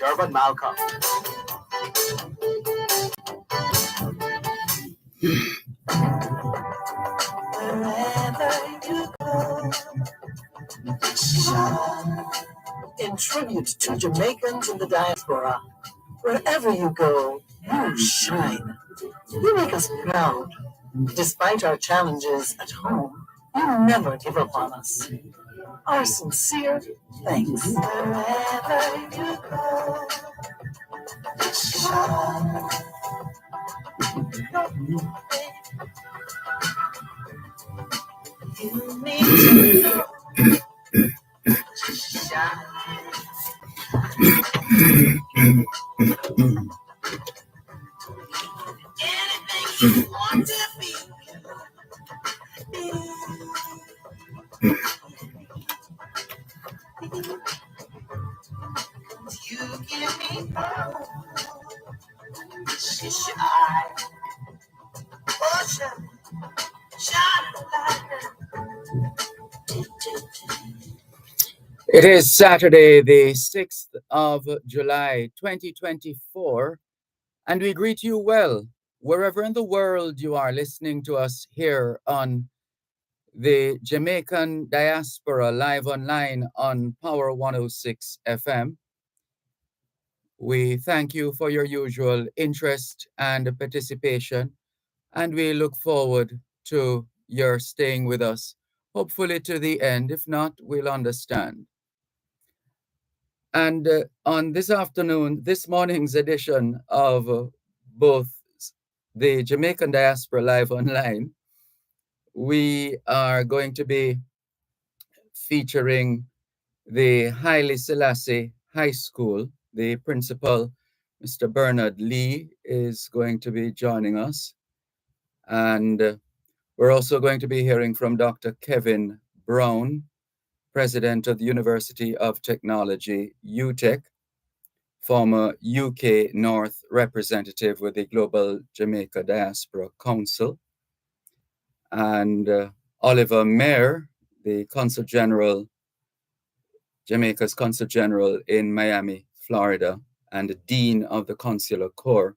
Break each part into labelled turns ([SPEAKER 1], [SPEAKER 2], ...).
[SPEAKER 1] Dervan Malcolm. Wherever you go, shine. In tribute to Jamaicans in the diaspora, wherever you go, you shine. You make us proud. Despite our challenges at home, you never give up on us. Our sincere thanks. Wherever you go, shine. You need to know. Shine. Anything you want to be. You give me power. Shine. Oh, shine. Shine like It is Saturday, the 6th of July, 2024, and we greet you well, wherever in the world you are listening to us here on the Jamaican Diaspora live online on Power 106 FM. We thank you for your usual interest and participation, and we look forward to your staying with us, hopefully to the end. If not, we'll understand. And on this morning's edition of both the Jamaican Diaspora Live Online, we are going to be featuring the Haile Selassie High School. The principal, Mr. Bernard Lee, is going to be joining us. And we're also going to be hearing from Dr. Kevin Brown, President of the University of Technology, UTech, former UK North representative with the Global Jamaica Diaspora Council, and Oliver Mayer, the Consul General, Jamaica's Consul General in Miami, Florida, and the Dean of the Consular Corps,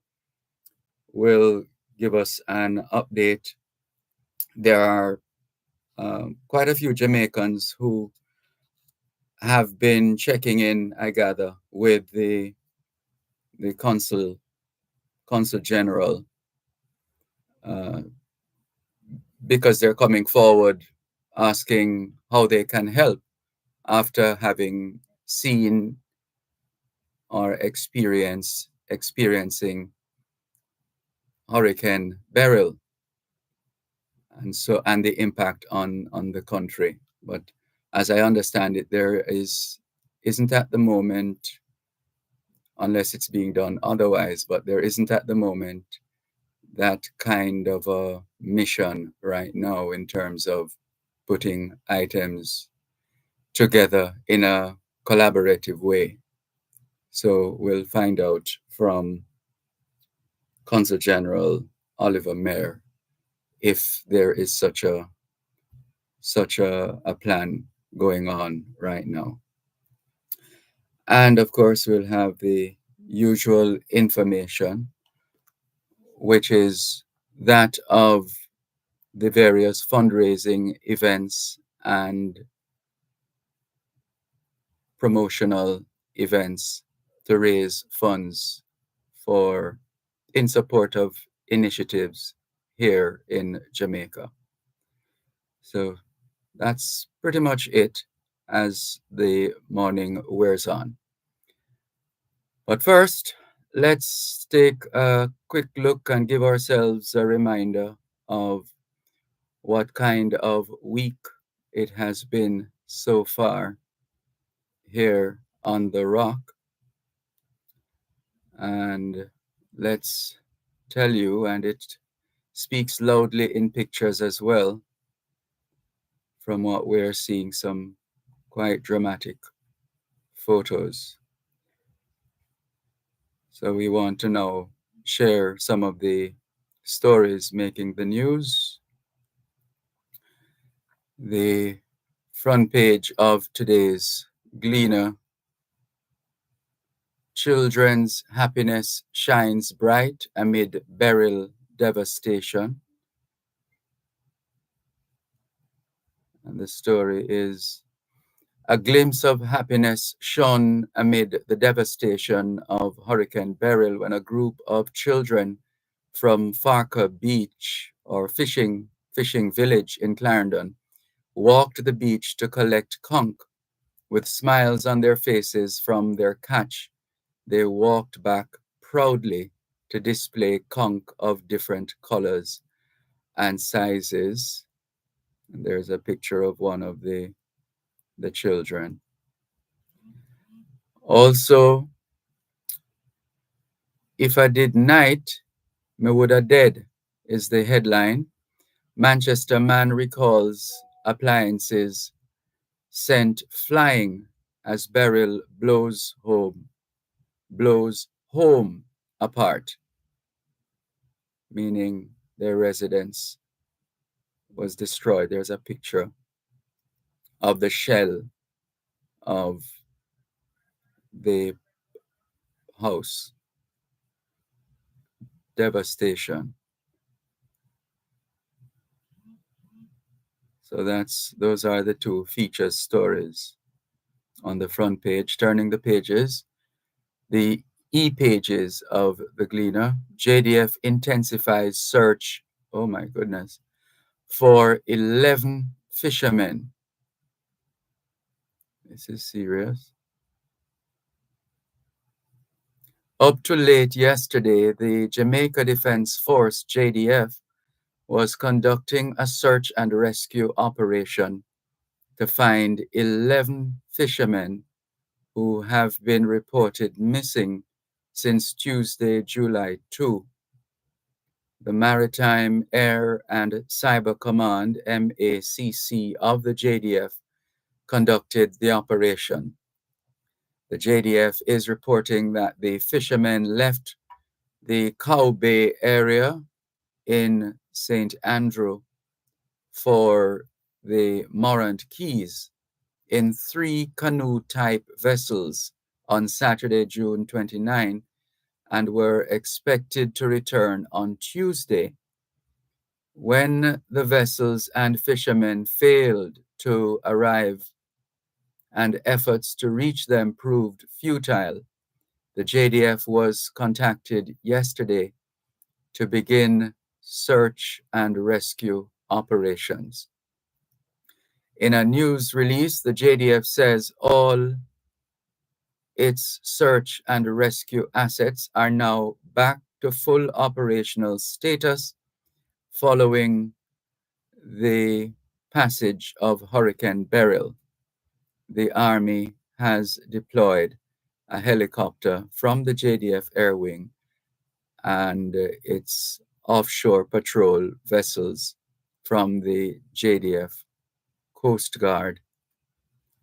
[SPEAKER 1] will give us an update. There are quite a few Jamaicans who have been checking in, I gather, with the Consul General, because they're coming forward asking how they can help after having seen or experiencing Hurricane Beryl, and the impact on the country. But as I understand it, there isn't at the moment, unless it's being done otherwise, but there isn't at the moment that kind of a mission right now in terms of putting items together in a collaborative way. So we'll find out from Consul General Oliver Mayer if there is such a plan going on right now. And of course, we'll have the usual information, which is that of the various fundraising events and promotional events to raise funds in support of initiatives here in Jamaica. So that's pretty much it as the morning wears on. But first, let's take a quick look and give ourselves a reminder of what kind of week it has been so far here on the Rock. And let's tell you, and it speaks loudly in pictures as well, from what we're seeing, some quite dramatic photos. So we want to now share some of the stories making the news. The front page of today's Gleaner children's happiness shines bright amid beryl devastation. And the story is a glimpse of happiness shone amid the devastation of Hurricane Beryl when a group of children from Farka Beach or fishing village in Clarendon walked to the beach to collect conch. With smiles on their faces from their catch, they walked back proudly to display conch of different colors and sizes. And there's a picture of one of the children. Also, if I did night, me woulda dead is the headline. Manchester man recalls appliances sent flying as Beryl blows home apart, meaning their residence was destroyed. There's a picture of the shell of the house. Devastation. So those are the two feature stories on the front page. Turning the pages, the e-pages of the Gleaner. JDF intensifies search, oh my goodness, for 11 fishermen. This is serious. Up to late yesterday, the Jamaica Defense Force, JDF, was conducting a search and rescue operation to find 11 fishermen who have been reported missing since Tuesday, July 2. The Maritime, Air and Cyber Command, MACC, of the JDF conducted the operation. The JDF is reporting that the fishermen left the Cow Bay area in St. Andrew for the Morant Keys in 3 canoe-type vessels on Saturday, June 29, and were expected to return on Tuesday. When the vessels and fishermen failed to arrive and efforts to reach them proved futile, the JDF was contacted yesterday to begin search and rescue operations. In a news release, the JDF says all its search and rescue assets are now back to full operational status following the passage of Hurricane Beryl. The Army has deployed a helicopter from the JDF Air Wing and its offshore patrol vessels from the JDF Coast Guard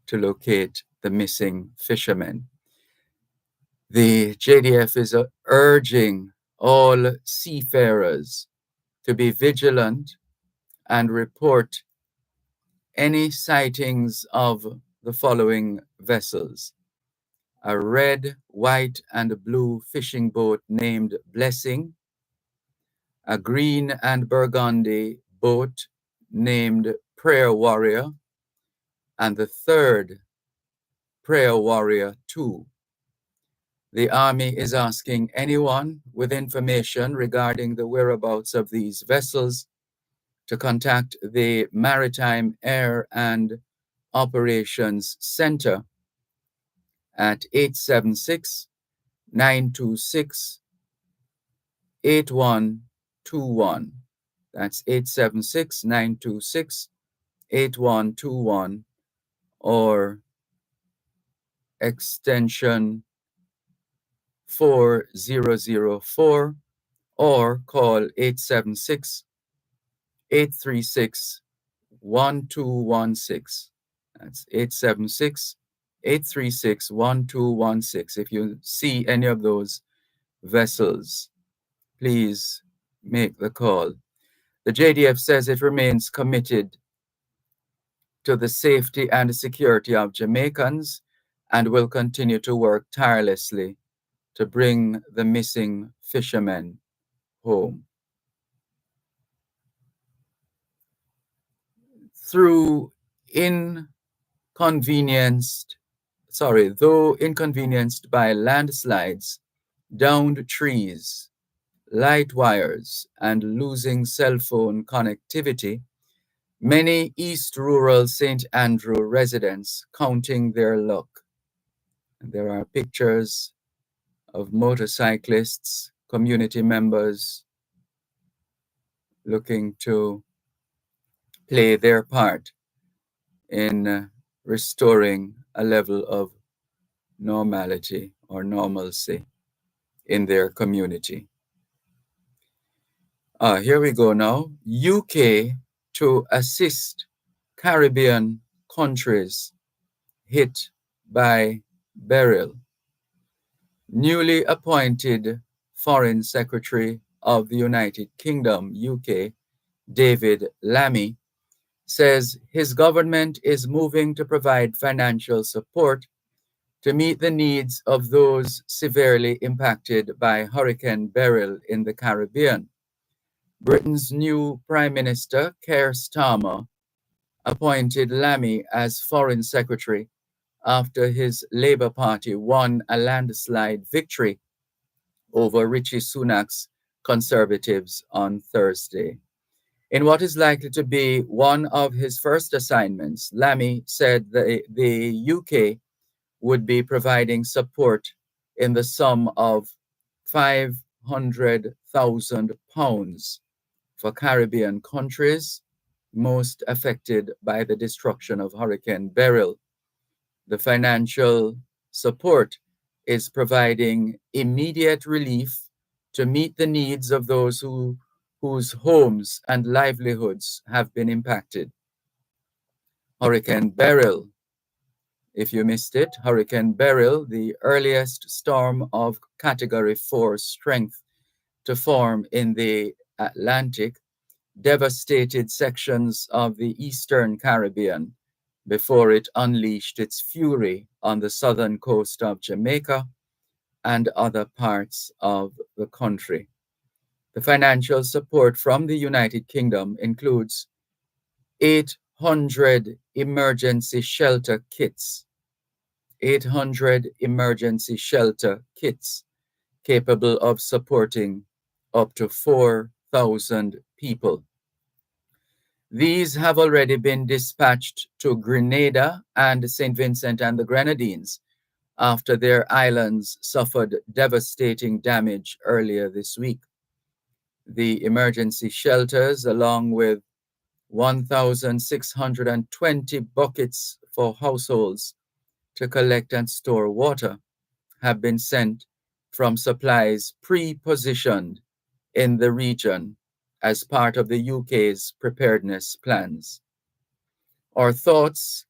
[SPEAKER 1] to locate the missing fishermen. The JDF is urging all seafarers to be vigilant and report any sightings of the following vessels: a red, white, and blue fishing boat named Blessing, a green and burgundy boat named Prayer Warrior, and the third, Prayer Warrior 2. The Army is asking anyone with information regarding the whereabouts of these vessels to contact the Maritime, Air and Operations Center at 876-926-8121. That's 876-926-8121 or extension 4004 or call 876-836-1216. That's 876-836-1216. If you see any of those vessels, please make the call. The JDF says it remains committed to the safety and security of Jamaicans and will continue to work tirelessly to bring the missing fishermen home. Through inconvenienced, though inconvenienced by landslides, downed trees, light wires, and losing cell phone connectivity, many East Rural St. Andrew residents counting their luck. And there are pictures of motorcyclists, community members looking to play their part in restoring a level of normality or normalcy in their community. Here we go now. UK to assist Caribbean countries hit by beryl. Newly appointed Foreign Secretary of the United Kingdom, UK, David Lammy, says his government is moving to provide financial support to meet the needs of those severely impacted by Hurricane Beryl in the Caribbean. Britain's new Prime Minister, Keir Starmer, appointed Lammy as Foreign Secretary after his Labour Party won a landslide victory over Rishi Sunak's Conservatives on Thursday. In what is likely to be one of his first assignments, Lammy said the UK would be providing support in the sum of £500,000 for Caribbean countries most affected by the destruction of Hurricane Beryl. The financial support is providing immediate relief to meet the needs of those whose homes and livelihoods have been impacted. Hurricane Beryl, if you missed it, Hurricane Beryl, the earliest storm of Category 4 strength to form in the Atlantic, devastated sections of the Eastern Caribbean before it unleashed its fury on the southern coast of Jamaica and other parts of the country. The financial support from the United Kingdom includes 800 emergency shelter kits, 800 emergency shelter kits capable of supporting up to 4,000 people. These have already been dispatched to Grenada and St. Vincent and the Grenadines after their islands suffered devastating damage earlier this week. The emergency shelters, along with 1,620 buckets for households to collect and store water, have been sent from supplies pre-positioned in the region as part of the UK's preparedness plans. Our thoughts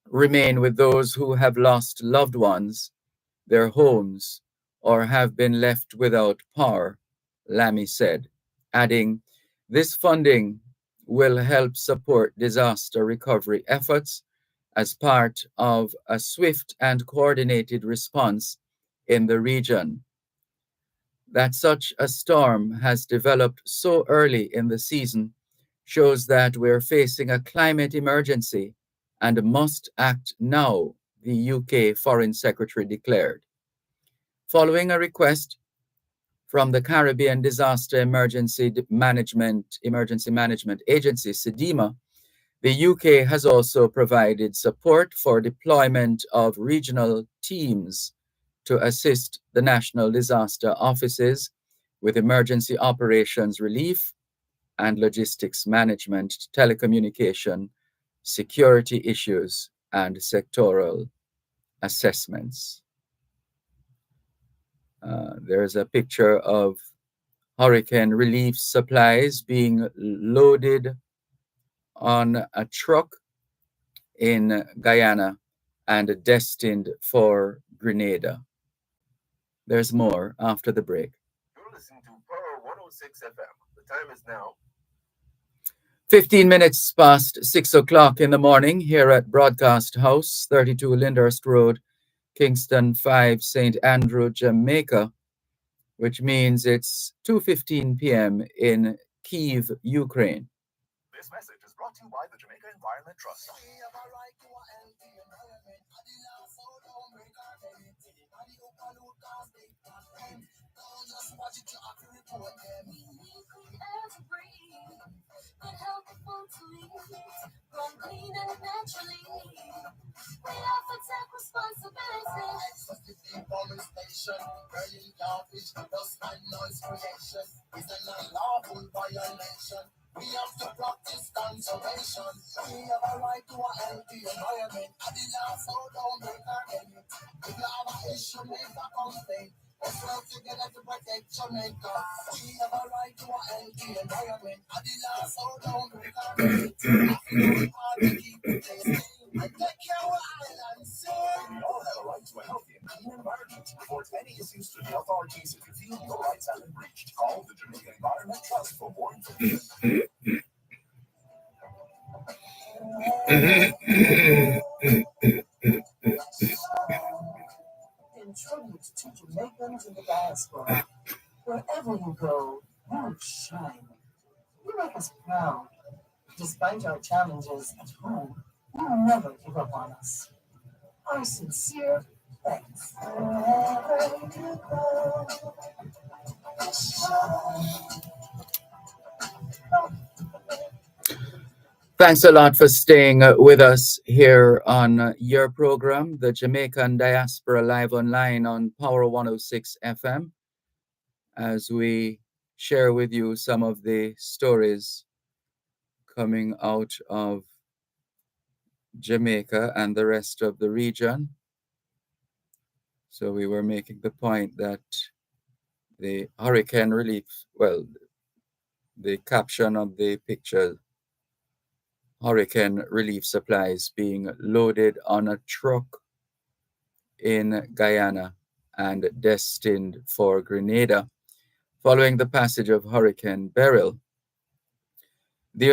[SPEAKER 1] remain with those who have lost loved ones, their homes, or have been left without power, Lammy said, adding, this funding will help support disaster recovery efforts as part of a swift and coordinated response in the region. That such a storm has developed so early in the season shows that we're facing a climate emergency and must act now, the UK Foreign Secretary declared. Following a request from the Caribbean Disaster Emergency Management Agency, SEDEMA, the UK has also provided support for deployment of regional teams to assist the national disaster offices with emergency operations relief and logistics management, telecommunication, security issues, and sectoral assessments. There's a picture of hurricane relief supplies being loaded on a truck in Guyana and destined for Grenada. There's more after the break.
[SPEAKER 2] You're listening to Power 106 FM. The time is now
[SPEAKER 1] 15 minutes past 6 o'clock in the morning here at Broadcast House, 32 Lyndhurst Road, Kingston 5, St. Andrew, Jamaica, which means it's 2:15 p.m. in Kiev, Ukraine.
[SPEAKER 2] This message is brought to you by the Jamaica Environment Trust. We all have a right to a healthy and clean environment. Report any issues to the authorities if you feel your rights have been breached. Call the Jamaica Environment Trust for more information.
[SPEAKER 3] In tribute to Jamaicans in the diaspora, wherever you go, you shine. You make us proud. Despite our challenges at home, you never give up on us. Our sincere thanks. Wherever you go,
[SPEAKER 1] Thanks a lot for staying with us here on your program, the Jamaican Diaspora Live Online on Power 106 FM, as we share with you some of the stories coming out of Jamaica and the rest of the region. So we were making the point that the hurricane relief, well, the caption of the picture, hurricane relief supplies being loaded on a truck in Guyana and destined for Grenada. Following the passage of Hurricane Beryl, the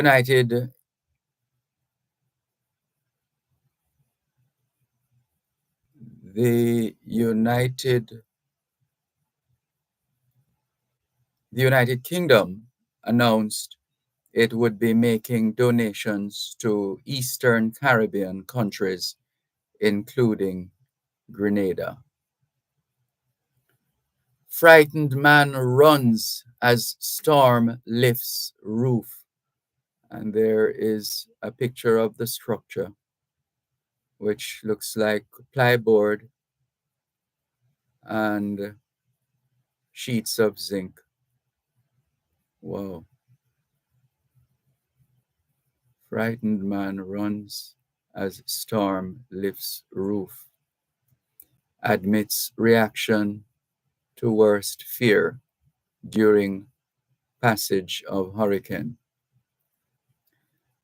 [SPEAKER 1] United Kingdom announced it would be making donations to Eastern Caribbean countries, including Grenada. Frightened man runs as storm lifts roof. And there is a picture of the structure, which looks like plyboard and sheets of zinc. Wow. Frightened man runs as storm lifts roof. Admits reaction to worst fear during passage of hurricane.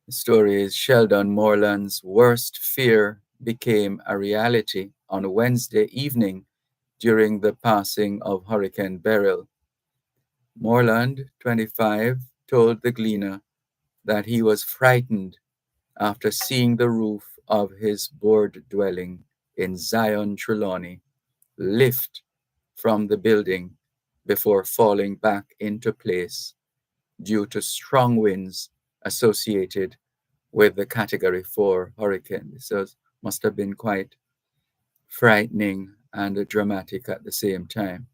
[SPEAKER 1] The story is Sheldon Moreland's worst fear became a reality on Wednesday evening during the passing of Hurricane Beryl. Moreland, 25, told the Gleaner that he was frightened after seeing the roof of his board dwelling in Zion, Trelawney, lift from the building before falling back into place due to strong winds associated with the Category 4 hurricane. So it must have been quite frightening and dramatic at the same time.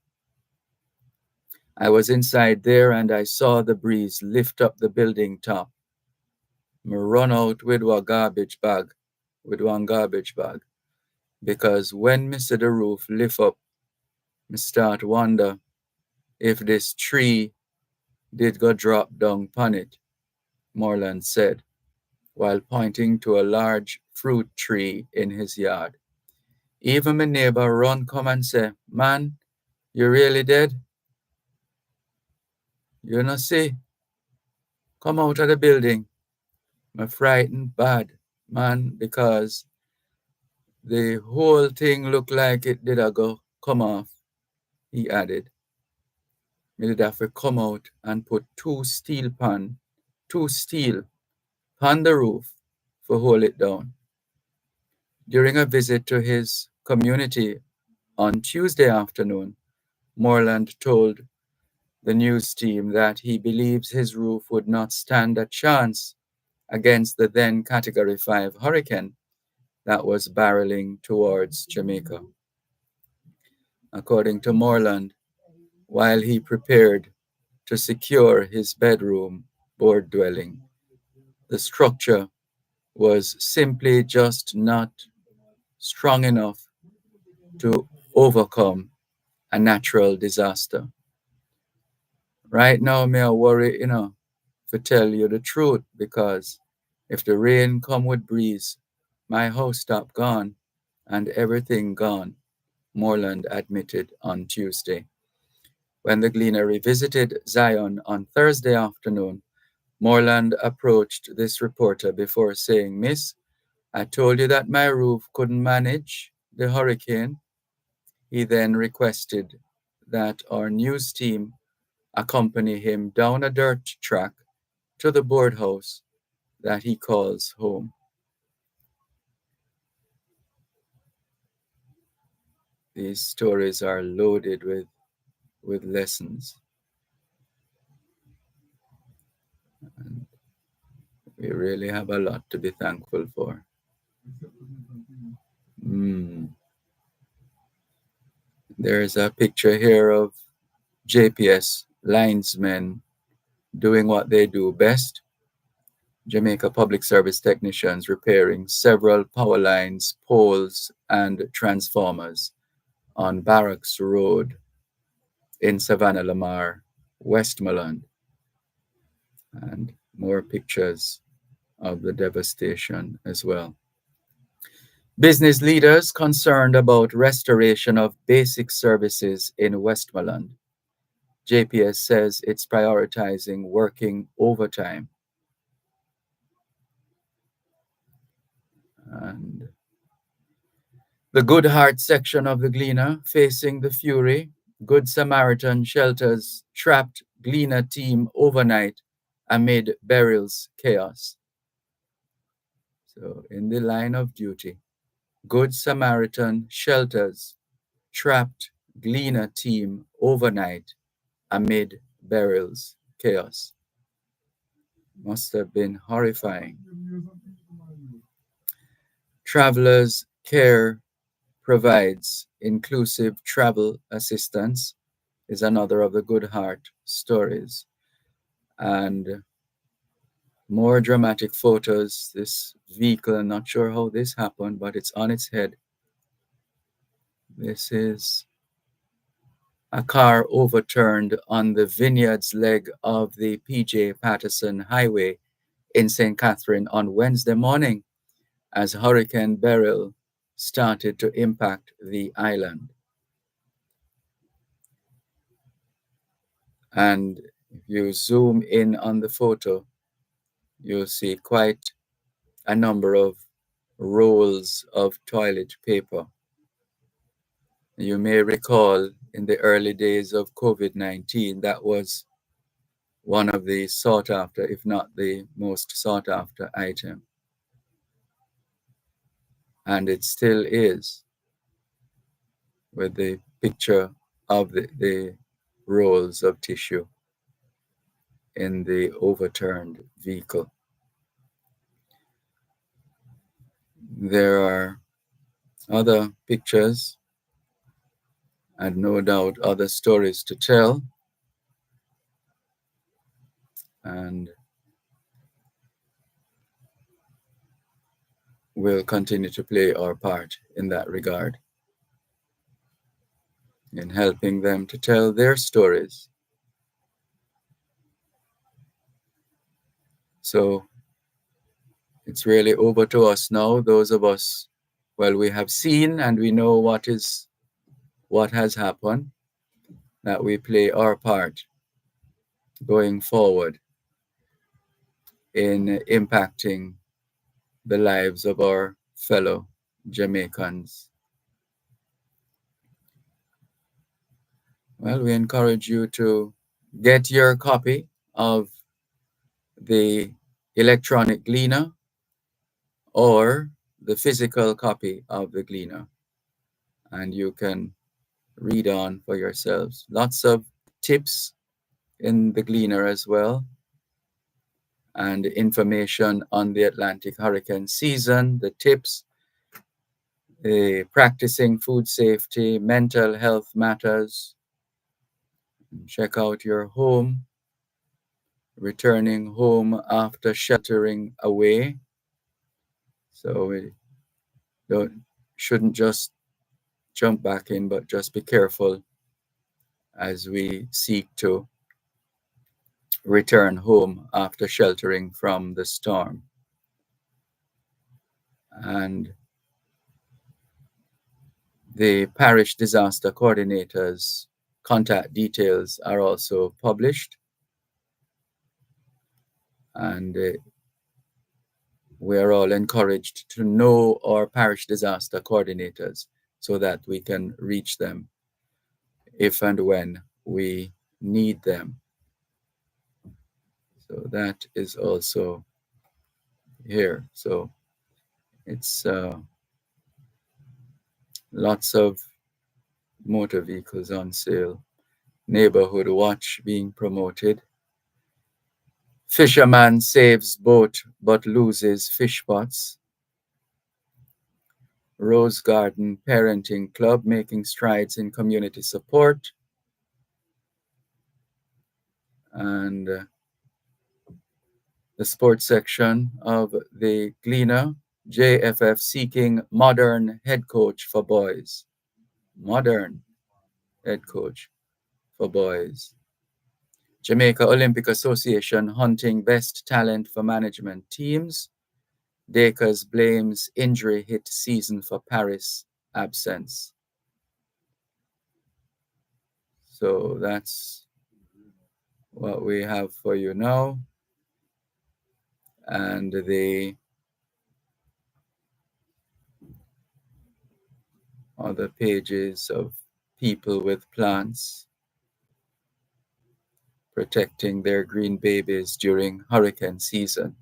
[SPEAKER 1] I was inside there and I saw the breeze lift up the building top. Me run out with one garbage bag, because when me see the roof lift up, me start wonder if this tree did go drop down upon it, Moreland said, while pointing to a large fruit tree in his yard. Even my neighbor run come and say, "Man, you really dead? You no see? Come out of the building." Me frightened bad, man, because the whole thing looked like it did a go come off, he added. Me did have to come out and put two steel pan the roof for hold it down. During a visit to his community on Tuesday afternoon, Moreland told the news team that he believes his roof would not stand a chance against the then Category 5 hurricane that was barreling towards Jamaica. According to Moreland, while he prepared to secure his bedroom board dwelling, the structure was simply just not strong enough to overcome a natural disaster. Right now, me I worry, to tell you the truth, because if the rain come with breeze, my house top gone and everything gone, Moreland admitted on Tuesday. When the Gleaner revisited Zion on Thursday afternoon, Moreland approached this reporter before saying, "Miss, I told you that my roof couldn't manage the hurricane." He then requested that our news team accompany him down a dirt track to the boardhouse that he calls home. These stories are loaded with lessons. And we really have a lot to be thankful for. There's a picture here of JPS linesmen doing what they do best. Jamaica Public Service technicians repairing several power lines, poles, and transformers on Barracks Road in Savannah Lamar, Westmoreland. And more pictures of the devastation as well. Business leaders concerned about restoration of basic services in Westmoreland. JPS says it's prioritizing working overtime. And the Good Heart section of the Gleaner facing the fury. Good Samaritan shelters trapped Gleaner team overnight amid burials chaos. So in the line of duty, Good Samaritan shelters trapped Gleaner team overnight amid burials chaos. Must have been horrifying. Travelers Care provides inclusive travel assistance is another of the Good Heart stories. And more dramatic photos. This vehicle, I'm not sure how this happened, but it's on its head. This is a car overturned on the Vineyards leg of the PJ Patterson Highway in St. Catherine on Wednesday morning as Hurricane Beryl started to impact the island. And if you zoom in on the photo, you'll see quite a number of rolls of toilet paper. You may recall in the early days of COVID-19, that was one of the sought after, if not the most sought after item. And it still is, with the picture of the rolls of tissue in the overturned vehicle. There are other pictures and no doubt other stories to tell. And we'll continue to play our part in that regard, in helping them to tell their stories. So it's really over to us now, those of us, well, we have seen and we know what has happened, that we play our part going forward in impacting the lives of our fellow Jamaicans. Well, we encourage you to get your copy of the electronic Gleaner or the physical copy of the Gleaner. and you can read on for yourselves. Lots of tips in the Gleaner as well, and information on the Atlantic hurricane season, the tips, the practicing food safety, mental health matters. Check out your home, returning home after sheltering away. So we shouldn't just jump back in, but just be careful as we seek to return home after sheltering from the storm. And the parish disaster coordinators' contact details are also published. And we are all encouraged to know our parish disaster coordinators so that we can reach them if and when we need them. So that is also here. So it's lots of motor vehicles on sale. Neighborhood watch being promoted. Fisherman saves boat but loses fish pots. Rose Garden Parenting Club making strides in community support. And the sports section of the Gleaner, JFF seeking modern head coach for boys. Modern head coach for boys. Jamaica Olympic Association hunting best talent for management teams. Dakers blames injury hit season for Paris absence. So that's what we have for you now. And the other pages of people with plants protecting their green babies during hurricane season.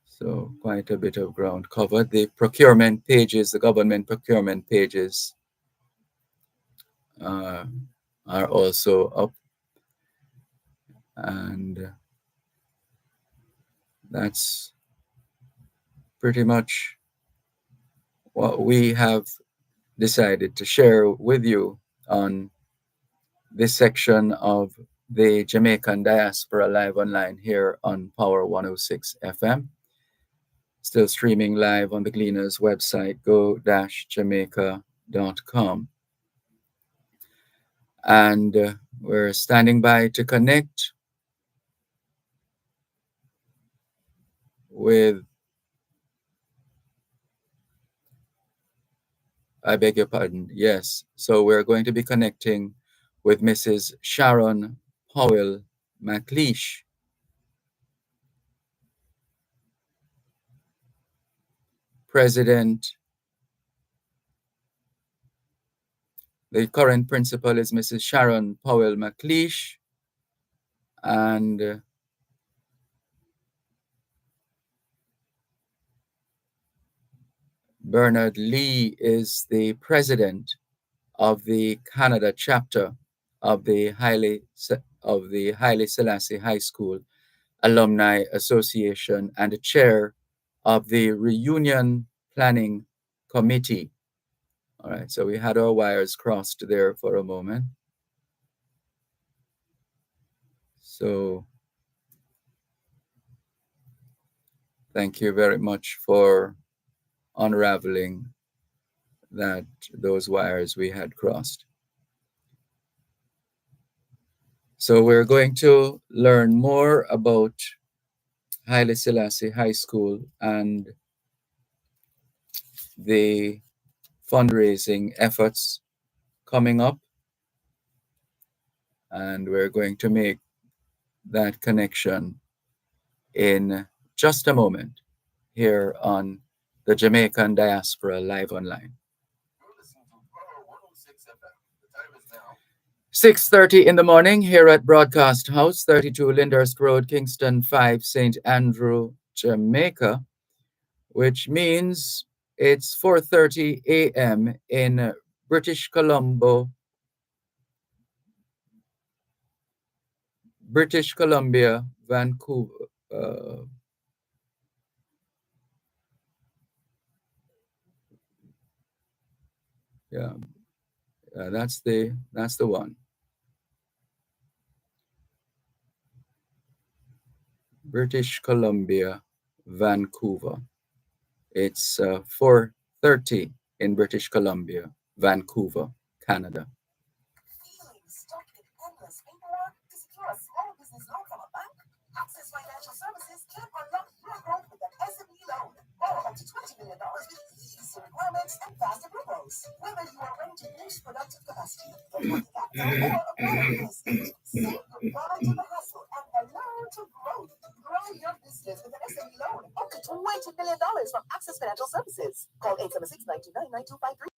[SPEAKER 1] So quite a bit of ground covered. The procurement pages, the government procurement pages are also up. And that's pretty much what we have decided to share with you on this section of the Jamaican Diaspora Live Online here on Power 106 FM. Still streaming live on the Gleaner's website, go-jamaica.com. And we're standing by to connect with, I beg your pardon, yes. So we're going to be connecting with Mrs. Sharon Powell McLeish. President, the current principal is Mrs. Sharon Powell McLeish, and Bernard Lee is the president of the Canada chapter of the Haile Selassie High School Alumni Association and the chair of the Reunion Planning Committee. All right, so we had our wires crossed there for a moment. So thank you very much for unraveling those wires we had crossed. So we're going to learn more about Haile Selassie High School and the fundraising efforts coming up. And we're going to make that connection in just a moment here on the Jamaican Diaspora Live Online. 6:30 in the morning here at Broadcast House, 32 Lyndhurst Road, Kingston 5, St. Andrew, Jamaica, which means It's 4:30 a.m. in British Columbia, Vancouver. Yeah, that's the one. British Columbia, Vancouver. It's 4:30 in British Columbia, Vancouver, Canada.
[SPEAKER 3] Feeling stuck in endless paperwork to secure a small business loan from a bank? Access Financial Services can unlock your growth with an SME loan. Borrow up to $20 million with easy requirements and fast approvals. Whether you are ready to boost productive capacity, get working capital, or acquire real estate, say goodbye to the hustle and hello to growth. Grow your business with an SME loan up to $20 million from Access Financial Services. Call 876-929-9253.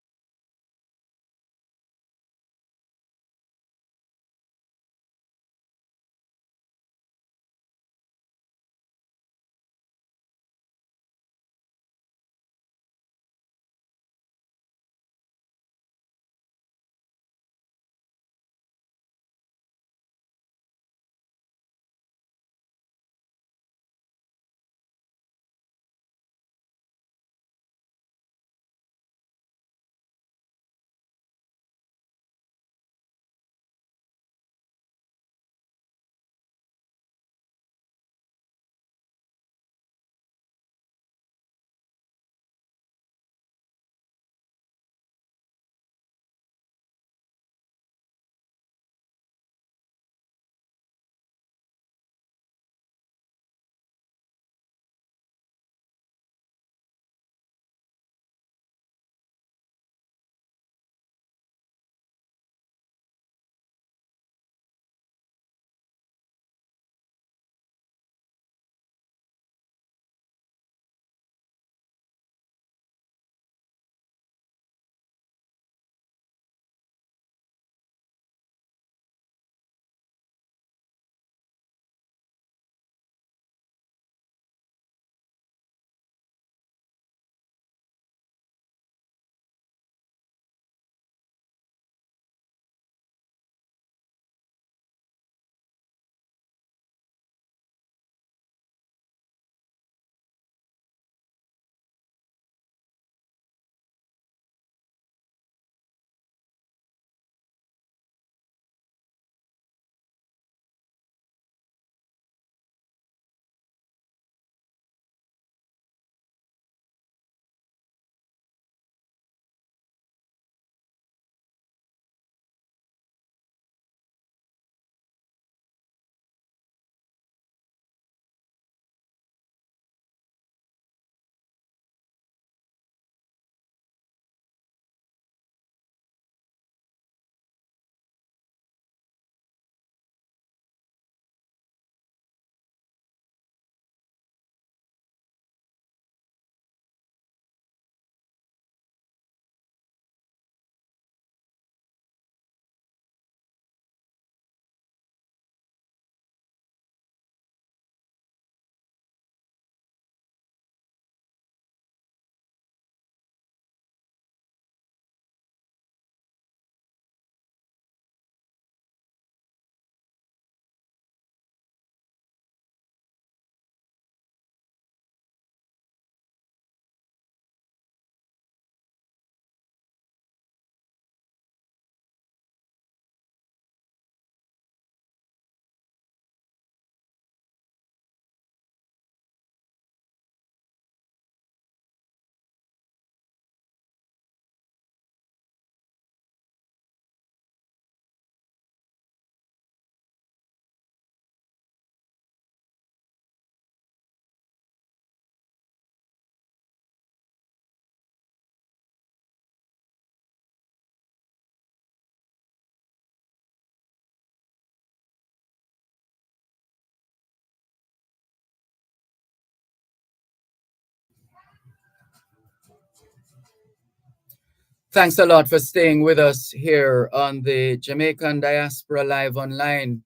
[SPEAKER 1] Thanks a lot for staying with us here on the Jamaican Diaspora Live Online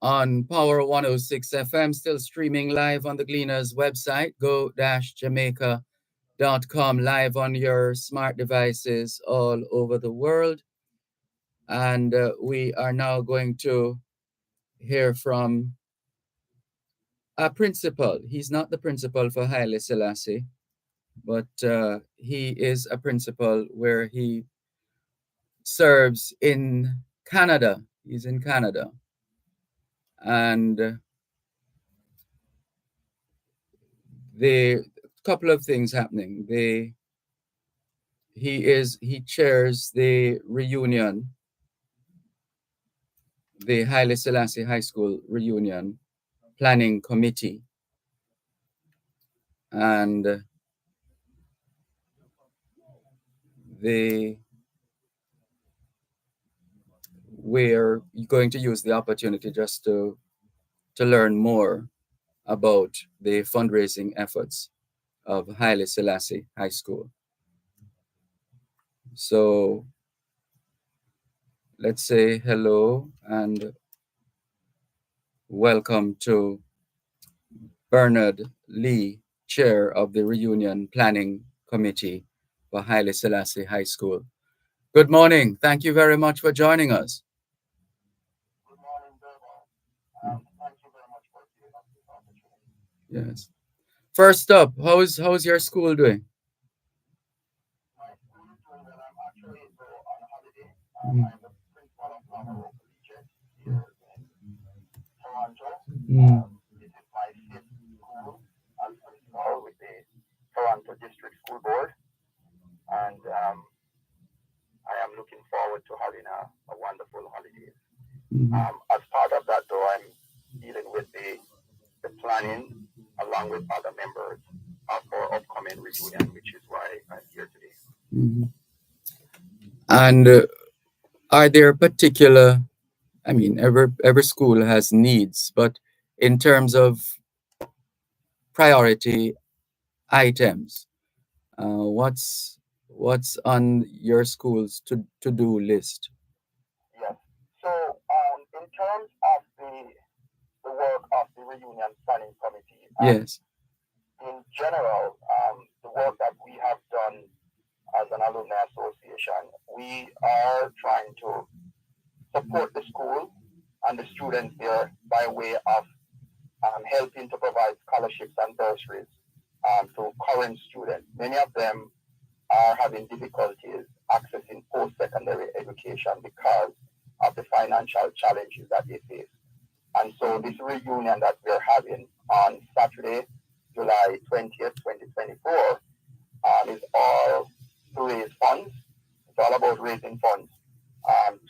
[SPEAKER 1] on Power 106 FM, still streaming live on the Gleaners website, go-jamaica.com. live on your smart devices all over the world. And we are now going to hear from a principal. He's not the principal for Haile Selassie, but he is a principal where he serves in Canada. He's in Canada. And the couple of things happening. He chairs the reunion, the Haile Selassie High School reunion planning committee, and we're going to use the opportunity just to learn more about the fundraising efforts of Haile Selassie High School. So let's say hello and welcome to Bernard Lee, Chair of the Reunion Planning Committee for Haile Selassie High School. Good morning. Thank you very much for joining us.
[SPEAKER 2] Good morning, Dervan. Thank you very much for giving us this opportunity.
[SPEAKER 1] Yes. First up, how's your school doing?
[SPEAKER 2] My school is doing well. I'm actually on holiday. I'm the principal of Lamoureux Collegiate here in Toronto. This is my fifth school as principal with the Toronto District School Board. And I am looking forward to having a wonderful holiday. As part of that, though, I'm dealing with the planning along with other members of our upcoming reunion, which is why I'm here today.
[SPEAKER 1] And are there particular, I mean, every school has needs, but in terms of priority items, what's on your school's to-do list?
[SPEAKER 2] Yes. So, in terms of the work of the reunion planning committee,
[SPEAKER 1] Yes.
[SPEAKER 2] in general, the work that we have done as an alumni association, we are trying to support the school and the students there by way of helping to provide scholarships and bursaries to current students. Many of them are having difficulties accessing post-secondary education because of the financial challenges that they face. And so this reunion that we're having on Saturday, July 20th, 2024, is all to raise funds. It's all about raising funds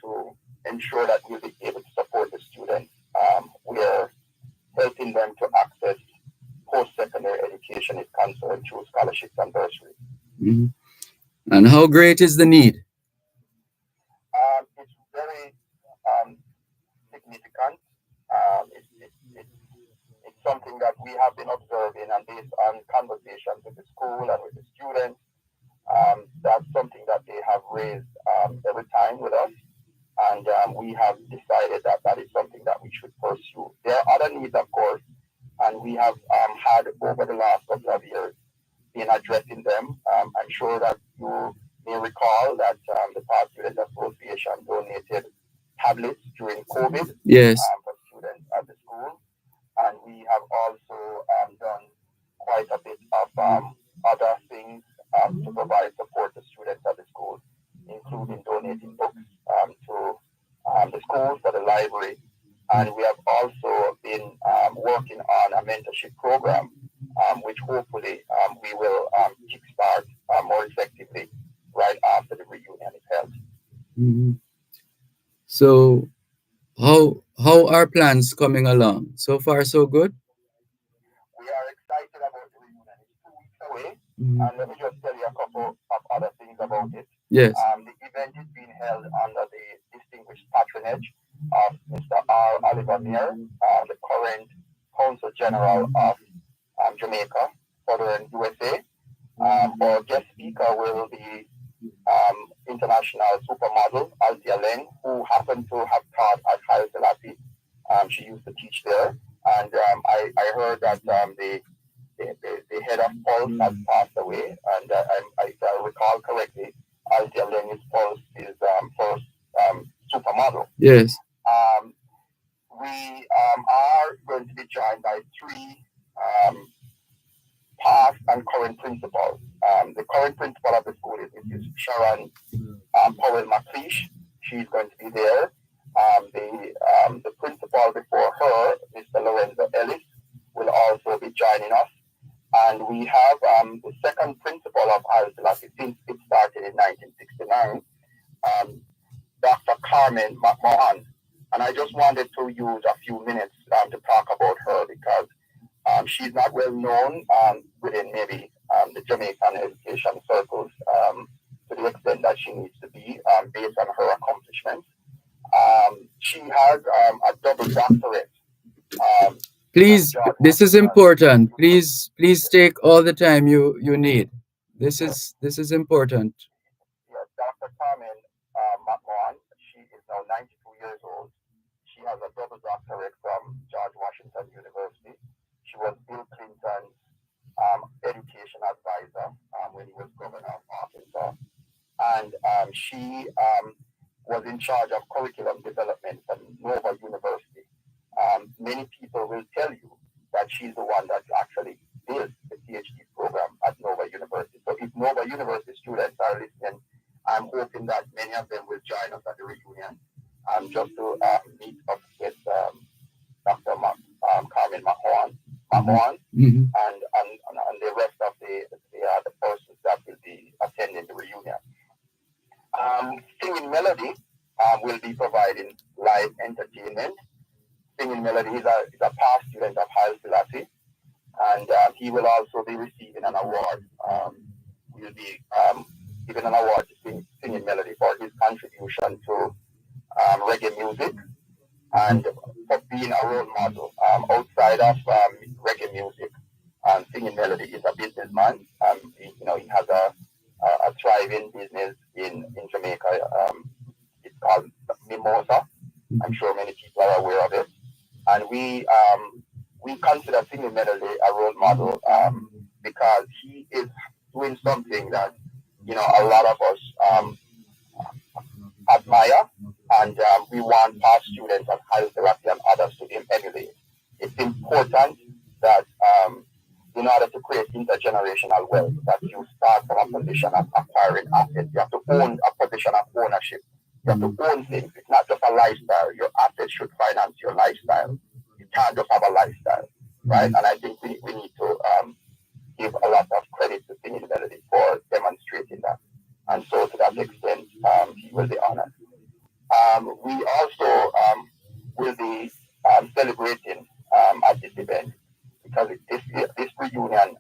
[SPEAKER 2] to ensure that we'll be able to support the students. We're helping them to access post-secondary education is concerned through scholarships and bursaries.
[SPEAKER 1] Mm-hmm. And how great is the need?
[SPEAKER 2] It's very significant. It's something that we have been observing, and based on conversations with the school and with the students, that's something that they have raised every time with us. And we have decided that that is something that we should pursue. There are other needs, of course, and we have had over the last couple of years been addressing them. I'm sure that you may recall that the Past Student Association donated tablets during COVID.
[SPEAKER 1] Yes.
[SPEAKER 2] For students at the school. And we have also done quite a bit of other things to provide support to students at the school, including donating books to the school for the library. And we have also been working on a mentorship program, which hopefully we will kickstart more effectively right after the reunion is held.
[SPEAKER 1] Mm-hmm. So how are plans coming along? So far, so good?
[SPEAKER 2] We are excited about the reunion. It's 2 weeks away. And let me just tell you a couple of other things about it.
[SPEAKER 1] Yes.
[SPEAKER 2] The event is being held under the distinguished patronage of Mr. R. Oliver Mayer, the current Consul General of Jamaica, Southern USA. Our guest speaker will be international supermodel Althea Leng, who happened to have taught at Haile Selassie. She used to teach there. And I heard that the head of Pulse has passed away. way. And if I recall correctly, Althea Lenny's first supermodel.
[SPEAKER 1] Yes.
[SPEAKER 2] We are going to be joined by three past and current principals. The current principal of the school is Mrs. Sharon Powell McLeish. She's going to be there. The principal before her, Mr. Lorenzo Ellis, will also be joining us. And we have the second principal of Al-Salati since it started in 1969, Dr. Carmen McMahon. And I just wanted to use a few minutes to talk about her because she's not well known within maybe the Jamaican education circles to the extent that she needs to be based on her accomplishments. She has a double doctorate.
[SPEAKER 1] Please, this is important. Please take all the time you need. This is important.
[SPEAKER 2] Yes, Dr. Carmen McMahon, she is now 92 years old. She has a double doctorate from George Washington University. She was Bill Clinton's education advisor when he was governor of Arkansas. And she was in charge of curriculum development at Nova University. Many people will tell you that she's the one that actually built the PhD program at Nova University. So if Nova University students are listening, I'm hoping that many of them will join us at the reunion just to meet up with Dr. Carmen McMahon,
[SPEAKER 1] Mm-hmm.
[SPEAKER 2] and the rest of the persons that will be attending the reunion. Singing Melody will be providing live entertainment. Singing Melody is a past student of Haile Selassie, and he will also be receiving an award. He will be given an award to Singing Melody for his contribution to reggae music and for being a role model. Outside of reggae music, Singing Melody is a businessman. He has a thriving business in Jamaica. It's called Mimosa. I'm sure many people are aware of it. And we consider Singing Melody a role model because he is doing something that a lot of us admire, and we want past students at Haile Selassie and others to emulate. It's important that in order to create intergenerational wealth, that you start from a position of acquiring assets. You have to own a position of ownership. You have to own things. It's not just a lifestyle. Your assets should finance your lifestyle. You can't just have a lifestyle, right? And I think we need to give a lot of credit to Singing Melody for demonstrating that. And so to that extent, he will be honored. We also will be celebrating at this event because this reunion,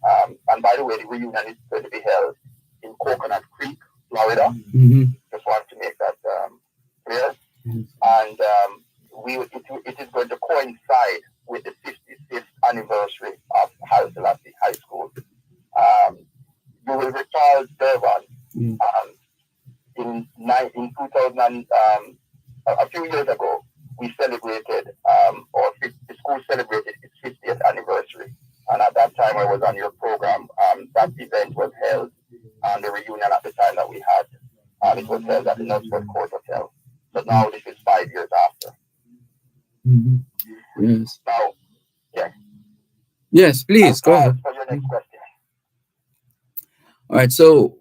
[SPEAKER 2] and by the way, the reunion is going to be held in Coconut Creek, Florida.
[SPEAKER 1] Mm-hmm.
[SPEAKER 2] Just want to make that clear.
[SPEAKER 1] Mm-hmm.
[SPEAKER 2] And it is going to coincide with the 55th anniversary of Haile Selassie High School. You will recall Dervan in 2000, a few years ago, we celebrated, the school celebrated its 50th anniversary. And at that time, I was on your program. That event was held, the reunion at the time that we had, it was held at the Knutsford Court Hotel. So now this is 5 years after.
[SPEAKER 1] Mm-hmm. Yes.
[SPEAKER 2] Now, yeah.
[SPEAKER 1] Yes, please, go ahead.
[SPEAKER 2] For your next question.
[SPEAKER 1] All right, so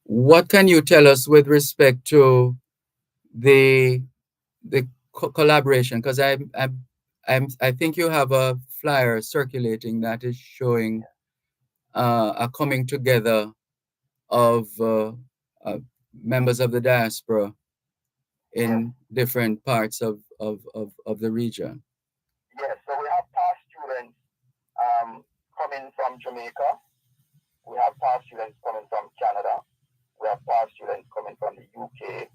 [SPEAKER 1] what can you tell us with respect to the collaboration? Because I think you have a flyer circulating that is showing a coming together of members of the diaspora in different parts of the region.
[SPEAKER 2] Yes, so we have past students coming from Jamaica. We have past students coming from Canada. We have past students coming from the UK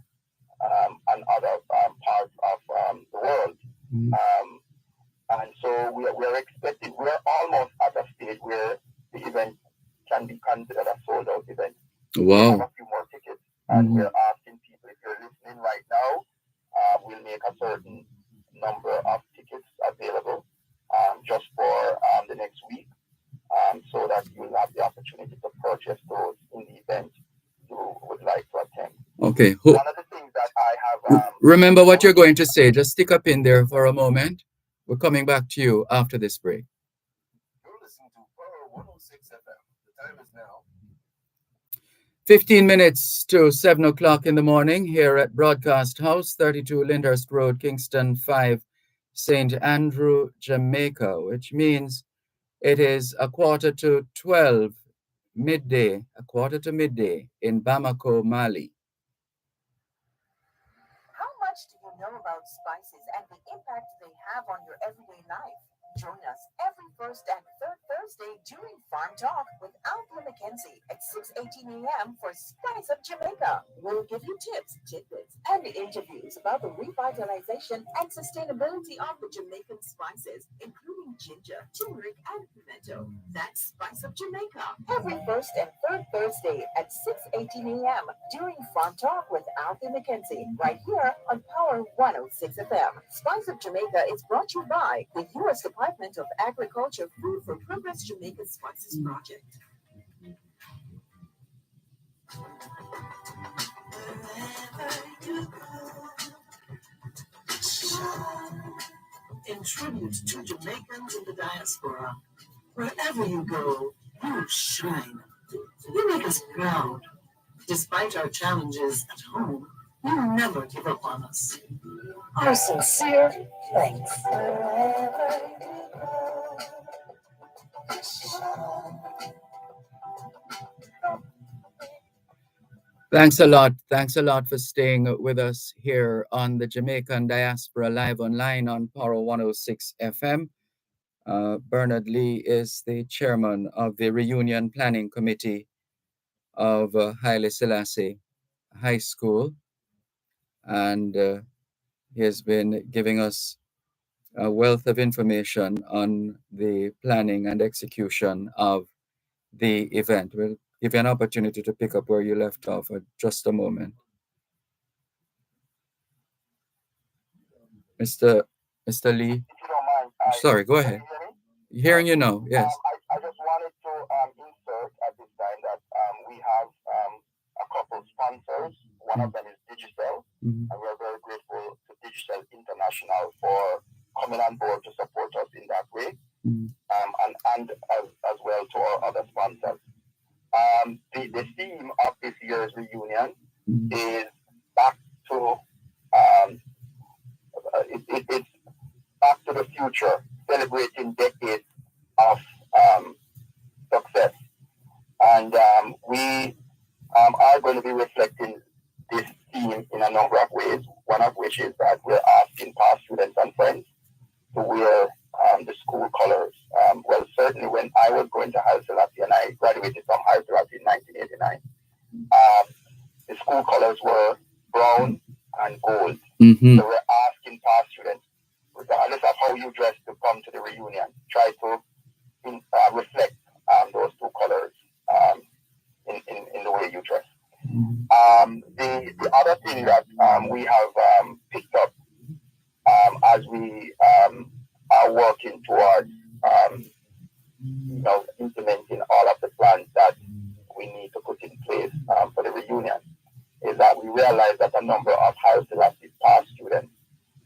[SPEAKER 2] and other parts of the world.
[SPEAKER 1] Mm-hmm.
[SPEAKER 2] And so we are expecting, we're almost at a stage where the event can be considered a sold out event.
[SPEAKER 1] Wow.
[SPEAKER 2] We have a few more tickets, and
[SPEAKER 1] Mm-hmm.
[SPEAKER 2] we're asking people, if you're listening right now, we'll make a certain number of tickets available just for the next week, so that you'll have the opportunity to purchase those
[SPEAKER 1] Okay.
[SPEAKER 2] One of the things that I have
[SPEAKER 1] Remember what you're going to say. Just stick up in there for a moment. We're coming back to you after this break.
[SPEAKER 4] You're listening to Power 106 FM. The time is now
[SPEAKER 1] 15 minutes to 7 o'clock in the morning here at Broadcast House, 32 Lyndhurst Road, Kingston 5, St. Andrew, Jamaica, which means it is a quarter to midday in Bamako, Mali.
[SPEAKER 3] How much do you know about spices and the impact they have on your everyday life? Join us every first and third Thursday during Farm Talk with Althea McKenzie at 6:18 a.m. for Spice of Jamaica. We'll give you tips, tidbits, and interviews about the revitalization and sustainability of the Jamaican spices, including ginger, turmeric, and pimento. That's Spice of Jamaica every first and third Thursday at 6:18 a.m. during Farm Talk with Althea McKenzie, right here on Power 106 FM. Spice of Jamaica is brought to you by the U.S. Department of Agriculture Food for Progress Jamaica Spices Project. In tribute to Jamaicans in the diaspora, wherever you go, you shine. You make us proud. Despite our challenges at home, you never give up on us. Our sincere thanks.
[SPEAKER 1] Thanks a lot. Thanks a lot for staying with us here on the Jamaican Diaspora Live Online on Power 106 FM. Bernard Lee is the chairman of the Reunion Planning Committee of Haile Selassie High School. And he has been giving us a wealth of information on the planning and execution of the event. We'll give you an opportunity to pick up where you left off for just a moment. Mr. Lee,
[SPEAKER 2] if you don't mind,
[SPEAKER 1] sorry, go
[SPEAKER 2] can
[SPEAKER 1] ahead.
[SPEAKER 2] you hear me?
[SPEAKER 1] Hearing you now, yes.
[SPEAKER 2] I just wanted to insert at this time that we have a couple sponsors. One of them is Digicel,
[SPEAKER 1] Mhm.
[SPEAKER 2] and we're very grateful to Digicel International for coming on board to support us in that way,
[SPEAKER 1] Mhm.
[SPEAKER 2] and as well to our other sponsors. The theme of this year's reunion
[SPEAKER 1] Mhm.
[SPEAKER 2] is back to it's back to the future, celebrating decades of success. And we are going to be reflecting this theme in a number of ways, one of which is that we're asking past students and friends to wear the school colors. Well, certainly when I was going to Haile Selassie and I graduated from Haile Selassie in 1989, the school colors were brown and gold.
[SPEAKER 1] Mhm.
[SPEAKER 2] So we're asking past students, regardless of how you dress to come to the reunion, try to reflect those two colors in the way you dress. The other thing that we have picked up as we are working towards implementing all of the plans that we need to put in place for the reunion is that we realize that a number of Haile Selassie past students,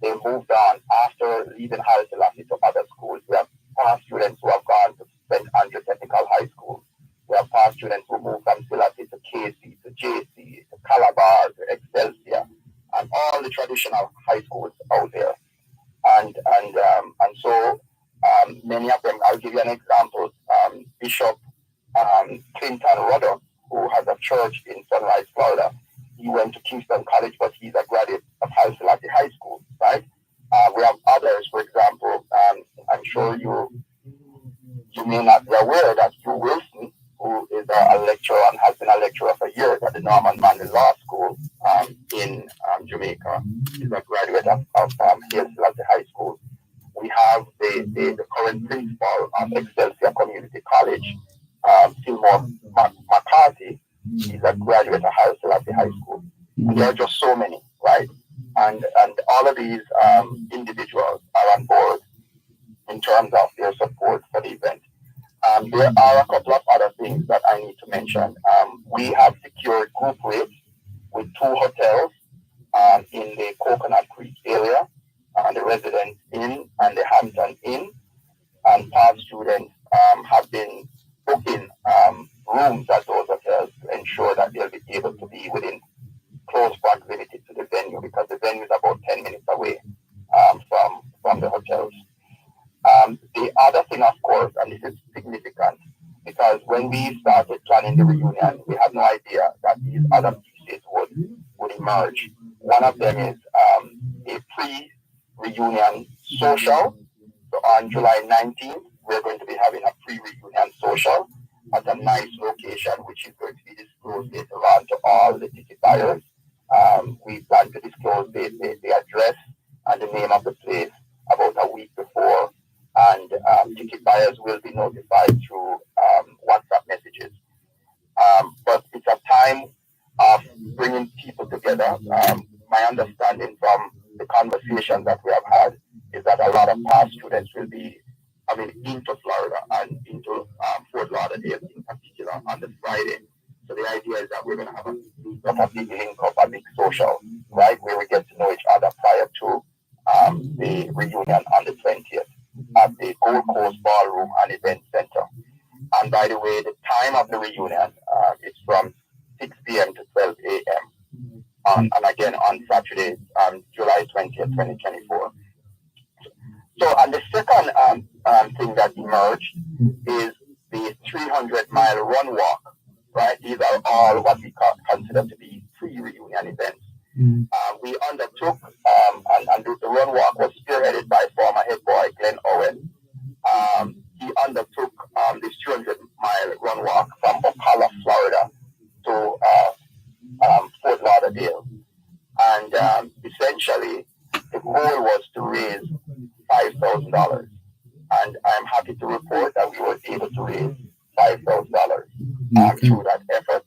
[SPEAKER 2] they moved on after leaving Haile Selassie to other schools. We have past students who have gone to St. Andrew Technical High School. We have past students who moved from Selassie to KC, to JC, to Calabar, to Excelsior, and all the traditional high schools out there. And so many of them, I'll give you an example. Bishop Clinton Rudder, who has a church in Sunrise, Florida, he went to Kingston College, but he's a graduate of Haile Selassie High School, right? We have others, for example, I'm sure you may not be aware that Hugh Wilson, who is a lecturer and has been a lecturer for years at the Norman Manley Law School in Jamaica, is a graduate of Haile Selassie High School. We have the current principal of Excelsior Community College, Fillmore McCarthy. He's a graduate of Haile Selassie High School. And there are just so many, right? And all of these individuals are on board in terms of their support for the event. There are a couple of other things that I need to mention. We have secured group rates with 2 hotels in the Coconut Creek area, the Residence Inn and the Hampton Inn. And past students have been booking rooms at those hotels to ensure that they'll be able to be within close proximity to the venue, because the venue is about 10 minutes away from the hotels. The other thing, of course, and this is significant, because when we started planning the reunion, we had no idea that these other pieces would emerge. One of them is a pre-reunion social. So on July 19th, we're going to be having a pre-reunion social at a nice location, which is going to be disclosed later on to all the ticket buyers. We plan to disclose the address and the name of the place about a week before, and ticket buyers will be notified through WhatsApp messages. But it's a time of bringing people together. My understanding from the conversations that we have had is that a lot of past students will be coming into Florida and into Fort Lauderdale in particular on the Friday. So the idea is that we're going to have a big link up, a big social, right, where we get to know each other prior to the reunion on the 20th at the Gold Coast Ballroom and Event Center. And by the way, the time of the reunion is from 6 p.m. to 12 a.m. And again on Saturday, July 20th, 2024. So, and the second thing that emerged is the 300-mile run walk, right? These are all what we consider to be pre-reunion events. We undertook, and the run walk was spearheaded by former head boy Glenn Owen. He undertook this 300-mile run walk from Ocala, Florida to Fort Lauderdale. And essentially, the goal was to raise $5,000. And I'm happy to report that we were able to raise $5,000 through that effort.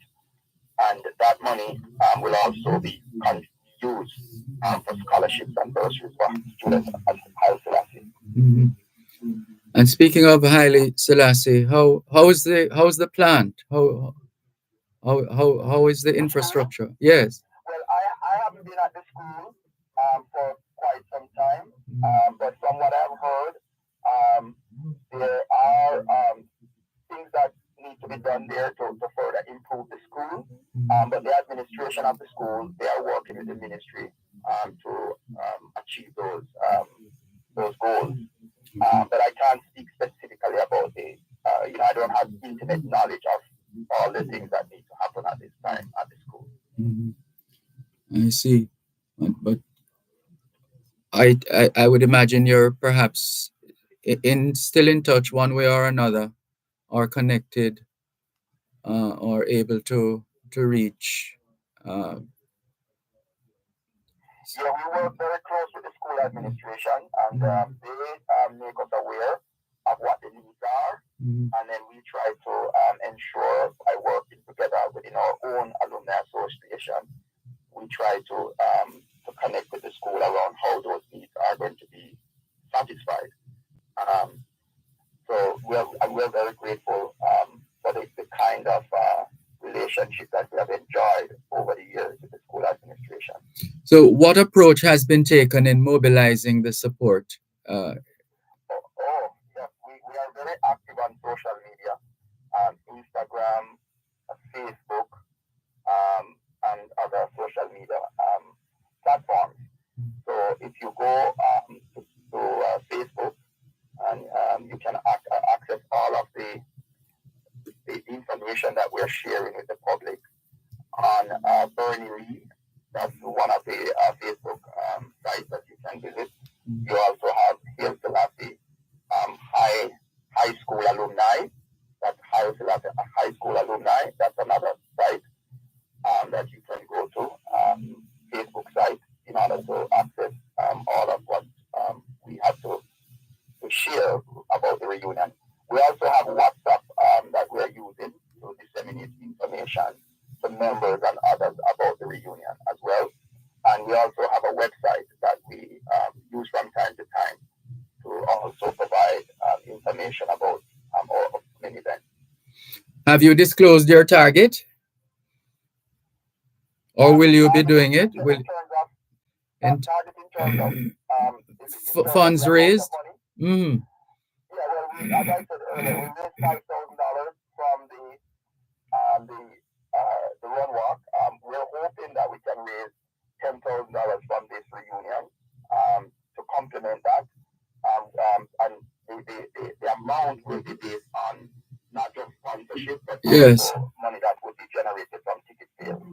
[SPEAKER 2] And that money will also be used for scholarships and bursaries for students at Haile Selassie.
[SPEAKER 1] Mm-hmm. And speaking of Haile Selassie, how is the plant? How is the infrastructure? Yes.
[SPEAKER 2] Well, I haven't been at the school for quite some time, but from what I've heard, there are things that need to be done there to further improve the school. But the administration of the school, they are working with the ministry to achieve those goals. But I can't speak specifically about the, I don't have intimate knowledge of all the things that need to happen at this time at the school.
[SPEAKER 1] Mm-hmm. I see. But I would imagine you're perhaps still in touch one way or another, or connected, or able to reach.
[SPEAKER 2] Yeah, we work very close with the school administration, and they make us aware of what the needs are, and then we try to ensure by working together within our own alumni association, we try to connect with the school around how those needs are going to be satisfied. So we're very grateful for the kind of relationship that we have enjoyed over the years with the school administration.
[SPEAKER 1] So what approach has been taken in mobilizing the support?
[SPEAKER 2] Yes, we are very active on social media, Instagram, Facebook, and other social media platforms. So if you go to Facebook, and you can access all of the information that we're sharing with the public on Bernie Lee. That's one of the Facebook sites that you can visit. You also have Haile Selassie High School Alumni. That's Haile Selassie High School Alumni. That's another site that you can go to, Facebook site, in order to access all of what we have to share about the reunion. We also have WhatsApp that we are using to disseminate information to members and others about the reunion as well. And we also have a website that we use from time to time to also provide information about our upcoming events.
[SPEAKER 1] Have you disclosed your target? Or will you be doing it?
[SPEAKER 2] In
[SPEAKER 1] Will
[SPEAKER 2] terms of
[SPEAKER 1] in
[SPEAKER 2] target in terms of
[SPEAKER 1] funds
[SPEAKER 2] the amount of
[SPEAKER 1] raised?
[SPEAKER 2] money.
[SPEAKER 1] Mm.
[SPEAKER 2] Yeah, well, as I said earlier, we raised $5,000 from the run walk. We're hoping that we can raise $10,000 from this reunion to complement that. And the amount will be based on not just sponsorship, but
[SPEAKER 1] Yes.
[SPEAKER 2] also money that would be generated from ticket sales.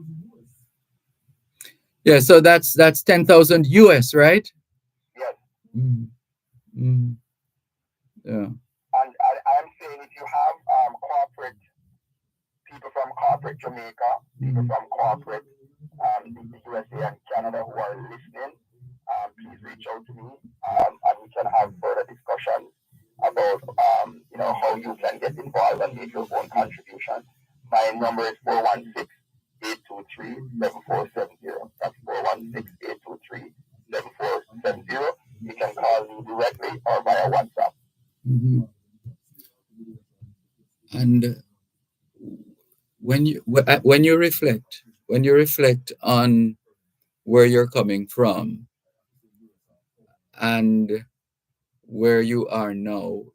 [SPEAKER 1] Yeah, so that's 10,000 US, right?
[SPEAKER 2] Yes.
[SPEAKER 1] Mm. Mm. Yeah.
[SPEAKER 2] And I am saying if you have people from corporate Jamaica, people from corporate the USA and Canada who are listening, please reach out to me and we can have further discussions about how you can get involved and make your own contribution. My number is 416-823-7470. That's 416-823-7470. You can call me directly or via WhatsApp.
[SPEAKER 1] Mm-hmm. And when you reflect on where you're coming from and where you are now,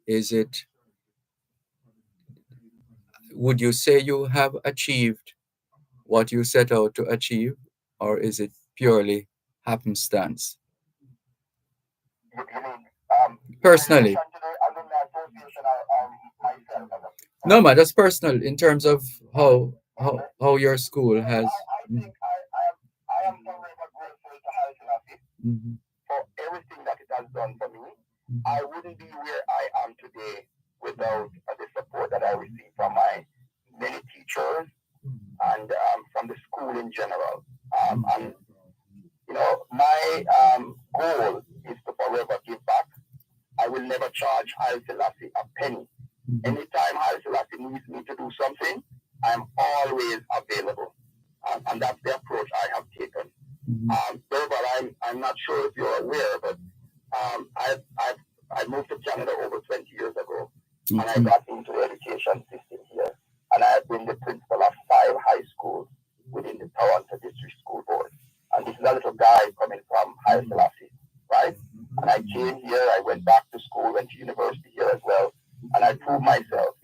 [SPEAKER 1] would you say you have achieved what you set out to achieve, or is it purely happenstance?
[SPEAKER 2] You mean
[SPEAKER 1] Personally? No, man, that's personal in terms of how your school has.
[SPEAKER 2] I think I am forever grateful to Haile Selassie for everything that it has done for me. I wouldn't be where I am today without the support that I received from my many teachers and from the school in general. And my goal is to forever give back. I will never charge Haile Selassie a penny. Anytime Haile Selassie needs me to do something, I'm always available. And that's the approach I have taken. Dervan, I'm not sure if you're aware, but I moved to Canada over 20 years ago. And I got into the education system here. And I have been the principal of 5 high schools within the Toronto District School Board. And this is a little guy coming from Haile Selassie, right? And I came here, I went back to school, went to university here as well. And I proved myself,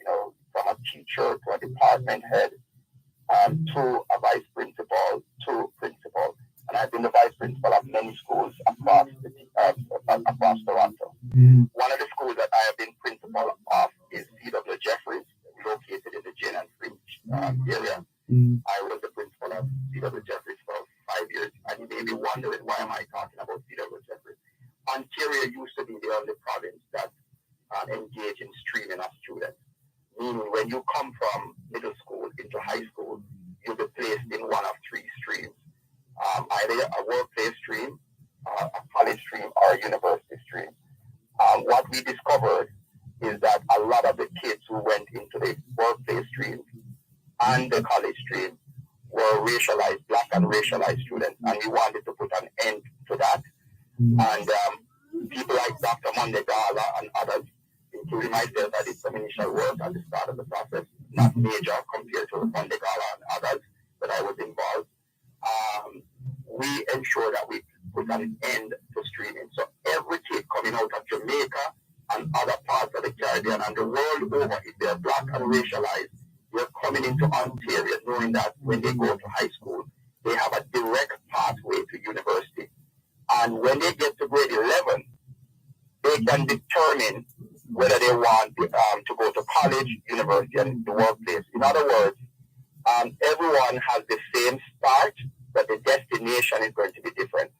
[SPEAKER 2] from a teacher to a department head, to a vice principal, to principal. And I've been the vice principal of many schools across Toronto. One of the schools that I have been principal of is C.W. Jeffries, located in the Jane and Fringe area. I was the principal of C.W. Jeffries for 5 years. And you may be wondering, why am I talking about C.W. Jeffries? Ontario used to be the only province that engaged in streaming of students. Meaning when you come from middle school into high school, you'll be placed in one of 3 streams. Either a workplace stream, a college stream, or a university stream. What we discovered is that a lot of the kids who went into the workplace stream and the college stream were racialized, black and racialized students, and we wanted to put an end to that. And people like Dr. Mondegala and others, including myself, I did some initial work at the start of the process, not major compared to Mondegala and others, but I was involved. We ensure that we put an end to streaming. So every kid coming out of Jamaica and other parts of the Caribbean and the world over, if they're black and racialized, they're coming into Ontario knowing that when they go to high school, they have a direct pathway to university. And when they get to grade 11, they can determine whether they want to go to college, university, and the workplace. In other words, everyone has the same start, but the destination is going to be different,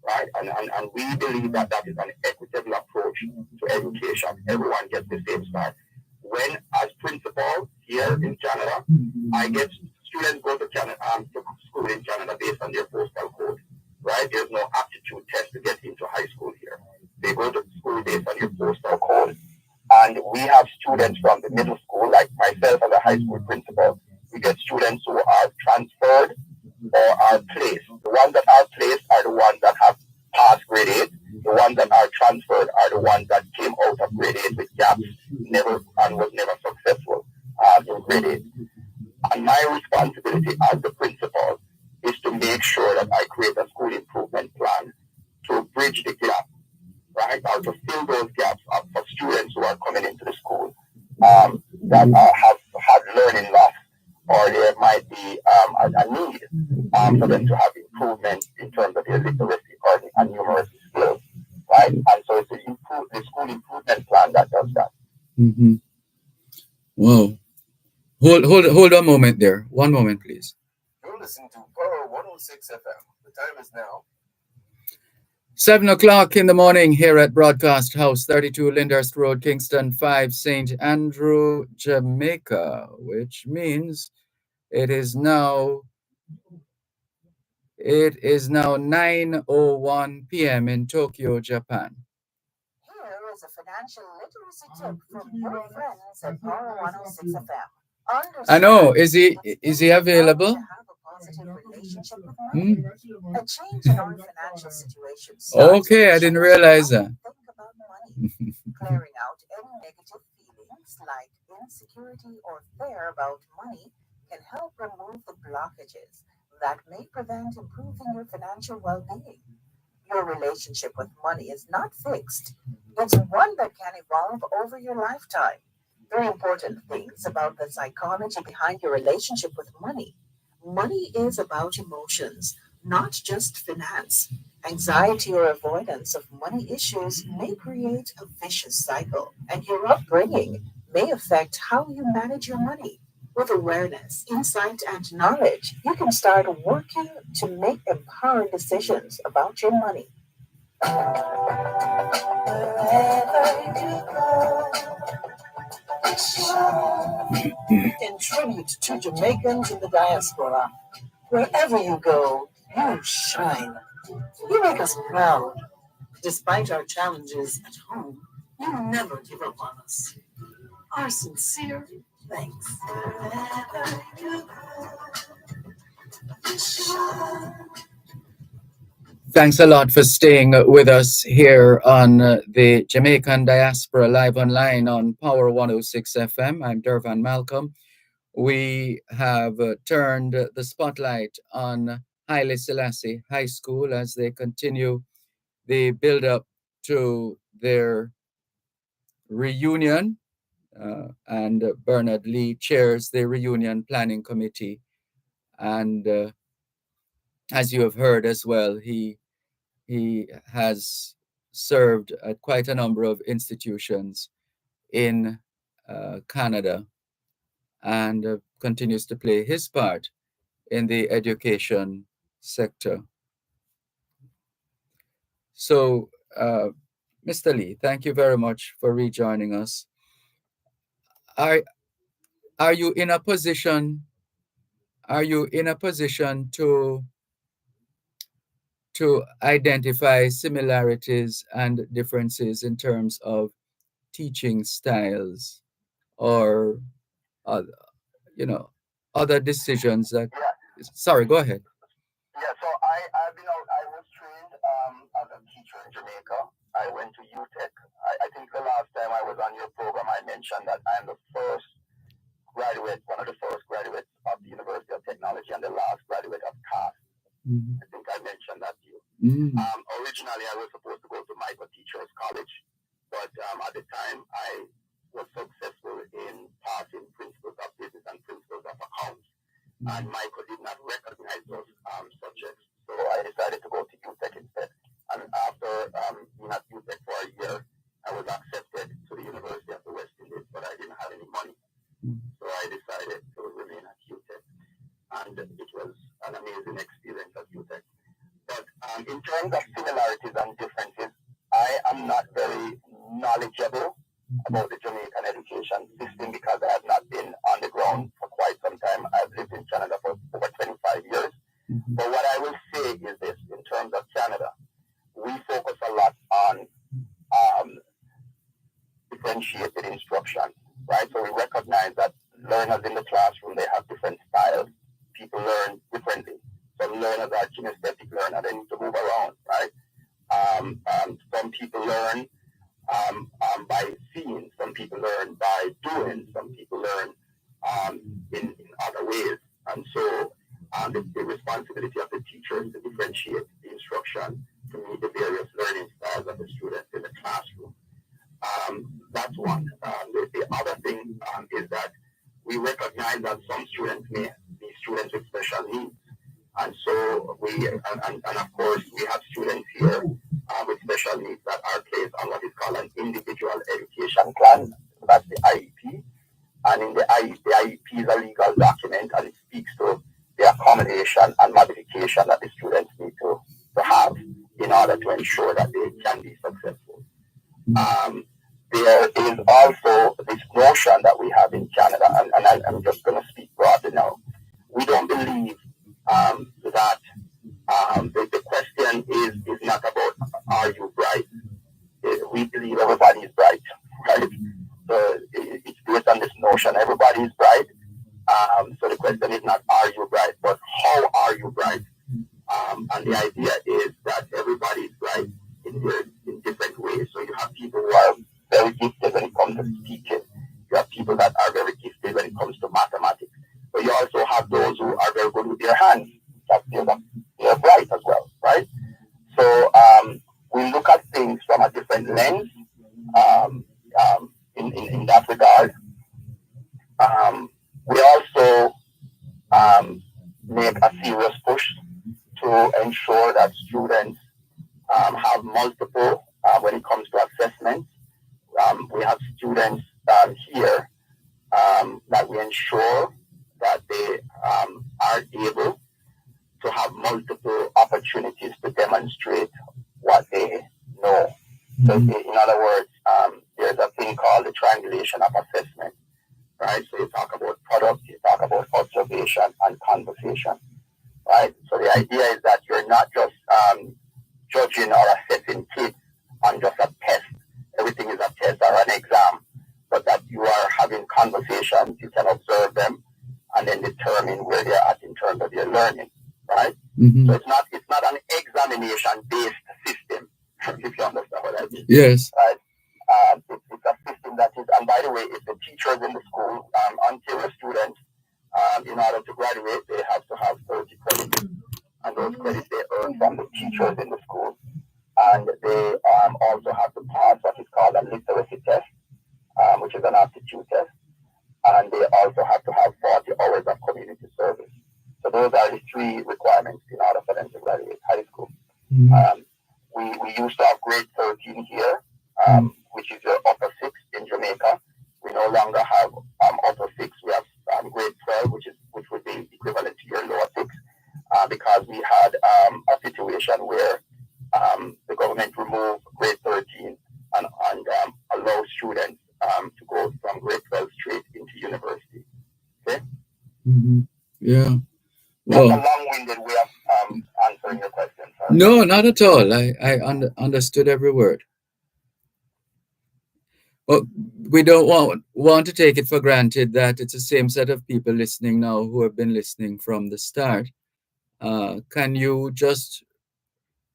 [SPEAKER 2] right? And we believe that that is an equitable approach to education. Everyone gets the same start. When, as principal here in Canada, I get students go to Canada to school in Canada based on their postal code, right? There's no aptitude test to get into high school here. They go to school based on your postal code. And we have students from the middle school, like myself as a high school principal. We get students who are transferred or are placed. The ones that are placed are the ones that have passed grade 8. The ones that are transferred are the ones that came out of grade 8 with gaps, was never successful in grade 8. And my responsibility as the principal is to make that I create a school improvement plan to bridge the gap, right? Or to fill those gaps up for students who are coming into the school that have had learning loss, or there might be a need for them to have improvement in terms of their literacy or and numeracy skills, right? And so it's the school improvement plan that does that.
[SPEAKER 1] Mm-hmm. Wow. Hold a moment there. One moment, please.
[SPEAKER 4] You're listening to Power 106 FM. The time is now
[SPEAKER 1] 7 o'clock in the morning here at Broadcast House, 32 Lyndhurst Road, Kingston 5, St. Andrew, Jamaica, which means it is now 9:01 p.m. in Tokyo, Japan.
[SPEAKER 3] Here is a financial literacy tip from your friends at Power 106 FM.
[SPEAKER 1] I know. Is he available?
[SPEAKER 3] To have a positive relationship with money. A change in our financial situation.
[SPEAKER 1] Okay, I didn't realize that.
[SPEAKER 3] Think about money. Clearing out any negative feelings like insecurity or fear about money can help remove the blockages that may prevent improving your financial well-being. Your relationship with money is not fixed. It's one that can evolve over your lifetime. Very important things about the psychology behind your relationship with money. Money is about emotions, not just finance. Anxiety or avoidance of money issues may create a vicious cycle, and your upbringing may affect how you manage your money. With awareness, insight, and knowledge, you can start working to make empowered decisions about your money. Wherever you go, in tribute to Jamaicans in the diaspora, wherever you go, you shine. You make us proud. Despite our challenges at home, you never give up on us. Our sincere thanks. Wherever you go,
[SPEAKER 1] Thanks a lot for staying with us here on the Jamaican Diaspora live online on Power 106 FM. I'm Dervan Malcolm. We have turned the spotlight on Haile Selassie High School as they continue the build up to their reunion. And Bernard Lee chairs the reunion planning committee. And as you have heard as well, he has served at quite a number of institutions in Canada and continues to play his part in the education sector. So, Mr. Lee, thank you very much for rejoining us. Are you in a position? Are you in a position to identify similarities and differences in terms of teaching styles or other decisions that sorry, go ahead.
[SPEAKER 2] Yeah, so I was trained as a teacher in Jamaica. I went to UTech. I think the last time I was on your program, I mentioned that I'm the first graduate, one of the first graduates of the University of Technology and the last graduate of CAST.
[SPEAKER 1] Mm-hmm.
[SPEAKER 2] I think I mentioned that to you.
[SPEAKER 1] Mm-hmm.
[SPEAKER 2] Originally, I was supposed to go to Micro Teachers College, but at the time, I was successful in passing principles of business and principles of accounts. And Micro did not recognize those subjects. So I decided to go to UTech instead. And after being at UTech for a year, I was accepted to the University of the West Indies, but I didn't have any money. So I decided to remain at UTech. And it was an amazing experience at UTech. But in terms of similarities and differences, I am not very knowledgeable about the Jamaican education system because I have not been on the ground for quite some time. I've lived in Canada for over 25 years.
[SPEAKER 1] Mm-hmm.
[SPEAKER 2] But what I will say is this, in terms of Canada, we focus a lot on differentiated instruction, right? So we recognize that learners in the classroom, they have different styles. People learn differently. Some learners are kinesthetic learners, they need to move around, right? Some people learn by seeing, some people learn by doing, some people learn in other ways. And so the responsibility of the teacher is to differentiate the instruction to meet the various learning styles of the students in the classroom. That's one. The other thing is that we recognize that some students may be students with special needs. And so and of course, we have students here with special needs that are placed on what is called an individual education plan. That's the IEP. And in the IEP is a legal document, and it speaks to the accommodation and modification that the students need to have in order to ensure that they can be successful. There is also this notion that we have in Canada, and I'm just going to speak broadly now. We don't believe that the question is not about are you bright. We believe everybody is bright, right? So it's based on this notion everybody is bright. So the question is not are you bright, but how are you bright? And the idea is that everybody is bright in different ways. So you have people who are very gifted when it comes to speaking. You have people that are very gifted when it comes to mathematics. But you also have those who are very good with their hands. They're bright as well, right? So we look at things from a different lens in that regard. We also make a serious push to ensure that students have multiple when it comes to assessments. We have students here that we ensure that they are able to have multiple opportunities to demonstrate what they know. So in other words, there's a thing called the triangulation of assessment, right? So you talk about product, you talk about observation and conversation, right? So the idea is that you're not just judging or assessing kids on just a test. Everything is a test or an exam, but that you are having conversations, you can observe them and then determine where they're at in terms of their learning, right? So it's not an examination-based system, if you understand what I mean.
[SPEAKER 1] Yes.
[SPEAKER 2] Right? It's a system that is, and by the way, it's the teachers in the school, until the students, in order to graduate, they have to have 30 credits, and those credits they earn from the teachers in the school. And they also have to pass what is called a literacy test, which is an aptitude test. And they also have to have 40 hours of community service. So those are the three requirements in order for them to graduate high school. We used to have grade 13 here, which is your upper six in Jamaica. We no longer have upper six. We have grade 12, which would be equivalent to your lower six, because we had a situation where the government removed grade 13 and allow students to go from grade 12 straight into university. Okay?
[SPEAKER 1] Yeah.
[SPEAKER 2] That's a long-winded way of answering your question, sir.
[SPEAKER 1] No, not at all. I understood every word. Well, we don't want to take it for granted that it's the same set of people listening now who have been listening from the start. Can you just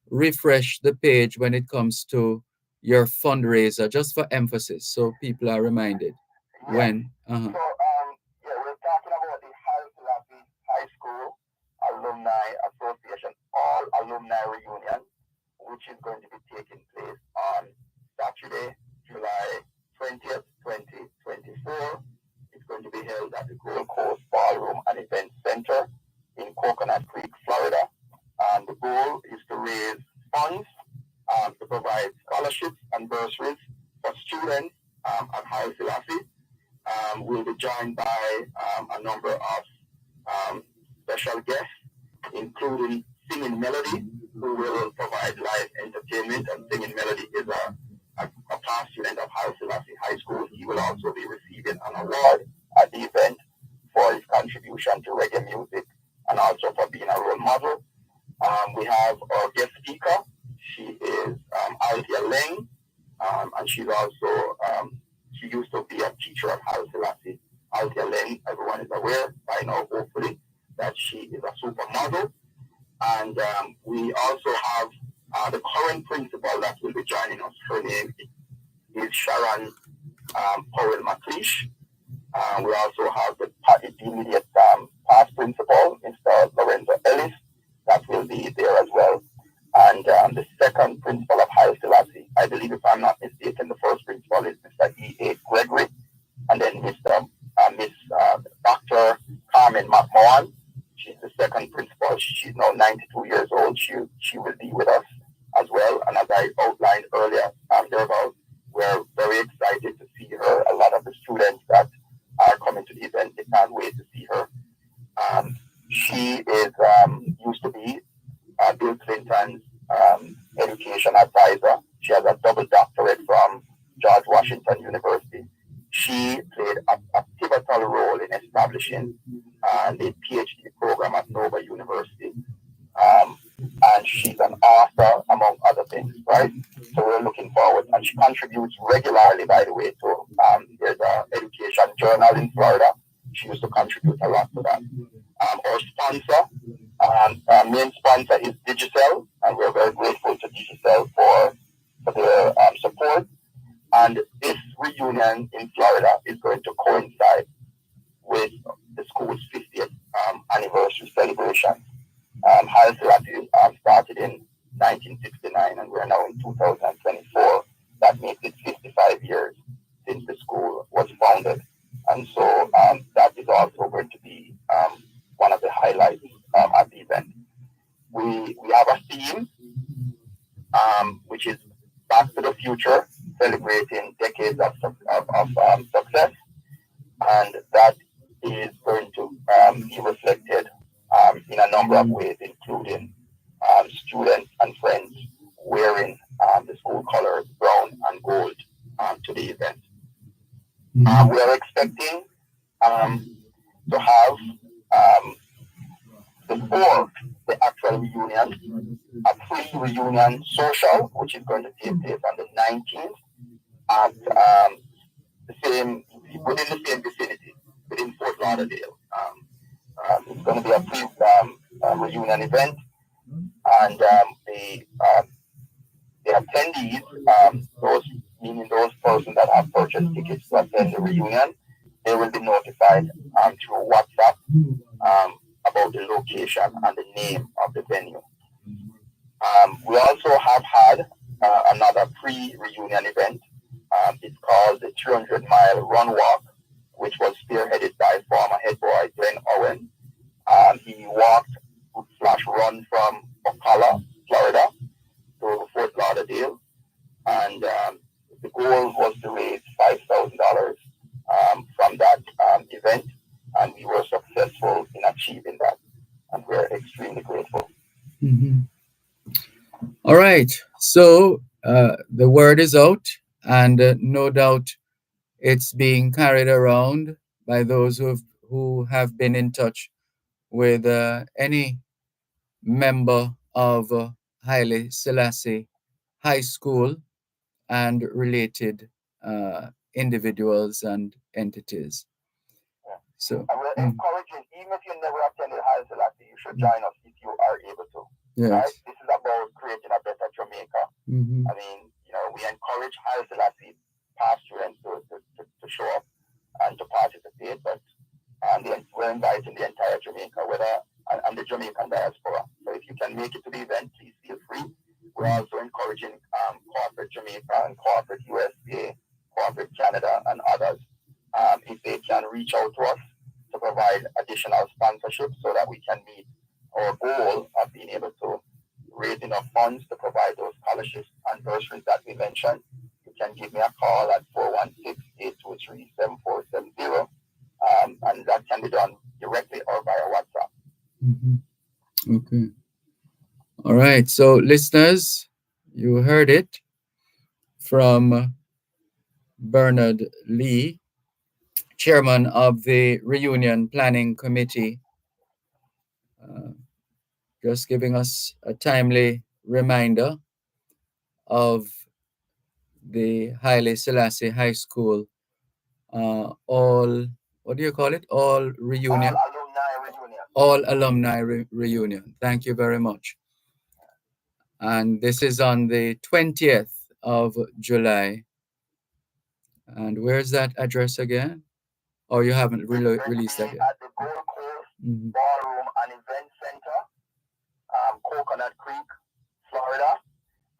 [SPEAKER 1] refresh the page when it comes to your fundraiser, just for emphasis, so people are reminded when?
[SPEAKER 2] So, we're talking about the High School Alumni Association All Alumni Reunion, which is going to be taking place on Saturday, July 20th, 2024. It's going to be held at the Gold Coast Ballroom and Event Center in Coconut Creek, Florida. And the goal is to raise funds to provide scholarships and bursaries for students at Haile Selassie. We'll be joined by a number of special guests, including Singing Melody, who will provide live entertainment. And Singing Melody is a past student of Haile Selassie High School. He will also be receiving an award at the event for his contribution to reggae music and also for being a role model. We have our guest speaker. She is Althea Leng, and she's also, she used to be a teacher at Haile Selassie. Althea Leng, everyone is aware by now, hopefully, that she is a supermodel. And we also have the current principal that will be joining us. Her name is Sharon Powell McLeish. We also have the immediate past principal, Mr. Lorenzo Ellis, that will be there as well. And the second principal of Haile Selassie, I believe, if I'm not mistaken, the first principal is Mr. E.A. Gregory, and then Miss Dr. Carmen McMahon. She's the second principal. She's now 92 years old. She will be with us as well. And as I outlined earlier, Dervan, we're very excited to see her. A lot of the students that are coming to the event, they can't wait to see her. She is used to be Bill Clinton's education advisor. She has a double doctorate from George Washington University. She played a pivotal role in establishing the PhD program at Nova University. And she's an author, among other things, right? So we're looking forward. And she contributes regularly, by the way, to there's an education journal in Florida. She used to contribute a lot to that. Our sponsor, our main sponsor is Digicel, and we're very grateful to Digicel for their support. And this reunion in Florida is going to coincide with the school's 50th anniversary celebration. Haile Selassie started in 1969, and we're now in 2024. That makes it 55 years since the school was founded. And so that is also going to be one of the highlights at the event. We have a theme, which is Back to the Future, celebrating decades of success. And that is going to be reflected in a number of ways, including students and friends wearing the school colors, brown and gold, to the event. We are expecting to have before the actual reunion, a pre-reunion social, which is going to take place on the 19th at within the same vicinity, within Fort Lauderdale. It's going to be a pre-reunion event, and the attendees, those persons that have purchased tickets to attend the reunion, they will be notified through WhatsApp about the location and the name of the venue. We also have had another pre-reunion event. It's called the 300-mile run walk, which was spearheaded by former head boy Glenn Owen. He walked/run from Ocala, Florida, to Fort Lauderdale, and the goal was to raise $5,000 from that event, and we were successful in achieving that, and we're extremely grateful.
[SPEAKER 1] Mm-hmm. All right, so the word is out, and no doubt it's being carried around by those who have been in touch with any member of Haile Selassie High School and related individuals and entities. So,
[SPEAKER 2] and we're encouraging, even if you never attended Haile Selassie, you should join us if you are able to.
[SPEAKER 1] yes.
[SPEAKER 2] Right? This is about creating a better Jamaica.
[SPEAKER 1] Mm-hmm.
[SPEAKER 2] I mean, we encourage Haile Selassie past students to show up and to participate, but we're inviting the entire Jamaica, and the Jamaican diaspora. So if you can make it to the event, please feel free. We're also encouraging corporate Jamaica and corporate USA, corporate Canada, and others, if they can reach out to us to provide additional sponsorship so that we can meet our goal of being able to raise enough funds to provide those scholarships and bursaries that we mentioned. You can give me a call at 416-823-7470, and that can be done directly or via WhatsApp.
[SPEAKER 1] Mm-hmm. Okay. All right. So, listeners, you heard it from Bernard Lee, chairman of the Reunion Planning Committee, just giving us a timely reminder of the Haile Selassie High School, what do you call it? All reunion? All alumni reunion. Thank you very much. And this is on the 20th of July. And where's that address again? Or you haven't released that yet?
[SPEAKER 2] At the Gold Coast Ballroom and Event Center, Coconut Creek, Florida.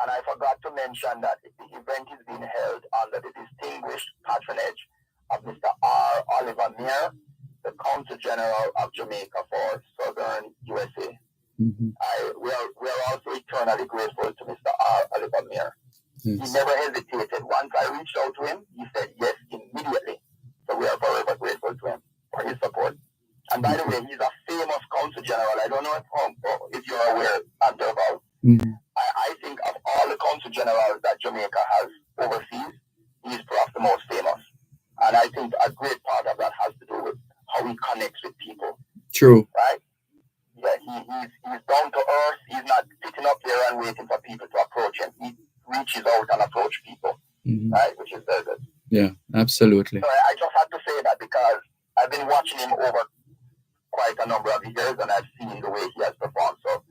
[SPEAKER 2] And I forgot to mention that the event is being held under the distinguished patronage of Mr. R. Oliver Meir, the Consul General of Jamaica for Southern USA. We are also eternally grateful to Mr. R. Oliver Meir. Yes. He never hesitated. Once I reached out to him, he said yes immediately. So we are forever grateful to him for his support. And by the way, he's a famous Consul General. I don't know if you're aware, Dervan. I think of all the Consul Generals that Jamaica has overseas, he's perhaps the most famous. And I think a great part of that has to do with how he connects with people.
[SPEAKER 1] True.
[SPEAKER 2] Right? Yeah, he's down to earth. He's not sitting up there and waiting for people to approach him. He reaches out and approaches people, right? Which is very good.
[SPEAKER 1] Yeah, absolutely.
[SPEAKER 2] So I just had to say that because I've been watching him over quite a number of years and I've seen the way he has performed. So,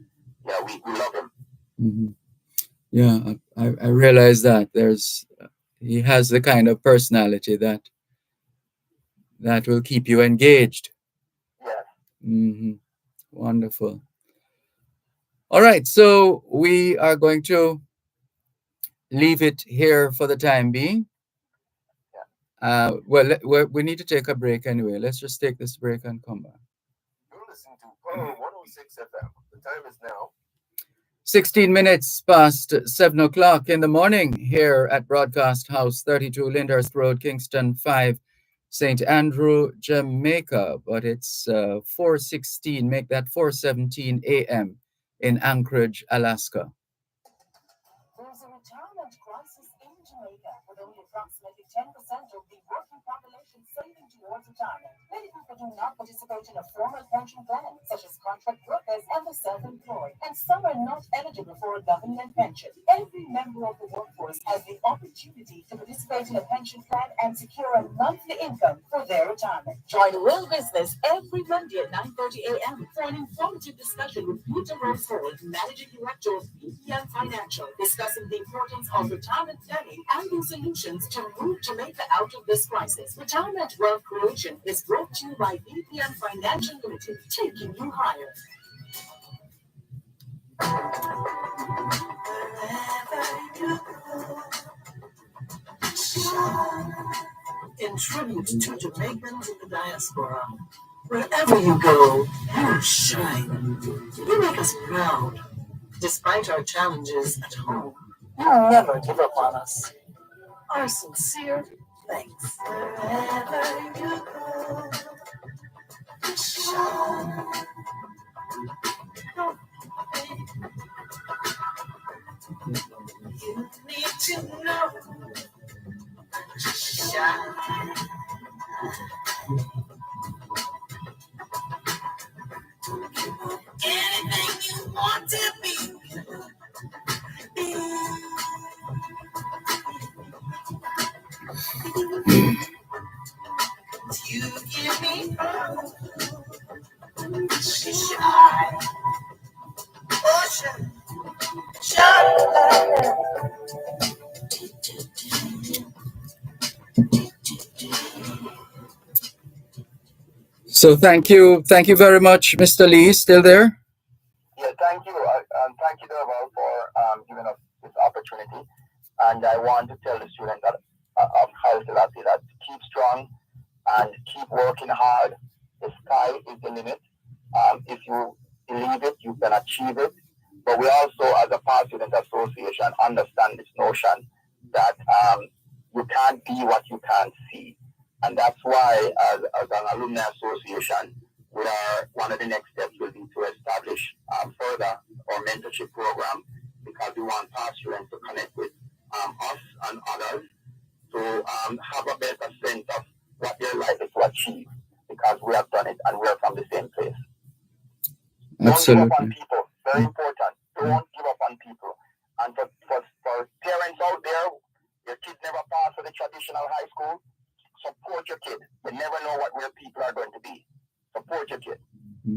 [SPEAKER 2] yeah, we love him.
[SPEAKER 1] Yeah, I realize that he has the kind of personality that will keep you engaged.
[SPEAKER 2] Yeah.
[SPEAKER 1] Wonderful. All right, so we are going to leave it here for the time being. We need to take a break anyway. Let's just take this break and come back.
[SPEAKER 4] You're listening to Power 106 FM. The time is now
[SPEAKER 1] 16 minutes past 7 o'clock in the morning here at Broadcast House 32 Lyndhurst Road, Kingston 5, St. Andrew, Jamaica. But it's 4:16, make that 4:17 a.m. in Anchorage, Alaska.
[SPEAKER 3] There's a retirement crisis in Jamaica, with only approximately 10% of the working population saving towards retirement. Many people do not participate in a formal pension plan, such as contract workers and the self-employed, and some are not eligible for a government pension. Every member of the workforce has the opportunity to participate in a pension plan and secure a monthly income for their retirement. Join Real Business every Monday at 9:30 a.m. for an informative discussion with Peter Rose-Ford, Managing Director of BPM Financial, discussing the importance of retirement planning and the solutions to move Jamaica out of this crisis. Retirement Wealth Creation is brought to you by BPM Financial Limited, taking you higher. In tribute to Jamaicans in the diaspora, wherever you go, you shine. You make us proud. Despite our challenges at home, you never give up on us. Our sincere thanks. Wherever you go, shine. You need to know. Shine. Anything you want to be. You give me hope. Shine. Oh, shine. Shine.
[SPEAKER 1] So thank you very much, Mr. Lee. Still there?
[SPEAKER 2] Yeah, thank you. Thank you, Dervan, for giving us this opportunity. And I want to tell the students that of Haile Selassie that keep strong and keep working hard. The sky is the limit. If you believe it, you can achieve it. But we also, as a Past Student Association, understand this notion that you can't be what you can't see. And that's why, as an alumni association, one of the next steps will be to establish further our mentorship program, because we want past students to connect with us and others to have a better sense of what they're likely to achieve, because we have done it and we're from the same place.
[SPEAKER 1] Absolutely.
[SPEAKER 2] Don't give up on people. Very important. Don't give up on people. And for parents out there, your kids never pass for the traditional high school, support your kid. You never know where people are going to be. Support your kid.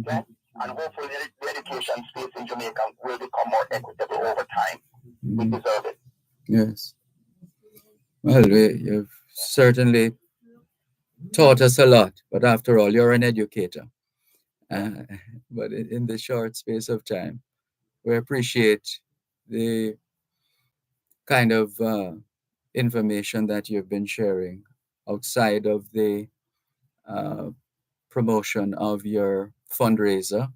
[SPEAKER 2] Okay? And hopefully the education space in Jamaica will become more equitable over time. We deserve it.
[SPEAKER 1] Yes. Well, you've certainly taught us a lot, but after all, you're an educator. uh, but in the short space of time, we appreciate the kind of information that you've been sharing outside of the uh, promotion of your fundraiser.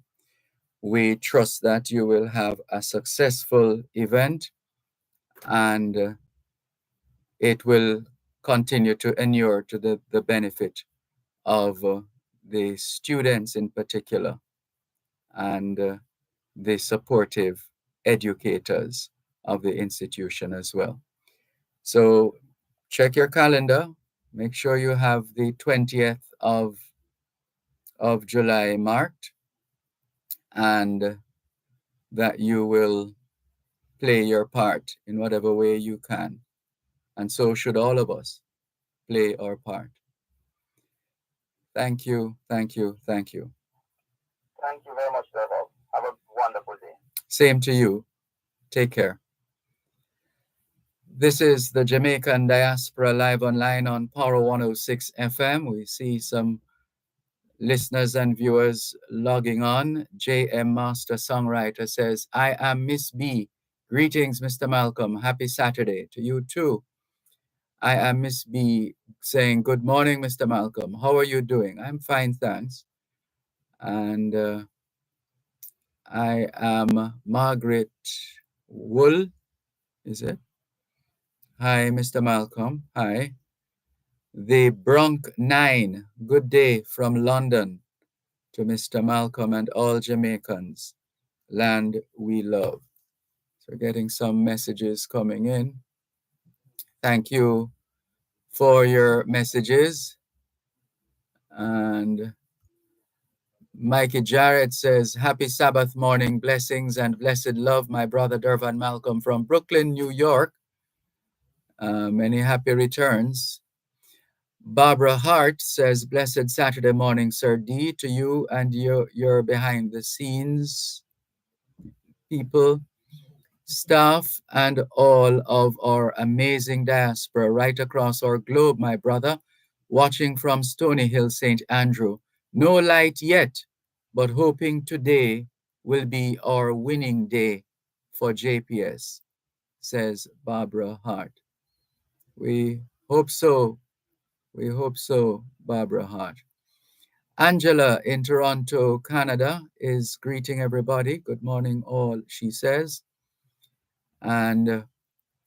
[SPEAKER 1] We trust that you will have a successful event and it will continue to inure to the benefit of the students in particular and the supportive educators of the institution as well. So check your calendar. Make sure you have the 20th of July marked and that you will play your part in whatever way you can. And so should all of us play our part. Thank you, thank you, thank you.
[SPEAKER 2] Thank you very much, Dervan. Have a wonderful day.
[SPEAKER 1] Same to you. Take care. This is the Jamaican Diaspora live online on Power 106 FM. We see some listeners and viewers logging on. JM Master Songwriter says, I am Miss B. Greetings, Mr. Malcolm. Happy Saturday to you too. I am Miss B saying, good morning, Mr. Malcolm. How are you doing? I'm fine, thanks. And I am Margaret Wool, is it? Hi, Mr. Malcolm. Hi. The Bronx 9, good day from London to Mr. Malcolm and all Jamaicans, land we love. So getting some messages coming in. Thank you for your messages. And Mikey Jarrett says, happy Sabbath morning, blessings and blessed love, my brother Dervan Malcolm from Brooklyn, New York. Many happy returns. Barbara Hart says, blessed Saturday morning, Sir D, to you and your behind the scenes people, staff, and all of our amazing diaspora right across our globe, my brother, watching from Stony Hill, St. Andrew. No light yet, but hoping today will be our winning day for JPS, says Barbara Hart. We hope so. We hope so, Barbara Hart. Angela in Toronto, Canada, is greeting everybody. Good morning, all, she says. And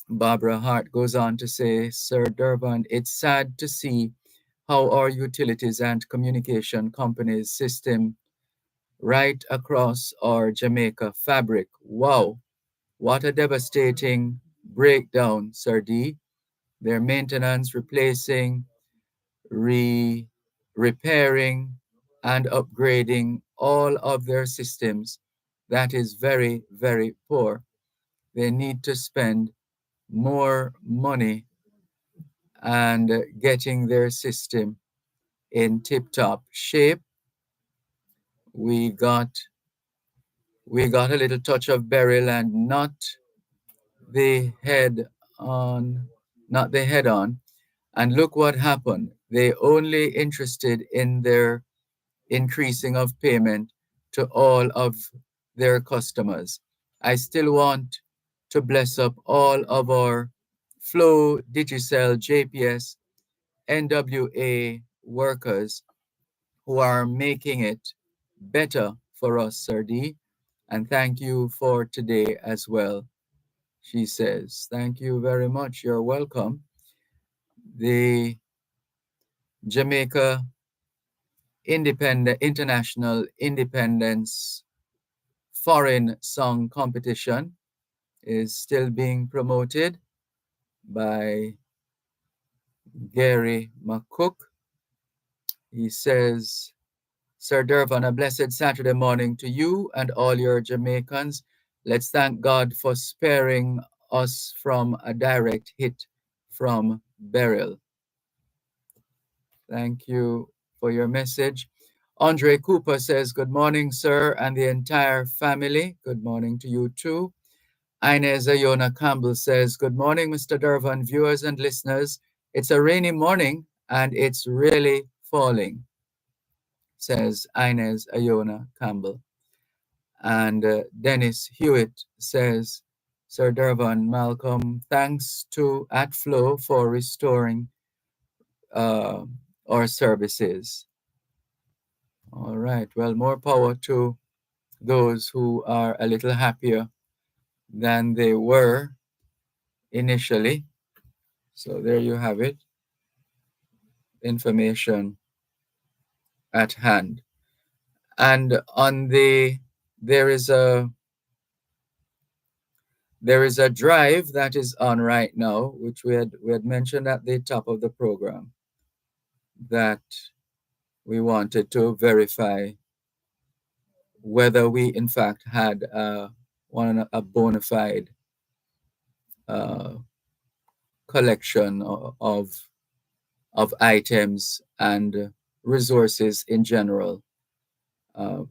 [SPEAKER 1] Barbara Hart goes on to say, Sir Dervan, it's sad to see how our utilities and communication companies system right across our Jamaica fabric. Wow, what a devastating breakdown, Sir D. Their maintenance, replacing, repairing, and upgrading all of their systems. That is very, very poor. They need to spend more money and getting their system in tip-top shape. We got a little touch of burial and not the head on, not the head on. And look what happened. They only interested in their increasing of payment to all of their customers. I still want to bless up all of our Flow, Digicel, JPS, NWA workers who are making it better for us, Sir D. And thank you for today as well, she says. Thank you very much. You're welcome. The Jamaica International Independence Foreign Song Competition is still being promoted by Gary McCook. He says, Sir Dervan, a blessed Saturday morning to you and all your Jamaicans. Let's thank God for sparing us from a direct hit from Beryl. Thank you for your message. Andre Cooper says, good morning, sir, and the entire family. Good morning to you too. Inez Ayona Campbell says, good morning, Mr. Dervan, viewers and listeners. It's a rainy morning and it's really falling. says Inez Iona Campbell. And Dennis Hewitt says, Sir Dervan, Malcolm, thanks to AtFlow for restoring uh, our services. All right. Well, more power to those who are a little happier than they were initially. So there you have it. Information at hand. And on the there is a drive that is on right now, which we had mentioned at the top of the program, that we wanted to verify whether we in fact had a bona fide uh, collection of items and resources in general, uh,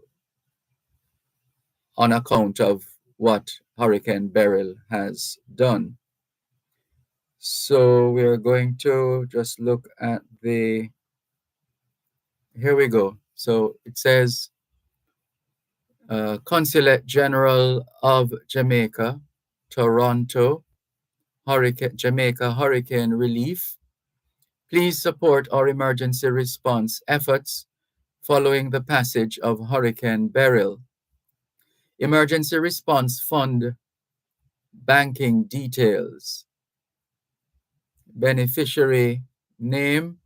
[SPEAKER 1] on account of what Hurricane Beryl has done. So we're going to just look at here we go. So it says, Consulate General of Jamaica, Toronto, Jamaica Hurricane Relief. Please support our emergency response efforts following the passage of Hurricane Beryl. Emergency Response Fund banking details. Beneficiary name,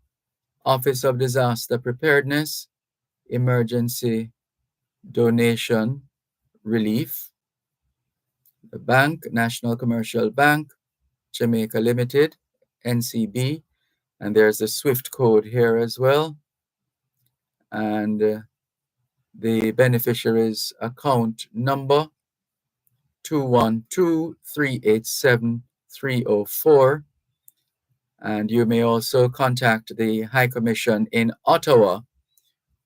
[SPEAKER 1] Office of Disaster Preparedness, Emergency Donation Relief. The bank, National Commercial Bank, Jamaica Limited, NCB, and there's a SWIFT code here as well. And the beneficiary's account number, 212-387-304. And you may also contact the High Commission in Ottawa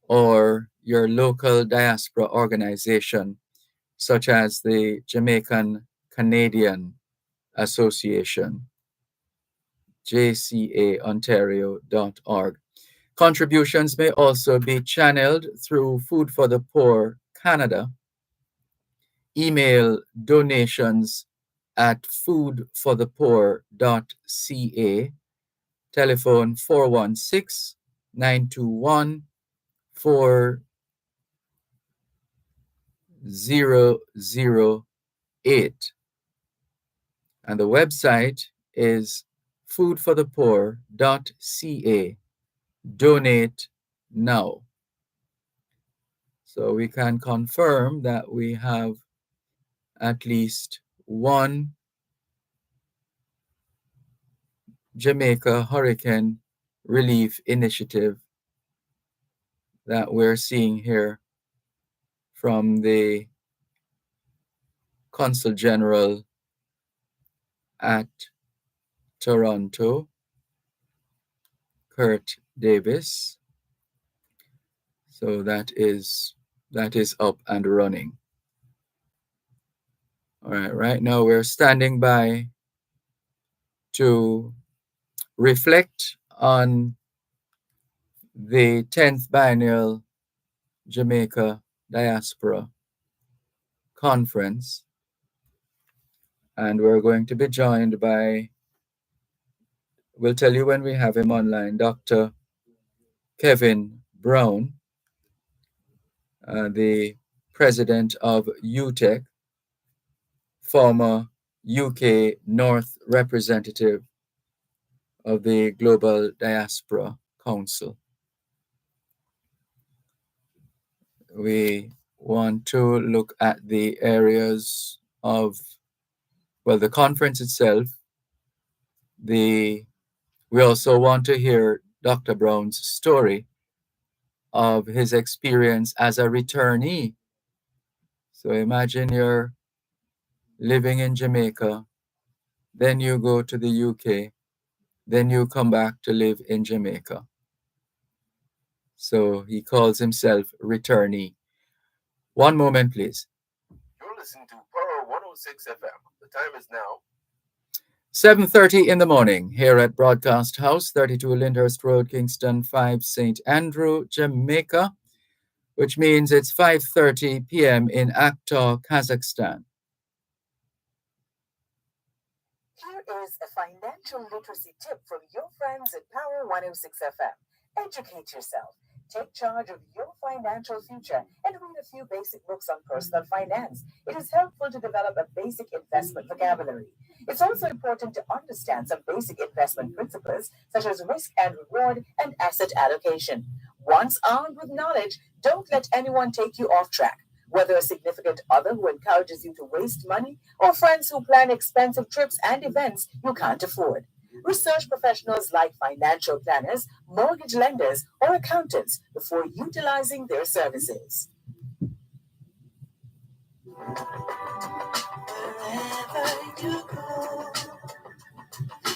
[SPEAKER 1] or your local diaspora organization, such as the Jamaican Canadian Association, jcaontario.org. Contributions may also be channeled through Food for the Poor Canada. Email donations at foodforthepoor.ca. Telephone 416-921-4008. And the website is foodforthepoor.ca. Donate now. So we can confirm that we have at least one Jamaica Hurricane Relief Initiative that we're seeing here from the Consul General at Toronto, Kurt Davis. So that is up and running. All right, right now we're standing by to reflect on the 10th Biennial Jamaica Diaspora Conference. And we're going to be joined by, we'll tell you when we have him online, Dr. Kevin Brown, the president of UTEC, former UK North representative of the Global Diaspora Council. We want to look at the areas of, well, the conference itself. We also want to hear Dr. Brown's story of his experience as a returnee. So imagine you're living in Jamaica, then you go to the UK, then you come back to live in Jamaica. So he calls himself returnee. One moment, please.
[SPEAKER 4] You're listening to Pearl 106 FM. The time is now
[SPEAKER 1] 7:30 in the morning here at Broadcast House, 32 Lyndhurst Road, Kingston 5, St. Andrew, Jamaica. which means it's 5:30 p.m. in Aktau, Kazakhstan.
[SPEAKER 3] Here is a financial literacy tip from your friends at Power 106 FM. Educate yourself. Take charge of your financial future and read a few basic books on personal finance. It is helpful to develop a basic investment vocabulary. It's also important to understand some basic investment principles such as risk and reward and asset allocation. Once armed with knowledge, don't let anyone take you off track. Whether a significant other who encourages you to waste money or friends who plan expensive trips and events you can't afford. Research professionals like financial planners, mortgage lenders, or accountants before utilizing their services. Wherever you go,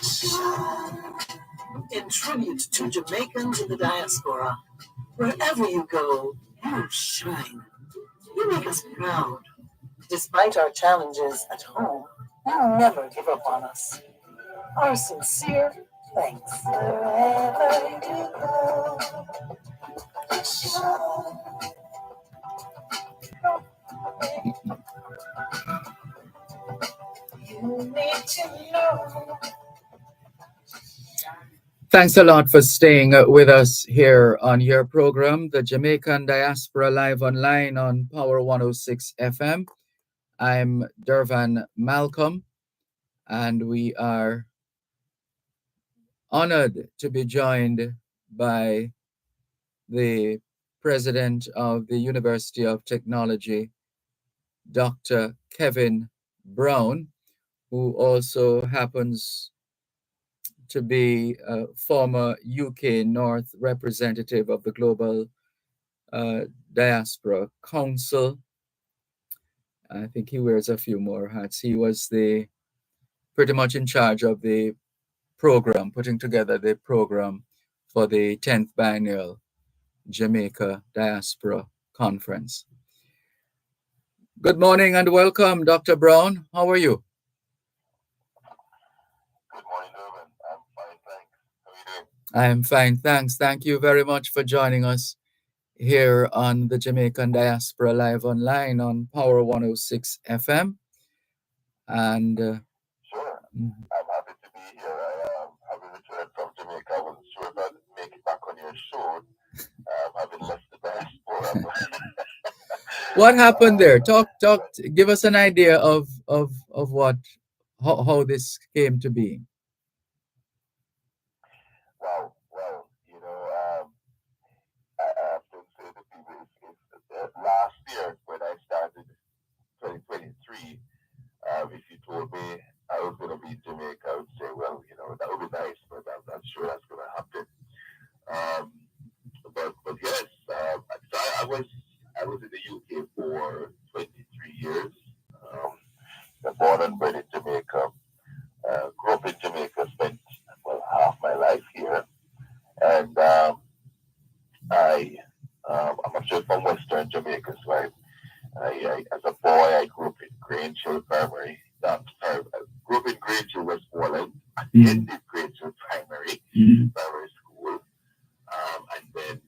[SPEAKER 3] shine. In tribute to Jamaicans in the diaspora, wherever you go, you shine. You make us proud. Despite our challenges at home, you never give up on us. Our sincere thanks. Wherever you go, shine. You need to know.
[SPEAKER 1] Thanks a lot for staying with us here on your program, the Jamaican Diaspora Live Online on Power 106 FM. I'm Dervan Malcolm, and we are honored to be joined by the president of the University of Technology, Dr. Kevin Brown, who also happens to be a former UK North representative of the Global Diaspora Council. I think he wears a few more hats. He was pretty much in charge of the program, putting together the program for the 10th biennial Jamaica Diaspora Conference. Good morning and welcome, Dr. Brown. How are you?
[SPEAKER 2] Good morning, Dervan. I'm fine, thanks. How are you doing?
[SPEAKER 1] I am fine, thanks. Thank you very much for joining us here on the Jamaican Diaspora Live Online on Power 106 FM. And
[SPEAKER 2] Sure. I'm happy to be here. I having returned from Jamaica. I wasn't sure if I'd make it back on your show. Having left the diaspora.
[SPEAKER 1] what happened there? Give us an idea of how this came to be.
[SPEAKER 2] Well, you know, I have to say to people, it's last year when I started 2023, if you told me I was going to be in Jamaica, I would say, well, you know, that would be nice, but I'm not sure that's going to happen. But yes, so I was in the UK for 23 years. Born and bred in Jamaica. Grew up in Jamaica, spent half my life here, and I'm actually from Western Jamaica, so I as a boy I grew up in Grangehill Primary. I grew up in Grangehill, Westmoreland. Attended Grangehill Primary School, and then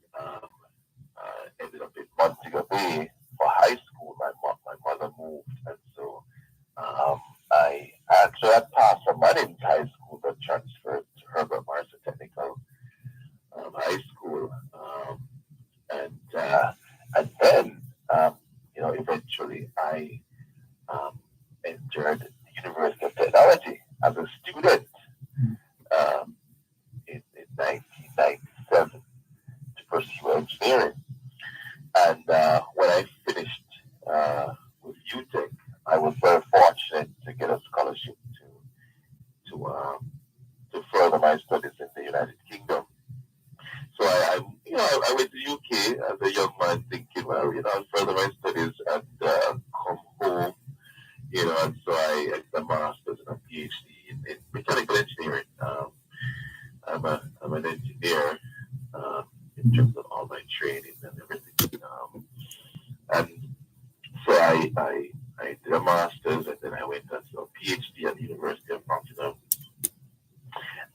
[SPEAKER 2] ended up in Montego Bay for high school. My mother moved, and so I actually had passed from Manning's High School, but transferred to Herbert Marshall Technical High School, and then you know, eventually I entered the University of Technology as a student in 1997 to pursue engineering. And when I finished with UTech, I was very fortunate to get a scholarship to further my studies in the United Kingdom. So I went to UK as a young man, thinking, well, you know, I'll further my studies and come home, you know. And so I did a master's and a PhD in mechanical engineering. I'm an engineer in terms of all my training and everything. And so I did a master's, and then I went to a PhD at the University of Nottingham.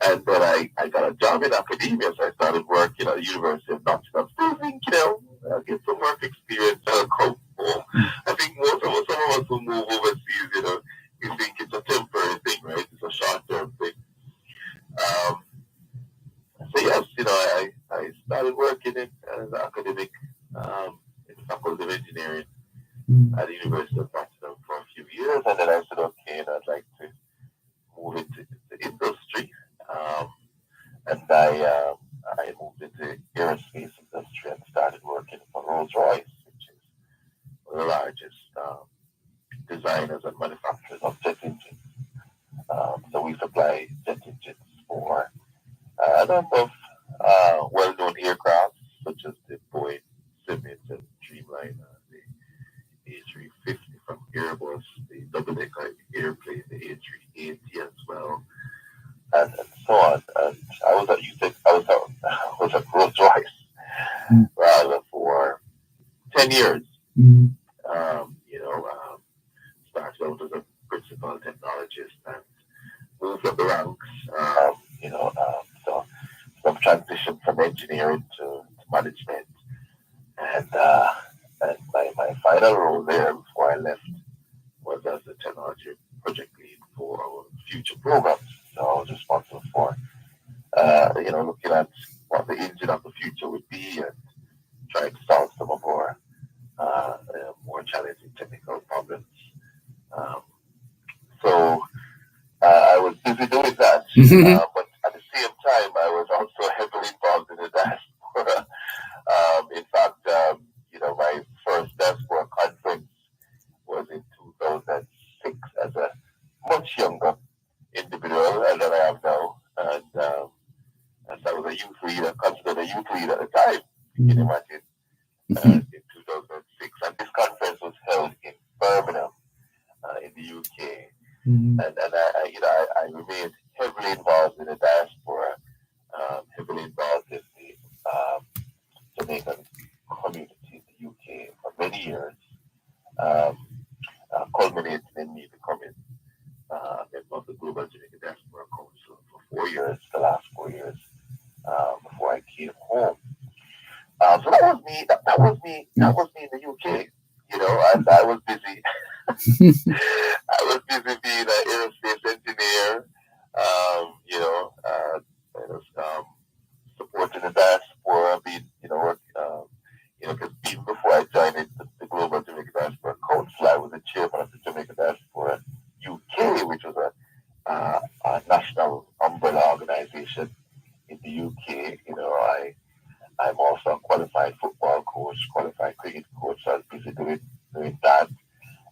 [SPEAKER 2] And then I got a job in academia, so I started working at the University of Nottingham. Still think, you know,
[SPEAKER 5] get some work experience, come home. I think some of us who move overseas, you think it's a temporary thing, right? It's a short-term thing. Um, so yes, I started working in as an academic in the Faculty of Engineering at the University of Nottingham for a few years, and then I said, okay, I'd like to move into the industry, and I moved into aerospace industry and started working for Rolls-Royce, which is one of the largest designers and manufacturers of jet engines. So we supply jet engines for a number of well-known aircraft, such as the Boeing 7 and Dreamliner, the A350 from Airbus, the double-decker airplane, the A380 as well, and so on. And I was at Rolls-Royce rather for 10 years. Started out as a principal technologist and moved up the ranks. So some transition from engineering to management, and my final role there before I left was as the technology project lead for our future programs. So I was responsible for looking at what the engine of the future would be and trying to solve some of our more challenging technical problems. Um, so I was busy doing that, but at the same time, I was also heavily involved in the diaspora. In fact, my first diaspora conference was in 2006 as a much younger individual than I am now, and I was a youth leader, considered a youth leader at the time. You can imagine, in 2006, and this conference was held in Birmingham, in the UK. And I remained heavily involved in the diaspora, heavily involved in the Jamaican community in the UK for many years, culminating in me becoming a member of the Global Jamaican Diaspora Council for 4 years, the last 4 years, before I came home. So that was me. That was me. That was me in the UK. And I was busy. I was busy being an aerospace engineer. Supporting the diaspora, being because even before I joined the Global Jamaican Diaspora Council, I was the chairman of the Jamaican Diaspora UK, which was a national umbrella organization in the UK. I'm also a qualified football coach, qualified cricket coach, so I was busy doing that.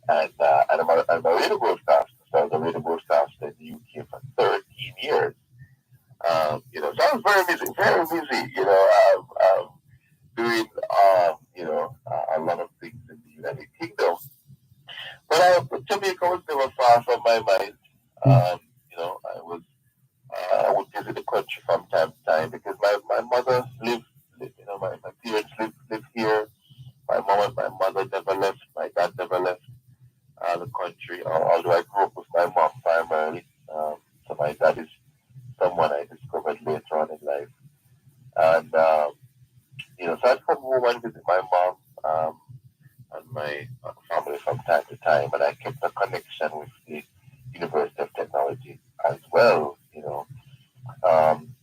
[SPEAKER 5] And I'm a radio broadcaster. So I was a radio broadcaster in the UK for 13 years. So I was very busy, doing, a lot of things in the United Kingdom. But Jamaica was never far from my mind. I would visit the country from time to time because my mother lived my parents lived here. My mom and my mother never left. My dad never left the country, although I grew up with my mom primarily. So my dad is someone I discovered later on in life. And, so I'd come home and visit my mom and my family from time to time. And I kept a connection with the University of Technology as well, Um,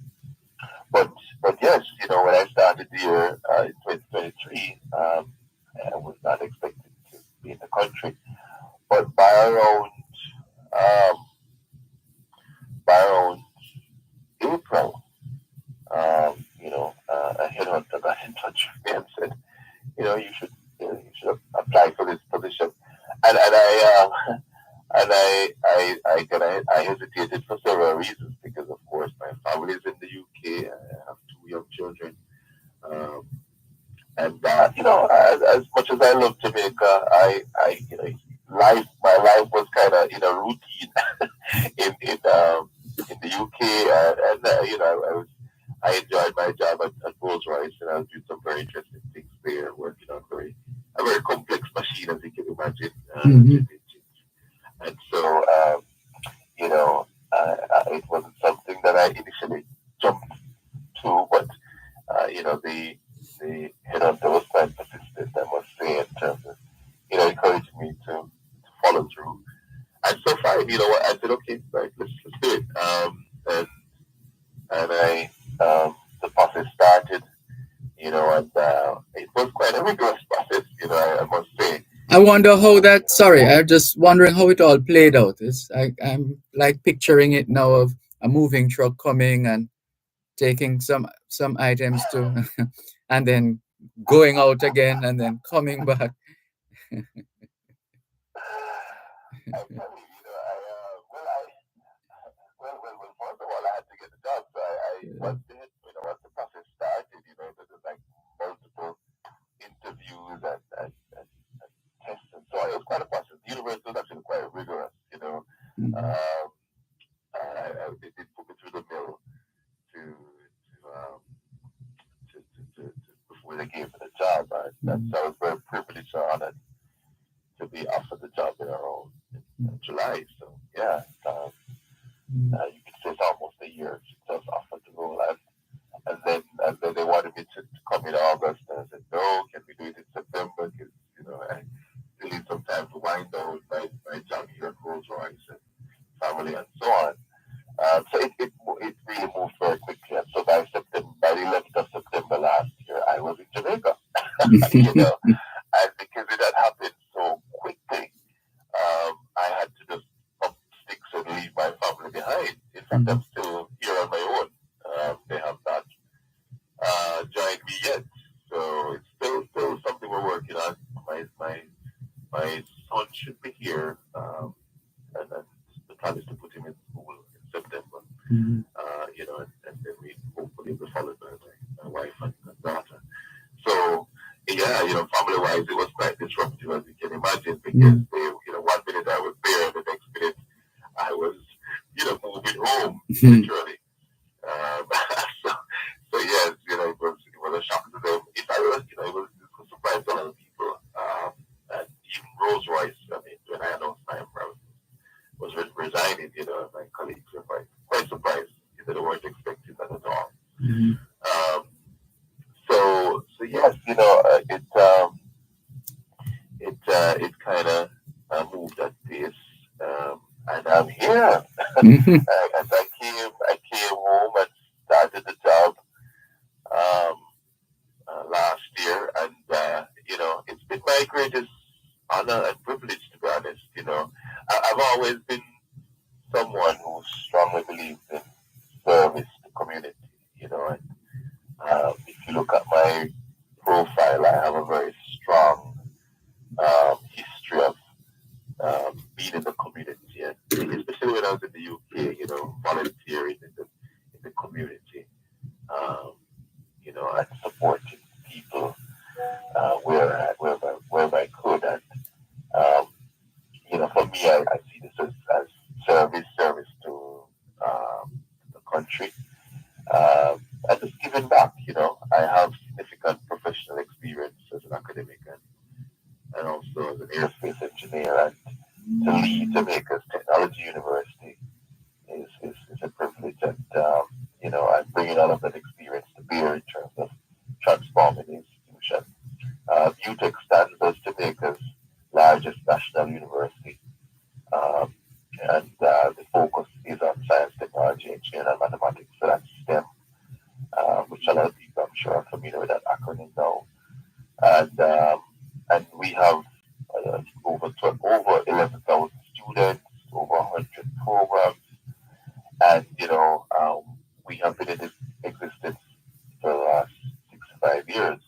[SPEAKER 5] but yes, when I started the year in 2023, I was not expected to be in the country. But um, by around April, a headhunter got in touch with me and said, you should apply for this position. And I hesitated for several reasons because, of course, my family is in the UK. I have 2 young children. As much as I love Jamaica, my life was kind of in a routine in the UK, I enjoyed my job at Rolls Royce, and I was doing some very interesting things there, working on a very complex machine, as you can imagine, and so it wasn't something that I initially jumped to, but the headhunter was quite the process started, and it was quite a rigorous process, I must say.
[SPEAKER 1] I wonder how that. Sorry, I'm just wondering how it all played out. I'm like picturing it now of a moving truck coming and taking some items to, and then going out again and then coming back.
[SPEAKER 5] I tell you, first of all, I had to get the job. So once the process started, there was like multiple interviews and tests and so on. It was quite a process. The university was actually quite rigorous, They did put me through the mill to, before they gave me the job. So I was very privileged and honored to be offered the job in July. So yeah, you could say it's almost a year since I was offered the role, and then they wanted me to come in August, and I said no. Can we do it in September? Because I still need some time to wind down my job here at Rolls Royce and family and so on. So it really moved very quickly, and so by the 11th of September last year, I was in Jamaica. And because it had happened so quickly, I had to just up sticks and leave my family behind. In fact, I'm still here on my own. They have not joined me yet, so it's still something we're working on. My son should be here, and then the plan is to put him in school in September. And then we hopefully be followed by my wife and daughter. So yeah, family-wise, it was quite disruptive, as you can imagine, because they, 1 minute I was there, the next minute I was, moving home, literally. so, so yes, it was a shock to them. It was a surprise to a lot of people. And even Rolls Royce, when I announced my was resigning, my colleagues were quite surprised. They weren't expecting that at all. So yes, it kind of moved at pace, and I'm here. And I came home and started the job last year, and it's been my greatest honor and privilege, to be honest. I've always been someone who strongly believes in service to community. And if you look at my profile, I have a very strong history of being in the community, and especially when I was in the UK, volunteering in the community, and supporting people wherever I could. And for me, I see this as service to the country, and just giving back. I have significant professional experience as an academic and also as an aerospace engineer, and to lead Jamaica's Technology University is a privilege, and I'm bringing all of that experience to bear in terms of transforming the institution. UTEC stands as Jamaica's largest national university, and the focus is on science, technology, engineering, and mathematics. So that's STEM, which a lot of people, I'm sure, are familiar with that acronym now. And we have over 11,000 students, over 100 programs, and we have been in existence for the last 65 years.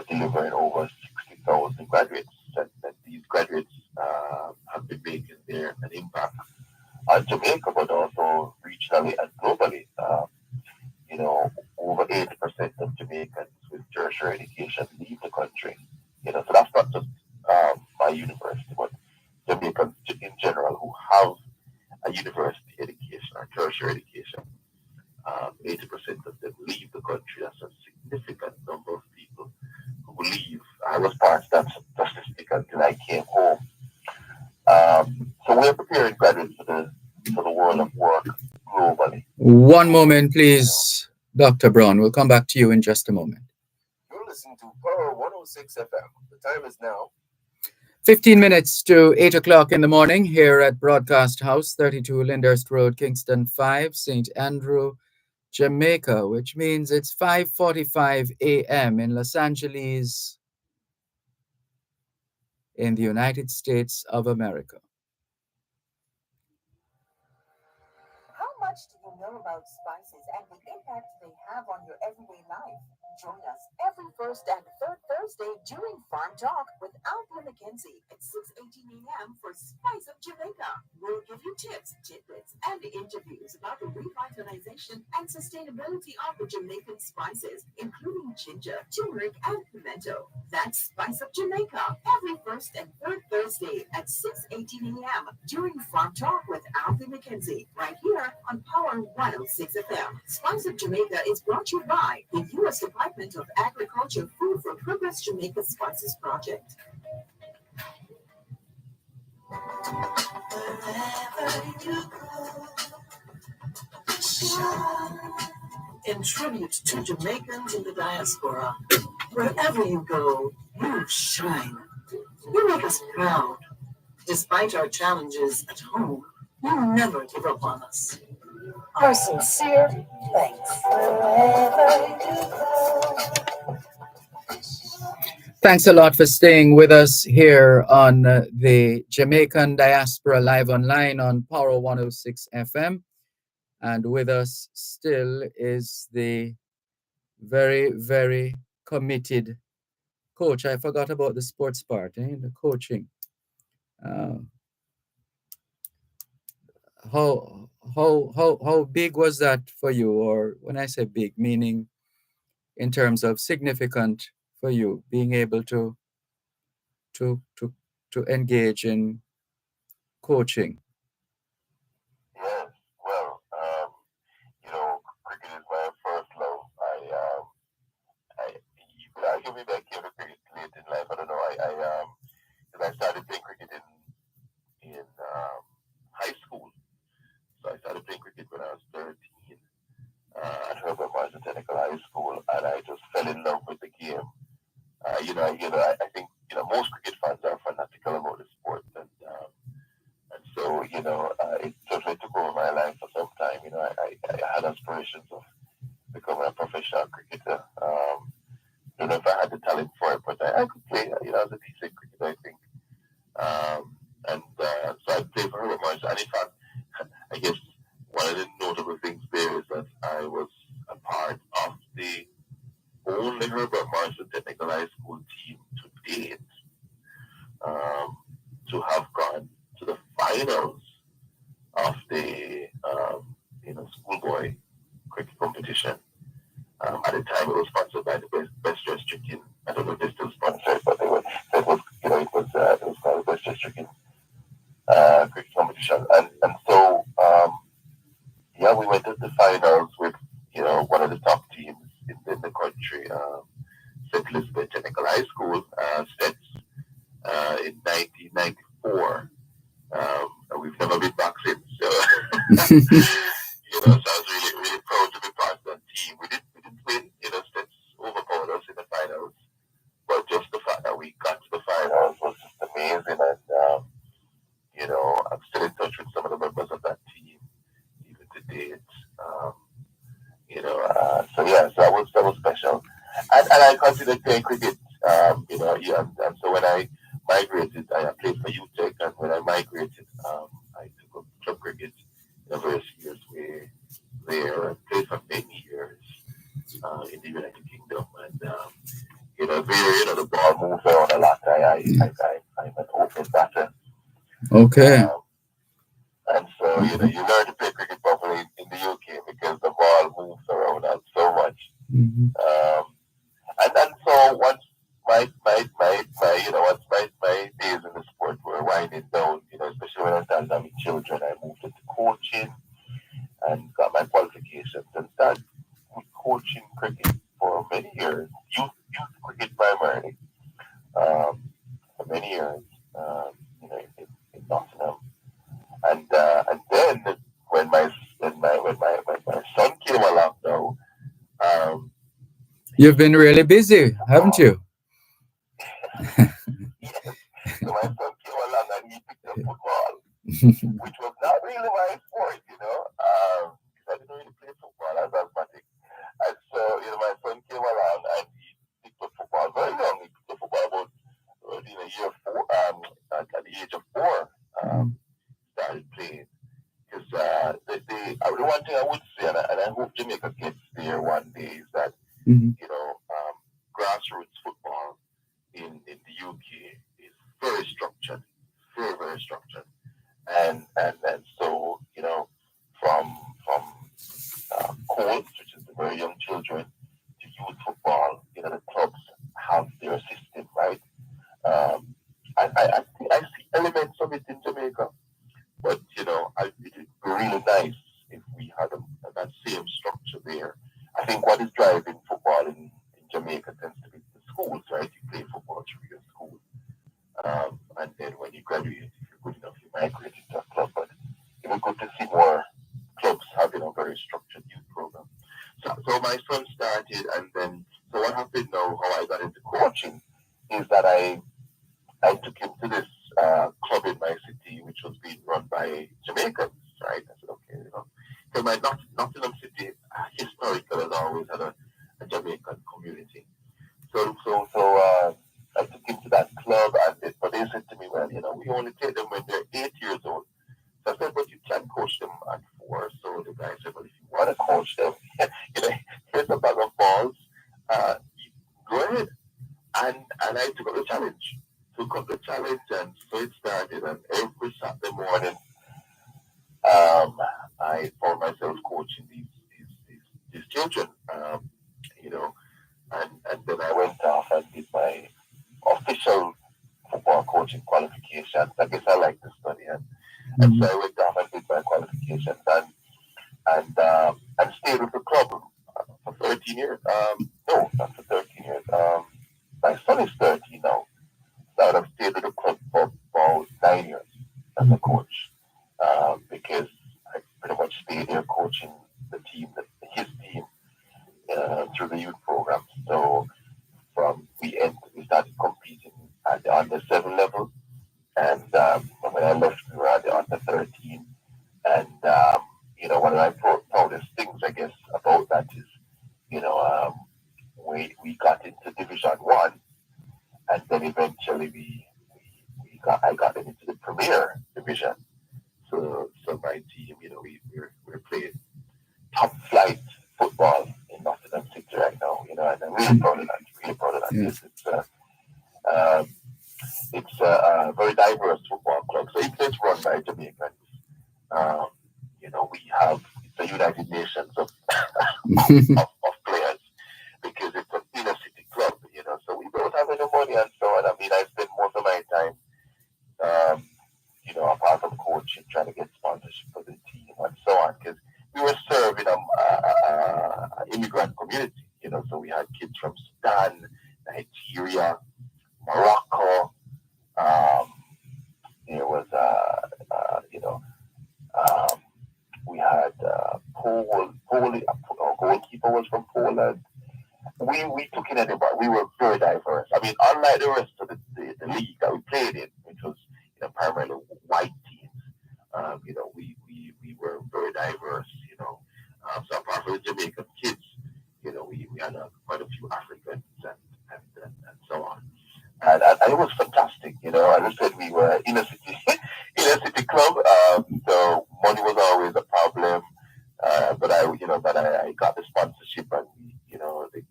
[SPEAKER 5] Delivering over 60,000 graduates, and these graduates have been making an impact on Jamaica, but also regionally and globally. Over 80% of Jamaicans with tertiary education leave the country. So that's not just my university, but Jamaicans in general who have a university education or tertiary education. 80% of them leave the country. That's a significant number of people who leave. I was part of that statistic until I came home. So we're preparing graduates for the world of work globally.
[SPEAKER 1] One moment, please, Dr. Brown. We'll come back to you in just a moment.
[SPEAKER 4] You're listening to Power 106 FM. The time is now
[SPEAKER 1] 15 minutes to 8 o'clock in the morning here at Broadcast House, 32 Lyndhurst Road, Kingston 5, St. Andrew, Jamaica, which means it's 5:45 a.m. in Los Angeles, in the United States of America.
[SPEAKER 3] How much do you know about spices and the impact they have on your everyday life? Join us every first and third Thursday during Farm Talk with Althea McKenzie at 6:18 a.m. for Spice of Jamaica. We'll give you tips, tidbits, and interviews about the revitalization and sustainability of the Jamaican spices, including ginger, turmeric, and pimento. That's Spice of Jamaica every first and third Thursday at 6:18 a.m. during Farm Talk with Althea McKenzie, right here on Power 106 FM. Spice of Jamaica is brought to you by the U.S. Department of Agriculture Food for Progress Jamaica Spices Project. In tribute to Jamaicans in the diaspora, wherever you go, you shine. You make us proud. Despite our challenges at home, you never give up on us. Our sincere thanks.
[SPEAKER 1] Thanks a lot for staying with us here on the Jamaican Diaspora Live Online on Power 106 FM. And with us still is the very, very committed coach. I forgot about the sports part, the coaching. How big was that for you? Or when I say big, meaning in terms of significant for you, being able to engage in coaching?
[SPEAKER 5] Yes, well, cricket is my first love. You could argue maybe I came to cricket late in life. I don't know. Because I started playing cricket in high school. So I started playing cricket when I was 13 at Herbert Marshall Technical High School, and I just fell in love with the game. I think most cricket fans are fanatical about the sport, and so it totally took over my life for some time. I had aspirations of becoming a professional cricketer. Don't know if I had the talent for it, but I could play. As a decent cricketer, I think. So I played for Herbert Marshall, and in fact, I guess one of the notable things there is that I was a part of the only Herbert Marshall Technical High School team to date to have gone to the finals of the schoolboy cricket competition. At the time, it was sponsored by the Best Dressed Chicken. I don't know if they're still sponsored, but it was called the Best Dressed Chicken cricket competition, and so we went to the finals with one of the top teams in the country, St. Elizabeth Technical High School, STETS, in 1994. And we've never been back since. So, so I was really, really proud to be part of that team. We didn't win. STETS overpowered us in the finals, but just the fact that we got to the finals was just amazing. And I'm still in touch with some of the members of that team, even to date. So that was special. And I considered playing cricket. And so when I migrated, I played for UTEC, and when I migrated, I took up club cricket in a very serious way there, and played for many years in the United Kingdom. And the ball moves around a lot. I'm an open batter.
[SPEAKER 1] Okay.
[SPEAKER 5] And so, you learn to play cricket properly in the UK because the ball moves around so much.
[SPEAKER 1] Mm-hmm.
[SPEAKER 5] And so once my days in the sport were winding down, especially when I started having children, I moved into coaching and got my qualifications and started coaching cricket for many years, youth cricket primarily, for many years, in Nottingham. And then when my son came along now,
[SPEAKER 1] you've been really busy, haven't you?
[SPEAKER 5] So my son which was not really my sport, because I didn't really play football. I was asthmatic. And so, my son came along and he picked up football very young. He picked up football about year four, at the age of four, started playing. Because the one thing I would say, and I hope Jamaica gets there one day, is that, grassroots football in the UK is very structured, very, very structured. And so, from courts, which is the very young children, to youth football, the clubs have their system, right? I think I see elements of it in Jamaica, but it would be really nice if we had that same structure there. I think what is driving football in Jamaica tends to be the schools, right? You play football through your school, and then when you graduate, if you're good enough, you migrate into a club. But it would be good to see more clubs having a very structured youth program. So my son started, and then so what happened now? How I got into coaching is that I took him to this club in my city, which was being run by Jamaicans, right? I said, okay, because my Nottingham City historically has always had a Jamaican community. So I took him to that club, but they said to me, well, we only take them when they're 8 years old. So I said, but you can coach them at 4. So the guy said, well, if you want to coach them, here's a bag of balls, go ahead. And I took up the challenge. And so it started. And every Saturday morning, I found myself coaching these children, and then I went off and did my official football coaching qualifications. I guess I like to study, and so I went off and did my qualifications and stayed with the club for 13 years. No, not for 13 years. My son is 13 now. So I've stayed with the club for about 9 years as a coach, because I pretty much stayed there coaching the team, his team, through the youth program. So we started competing at the under 7 level, and when I left, we were at the under 13. And one of my proudest things, I guess, about that is, we got into Division 1, and then eventually I got them into the Premier Division. So my team, we're playing top flight football in Nottingham City right now, and I'm really proud of that. Really proud of that.
[SPEAKER 1] Yes.
[SPEAKER 5] It's a very diverse football club. So it's run by Jamaicans. We have the United Nations of players, because it's an inner city club, so we don't have any money and so on. I mean, I spend most of my time, apart from coaching, trying to get sponsorship for the team and so on, because we were serving an immigrant community, so we had kids from Sudan, Nigeria, Morocco. There was, we had our goalkeeper was from Poland. We took in everybody. We were very diverse. I mean, unlike the rest of the league that we played in, which was primarily white teams, we were very diverse. So apart from the Jamaican kids, we had quite a few Africans and so on. And it was fantastic. As I said, we were inner city club. So money was always a problem. But I got the sponsorship, and the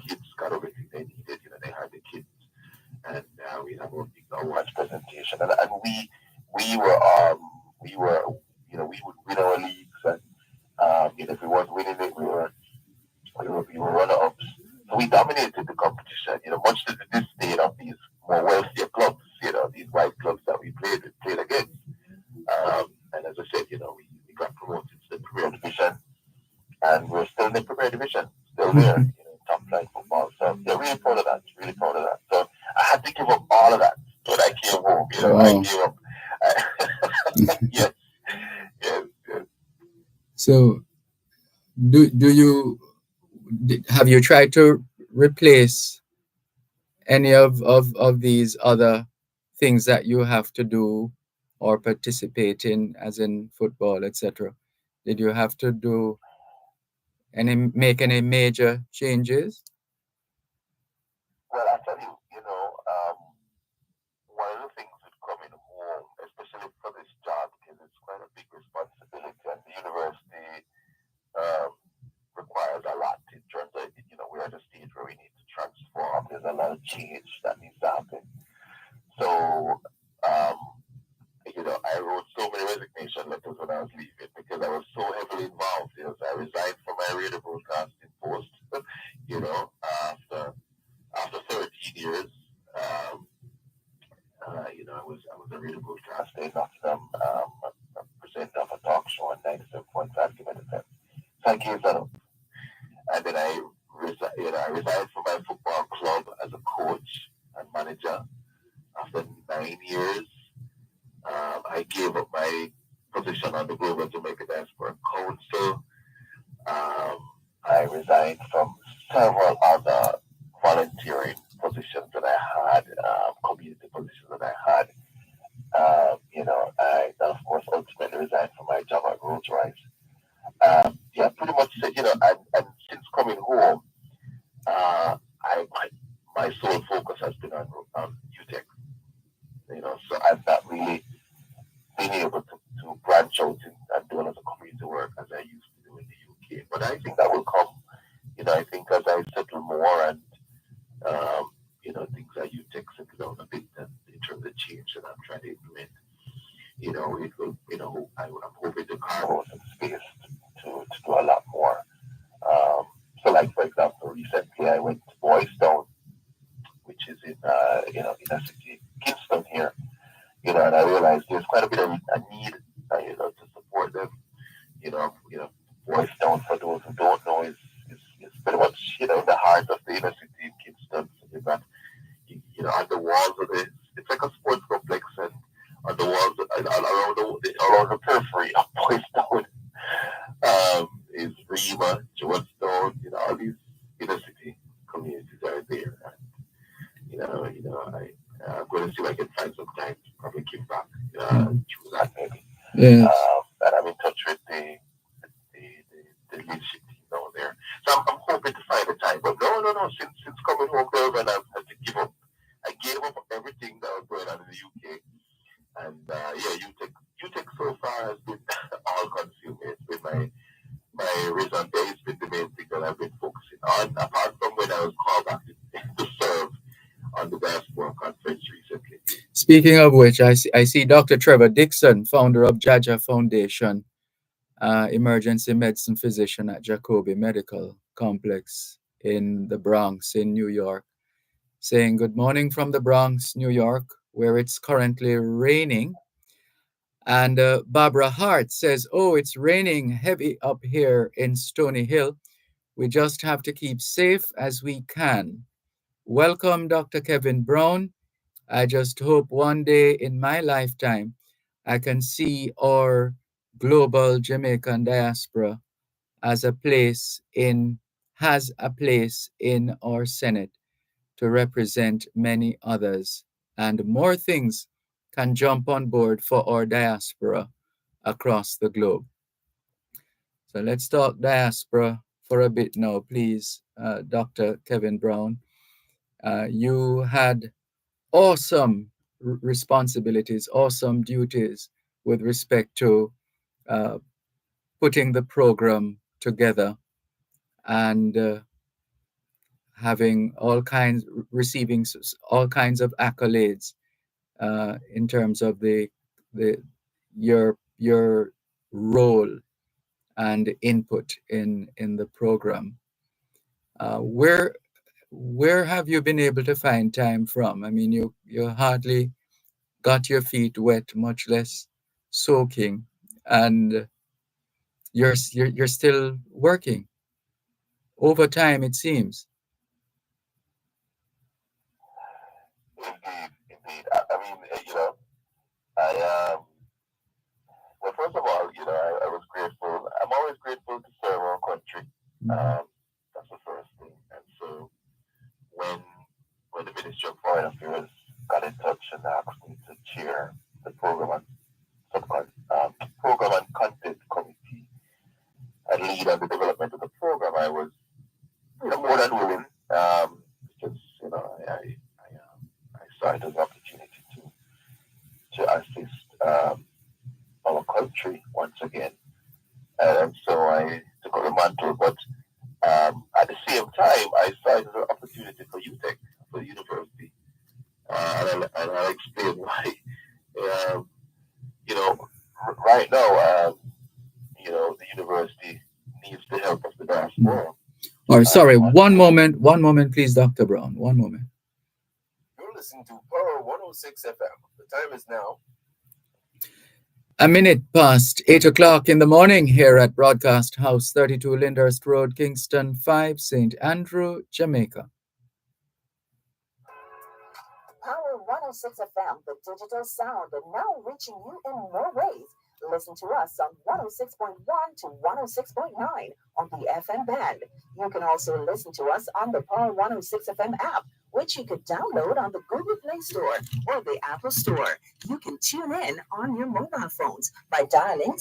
[SPEAKER 5] kids got everything they needed. They had the kids, and we had a big awards presentation, and we were we would win our leagues, and if we weren't winning it, we were runner-ups. So we dominated the competition. Much to this day of these more wealthier clubs. These white clubs that we played against. And as I said, we got promoted to the Premier Division, and we're still in the Premier Division, still there, top flight football. So yeah, really proud of that, really proud of that. So I had to give up all of that when I came home. I gave up. Yes.
[SPEAKER 1] So, have you tried to replace any of these other things that you have to do or participating, as in football, etc.? Did you have to make any major changes?
[SPEAKER 5] Well, I tell you, one of the things with coming home, especially for this job, because it's quite a big responsibility, and the university um, requires a lot in terms of, we're at a stage where we need to transform. There's a lot of change that needs to happen. So, um, I wrote so many resignation letters when I was leaving because I was so heavily involved. I resigned from my radio broadcasting post, after 13 years. Um, I was a radio broadcaster in Nottingham, a presenter of a talk show on 97.5 FM. Thank you, sir. And then I resigned from my football club as a coach and manager after 9 years. I gave up my position on the Global Jamaican Diaspora Council. I resigned from several other volunteering positions that I had, community positions that I had. I, of course, ultimately resigned from my job at Rolls Royce. Yeah, pretty much, and since coming home, my sole focus has been on UTech. So I've not really been able to branch out and do a lot of community work as I used to do in the UK. But I think that will come. I think as I settle more and things at UTech settle down a bit and in terms of change that I'm trying to implement, it will, I'm hoping to carve out some space to do a lot more. So, like for example, recently I went to Boys Town, which is in a city, Kingston here, and I realized there's quite a bit of a need, to support them. Boys Town, for those who don't know, is pretty much, in the heart of the inner city in Kingston. So you've got, on the walls of it's like a sports complex, and on the walls, around the periphery of Boys Town, is Rima, Georgetown, all these inner city communities are there. And, I'm going to see if I can find some time to probably give back through that maybe.
[SPEAKER 1] Yes.
[SPEAKER 5] And I'm in touch with the leadership team down there. So I'm hoping to find a time. But no. Since coming home, Dervan, I've had to give up. I gave up everything that was going on in the UK. And UTech so far has been all consuming. It's been my reason there. It's been the main thing that I've been focusing on, apart from when I was called back to serve on the Diaspora Conference recently.
[SPEAKER 1] Speaking of which, I see Dr. Trevor Dixon, founder of Jaja Foundation, emergency medicine physician at Jacobi Medical Complex in the Bronx in New York, saying good morning from the Bronx, New York, where it's currently raining. And Barbara Hart says, oh, it's raining heavy up here in Stony Hill. We just have to keep safe as we can. Welcome, Dr. Kevin Brown. I just hope one day in my lifetime I can see our global Jamaican diaspora has a place in our Senate to represent many others, and more things can jump on board for our diaspora across the globe. So let's talk diaspora for a bit now, please, Dr. Kevin Brown. You had awesome responsibilities, awesome duties with respect to putting the program together and receiving all kinds of accolades in terms of your role and input in the program. Where have you been able to find time from? I mean, you hardly got your feet wet, much less soaking, and you're still working overtime, it seems.
[SPEAKER 5] Indeed. I mean, I well, first of all, I was grateful. I'm always grateful to serve our country. That's the first thing. And so when the Ministry of Foreign Affairs got in touch and asked me to chair the program the program, I was more than willing, because I saw it as an opportunity to assist our country once again, and so I took up the mantle. But at the same time, I saw it as an opportunity for UTech, for the university, and I'll explain why. Um, right now, the university needs the help of the diaspora.
[SPEAKER 1] Or sorry, one moment, please, Dr. Brown. One moment.
[SPEAKER 4] You're listening to Power 106 FM. The time is now
[SPEAKER 1] A minute past 8 o'clock in the morning here at Broadcast House, 32 Lyndhurst Road, Kingston 5, St. Andrew, Jamaica.
[SPEAKER 3] Power 106 FM, the digital sound, and now reaching you in more ways. Listen to us on 106.1 to 106.9 on the FM band. You can also listen to us on the Power 106 FM app, which you could download on the Google Play Store or the Apple Store. You can tune in on your mobile phones by dialing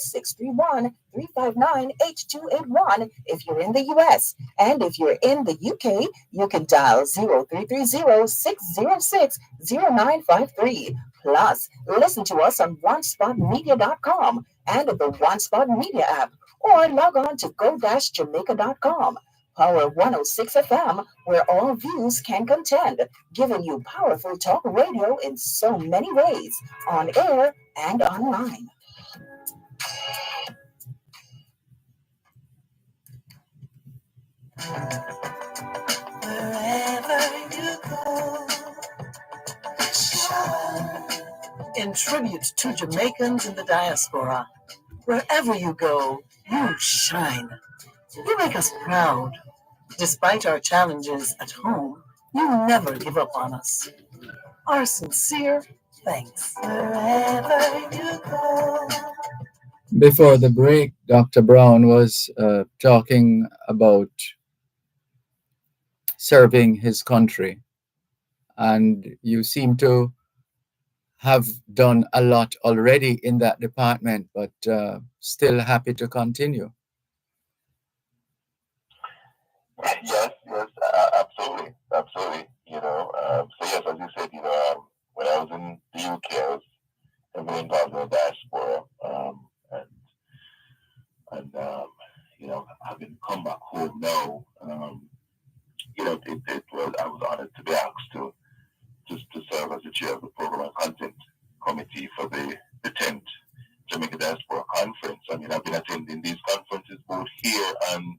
[SPEAKER 3] 631-359-8281 if you're in the US. And if you're in the UK, you can dial 0330-606-0953. Plus, listen to us on onespotmedia.com and the One Spot Media app, or log on to go-jamaica.com. Power 106 FM, where all views can contend, giving you powerful talk radio in so many ways, on air and online. Wherever you go, shine. In tribute to Jamaicans in the diaspora, wherever you go, you shine. You make us proud. Despite our challenges at home, you never give up on us. Our sincere thanks. Wherever you go.
[SPEAKER 1] Before the break, Dr. Brown was talking about serving his country, and you seem to have done a lot already in that department, but still happy to continue.
[SPEAKER 5] Yes, absolutely. So yes, as you said, when I was in the UK, I was heavily involved in the diaspora, and having come back home now, I was honored to be asked to serve as the chair of the program and content committee for the 10th Jamaican Diaspora Conference. I mean, I've been attending these conferences both here and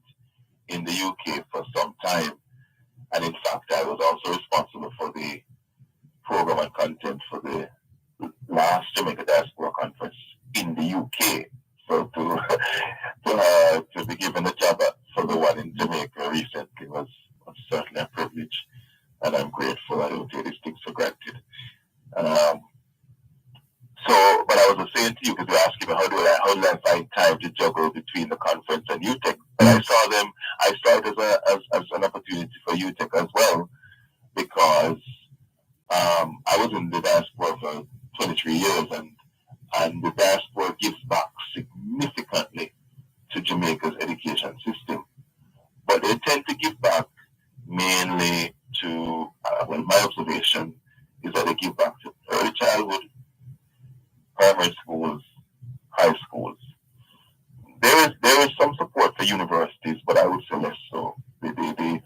[SPEAKER 5] in the UK for some time. And in fact, I was also responsible for the program and content for the last Jamaican Diaspora Conference in the UK. So to be given a job for the one in Jamaica recently was certainly a privilege. And I'm grateful. I don't take these things for granted. But I was saying to you, because you're asking me how did I find time to juggle between the conference and UTech. But I saw it as an opportunity for UTech as well, because I was in the diaspora for 23 years, and the diaspora gives back significantly to Jamaica's education system. But they tend to give back mainly to, my observation is that they give back to early childhood, primary schools, high schools. There is some support for universities, but I would say less so. The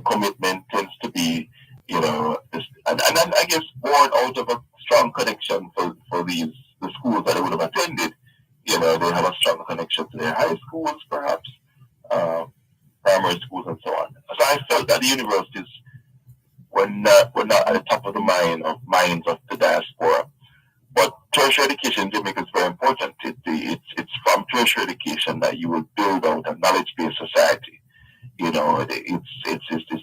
[SPEAKER 5] commitment tends to be, and I guess born out of a strong connection for the schools that I would have attended. They have a strong connection to their high schools, perhaps, primary schools, and so on. So I felt that the universities were not at the top of the minds of the diaspora. But tertiary education in Jamaica is very important. It's from tertiary education that you will build out a knowledge-based society. It's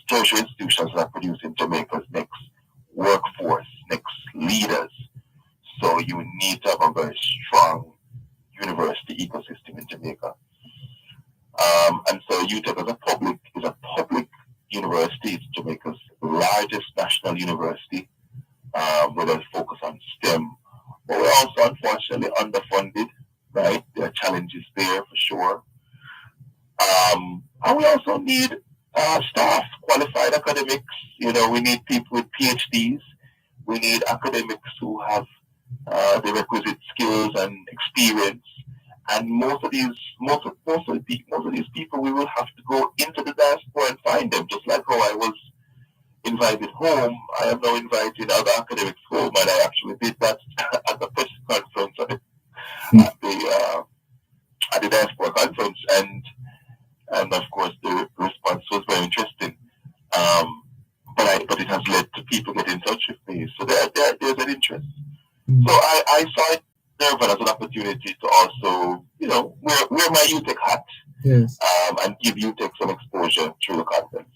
[SPEAKER 5] tertiary institutions that are producing Jamaica's next workforce, next leaders. So you need to have a very strong university ecosystem in Jamaica. And so UTech is a public university. It's Jamaica's largest national university, with a focus on STEM. But we're also unfortunately underfunded, right? There are challenges there for sure. And we also need staff, qualified academics. We need people with PhDs. We need academics who have the requisite skills and experience. And most of these people, we will have to go into the diaspora and find them. Just like how I was invited home, I am now inviting other academics home, and I actually did that at the press conference at the diaspora conference, and of course the response was very interesting. But it has led to people getting in touch with me, so there's an interest. So I saw it, Dervan, as an opportunity to also, wear my UTEC hat,
[SPEAKER 1] Yes.
[SPEAKER 5] And give UTEC some exposure through the conference.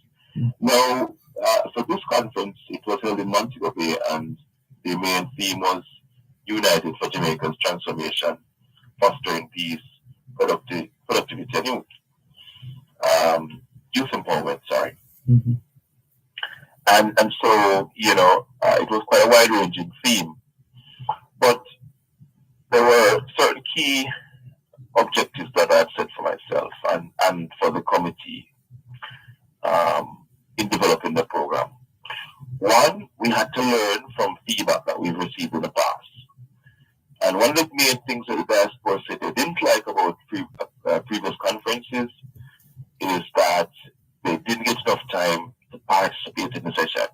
[SPEAKER 5] Now, for this conference, it was held in Montego Bay, and the main theme was United for Jamaica's Transformation, Fostering Peace, Productivity and Youth Empowerment, sorry.
[SPEAKER 1] Mm-hmm.
[SPEAKER 5] And so, it was quite a wide-ranging theme. But there were certain key objectives that I had set for myself and for the committee in developing the program. One, we had to learn from feedback that we've received in the past. And one of the main things that the diaspora said they didn't like about previous conferences is that they didn't get enough time to participate in the sessions.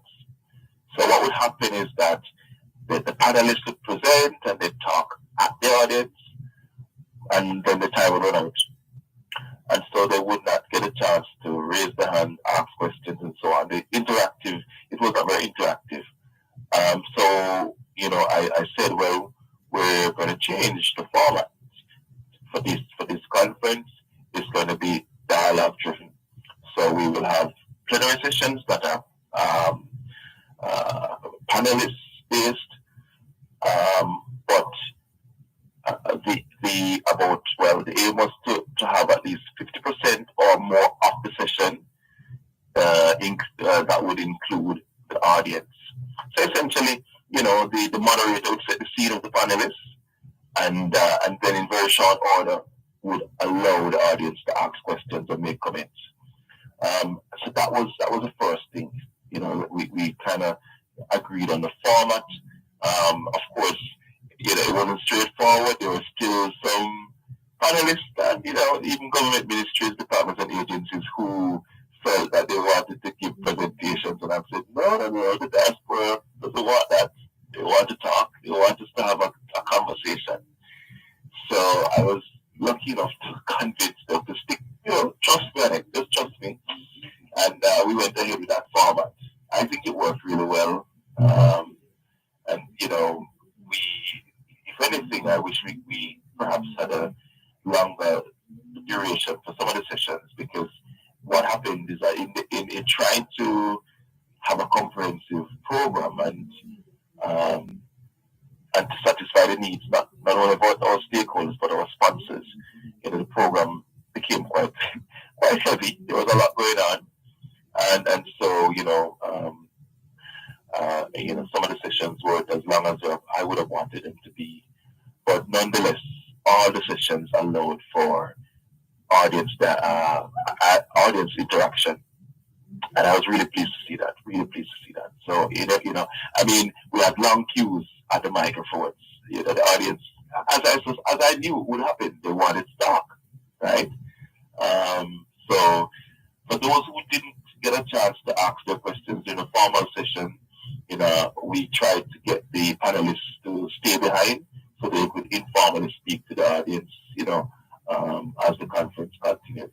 [SPEAKER 5] So what would happen is that the panelists would present and they'd talk at the audience, and then the time would run out. And so they would not get a chance to raise their hand, ask questions, and so on. It was not very interactive. So, I said, well, we're going to change the format for this conference. It's going to be dialogue driven. So we will have plenary sessions that are panelist based, but the aim was to have at least 50% or more of the session that would include the audience. So essentially, the moderator would set the scene of the panelists, and then in very short order would allow the audience to ask questions and make comments. So that was the first thing. We kind of agreed on the format. Of course, it wasn't straightforward. There were still some panelists and, even government ministries, departments and agencies who felt that they wanted to give presentations, and I said, no, the diaspora doesn't want that. They want to talk. They want us to have a conversation. So I was lucky enough to convince them to stick, trust me on it, just trust me. And we went ahead with that format. I think it worked really well. And, if anything, I wish we perhaps had a longer duration for some of the sessions, because what happened is that in trying to have a comprehensive program and to satisfy the needs not only of our stakeholders but our sponsors, the program became quite heavy. There was a lot going on, and so some of the sessions weren't as long as I would have wanted them to be, but nonetheless, all the sessions allowed for audience interaction, and I was really pleased to see that. So we had long queues at the microphones. The audience, as I knew would happen, they wanted to talk, right? So for those who didn't get a chance to ask their questions in a formal session, we tried to get the panelists to stay behind so they could informally speak to the audience, as the conference continued.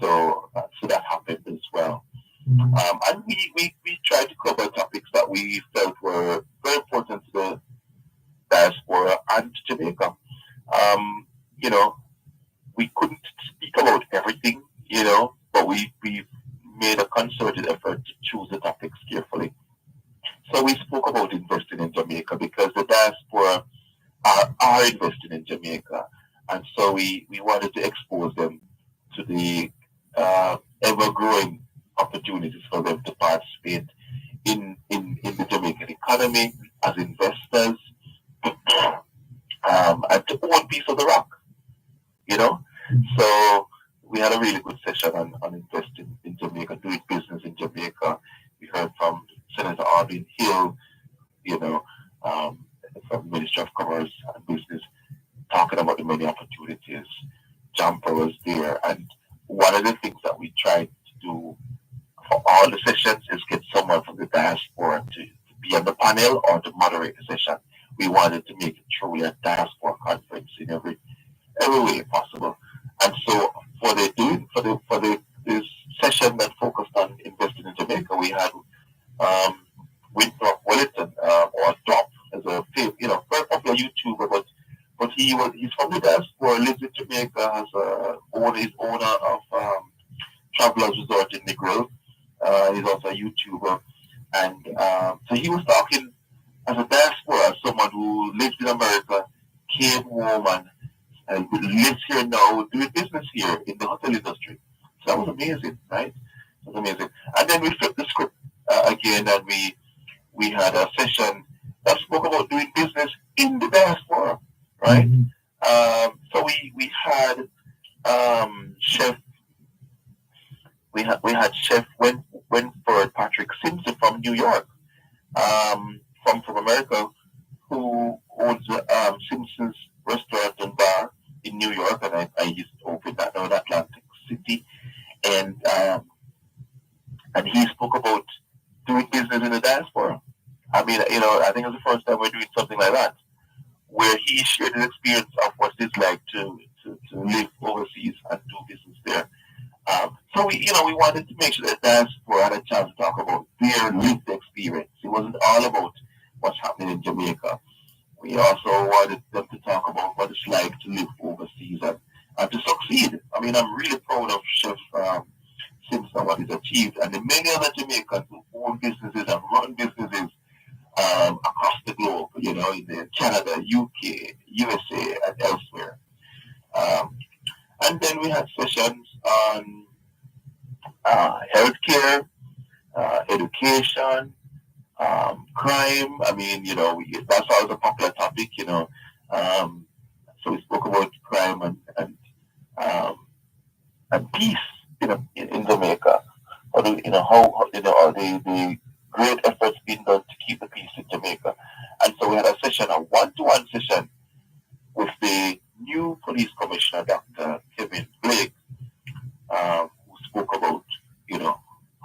[SPEAKER 5] So that happened as well. And we tried to cover topics that we felt were very important to the diaspora and to Jamaica. We couldn't speak about everything, but we made a concerted effort to choose the topics carefully. So we spoke about investing in Jamaica because the diaspora are investing in Jamaica. And so we wanted to expose them to the ever-growing opportunities for them to participate in the Jamaican economy as investors, and to own piece of the rock, So we had a really good session on investing in Jamaica, doing business in Jamaica. We heard from Senator Arvin Hill, you know, um, from Ministry of Commerce and Business, talking about the many opportunities. Jumper was there, and one of the things that we tried to do for all the sessions is get someone from the diaspora to be on the panel or to moderate the session. We wanted to make it truly a diaspora conference in every way possible. And so for the this session that focused on investing in Jamaica, we had Winthrop Wellington or Drop as a very popular YouTuber, but he's from the diaspora, lives in Jamaica, is owner of Travelers Resort in Negril. He's also a YouTuber, and so he was talking as a diaspora, as someone who lives in America, came home and lives here now, doing business here in the hotel industry. So that was amazing, right? That was amazing. And then we flipped the script again, and we had a session that spoke about doing business in the diaspora, right? Mm-hmm. So we had Chef Chef Winford Patrick Simpson from New York, from America, who owns Simpson's restaurant and bar in New York, and I used to open that now in Atlantic City, and he spoke about doing business in the diaspora. I mean, I think it was the first time we're doing something like that, where he shared his experience of what it's like to live overseas and do business there. So we wanted to make sure that diaspora had a chance to talk about their lived experience. It wasn't all about what's happening in Jamaica. We also wanted them to talk about what it's like to live overseas and to succeed. I mean, I'm really proud of Chef Simpson, what he's achieved, and the many other Jamaicans who own businesses and run businesses across the globe, in Canada, UK, USA, and elsewhere. And then we had sessions on healthcare, education, crime. I mean, that's always a popular topic, so we spoke about crime and peace, in Jamaica. Or how the great efforts being done to keep the peace in Jamaica. And so we had a session, a one-to-one session with the new police commissioner, Dr. Kevin Blake, who spoke about,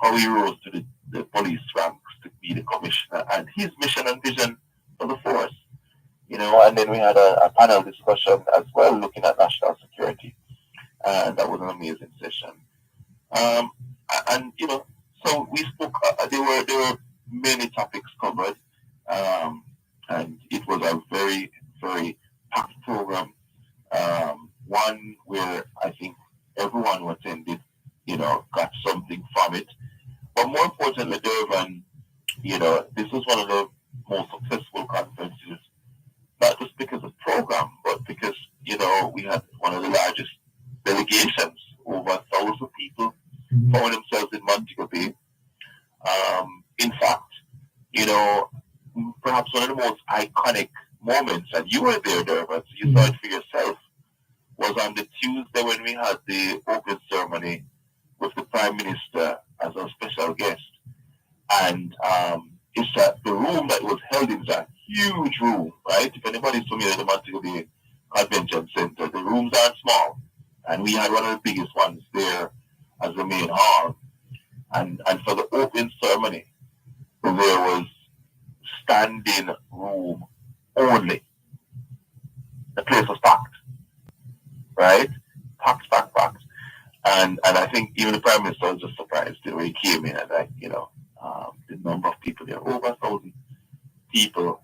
[SPEAKER 5] how he rose to the police ranks to be the commissioner and his mission and vision for the force. And then we had a panel discussion as well, looking at national security. And that was an amazing session. And so we spoke, there were many topics covered, and it was a very, very packed program. One where I think everyone who attended, got something from it. But more importantly, Dervan, this was one of the most successful conferences, not just because of program, but because, we had one of the largest delegations, over 1,000 people found themselves in Montego Bay. In fact, perhaps one of the most iconic moments, and you were there, Dervan, so you saw it for yourself, was on the Tuesday when we had the open ceremony with the Prime Minister as a special guest. And it's the room that was held in is a huge room, right? If anybody's familiar with the Montego Bay Convention Center, the rooms aren't small. And we had one of the biggest ones there as the main hall. And for the open ceremony, there was standing room only. The place was packed, right? Packed. And I think even the Prime Minister was just surprised when he came in and the number of people there, over 1,000 people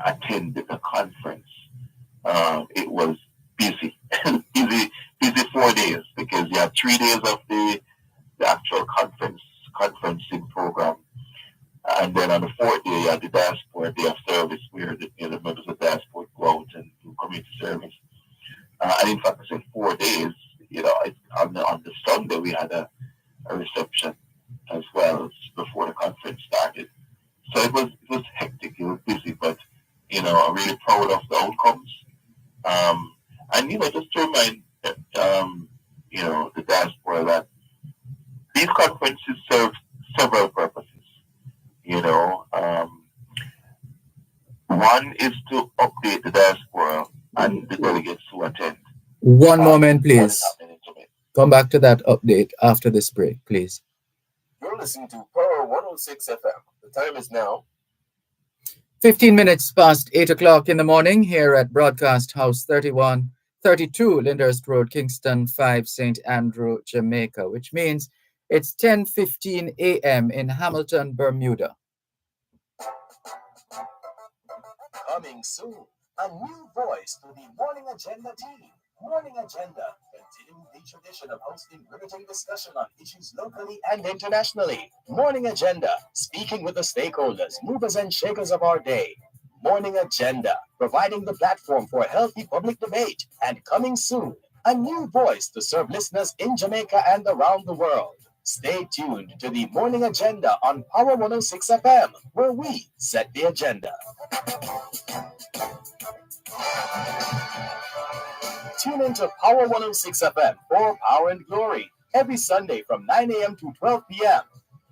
[SPEAKER 5] attended the conference. It was busy, busy 4 days, because you had 3 days of the actual conferencing program. And then on the fourth day, you had the diaspora day of service, where the members of the diaspora go out and do community service. And in fact, I said 4 days. On the Sunday, we had a reception as well before the conference started. So it was hectic, it was busy, but I'm really proud of the outcomes. And just to remind the diaspora, that these conferences serve several purposes. You know, one is to update the diaspora and the delegates who attend.
[SPEAKER 1] One moment, please. Come back to that update after this break, please.
[SPEAKER 4] You're listening to Power 106 FM. The time is now
[SPEAKER 1] 15 minutes past 8 o'clock in the morning here at Broadcast House 3132 Lyndhurst Road, Kingston 5, St. Andrew, Jamaica, which means it's 10:15 a.m. in Hamilton, Bermuda.
[SPEAKER 3] Coming soon, a new voice to the Morning Agenda team. Morning Agenda, continuing the tradition of hosting riveting discussion on issues locally and internationally. Morning Agenda, speaking with the stakeholders, movers and shakers of our day. Morning Agenda, providing the platform for healthy public debate. And coming soon, a new voice to serve listeners in Jamaica and around the world. Stay tuned to the Morning Agenda on Power 106 FM, where we set the agenda. Tune into Power 106 FM for Power and Glory every Sunday from 9 a.m. to 12 p.m.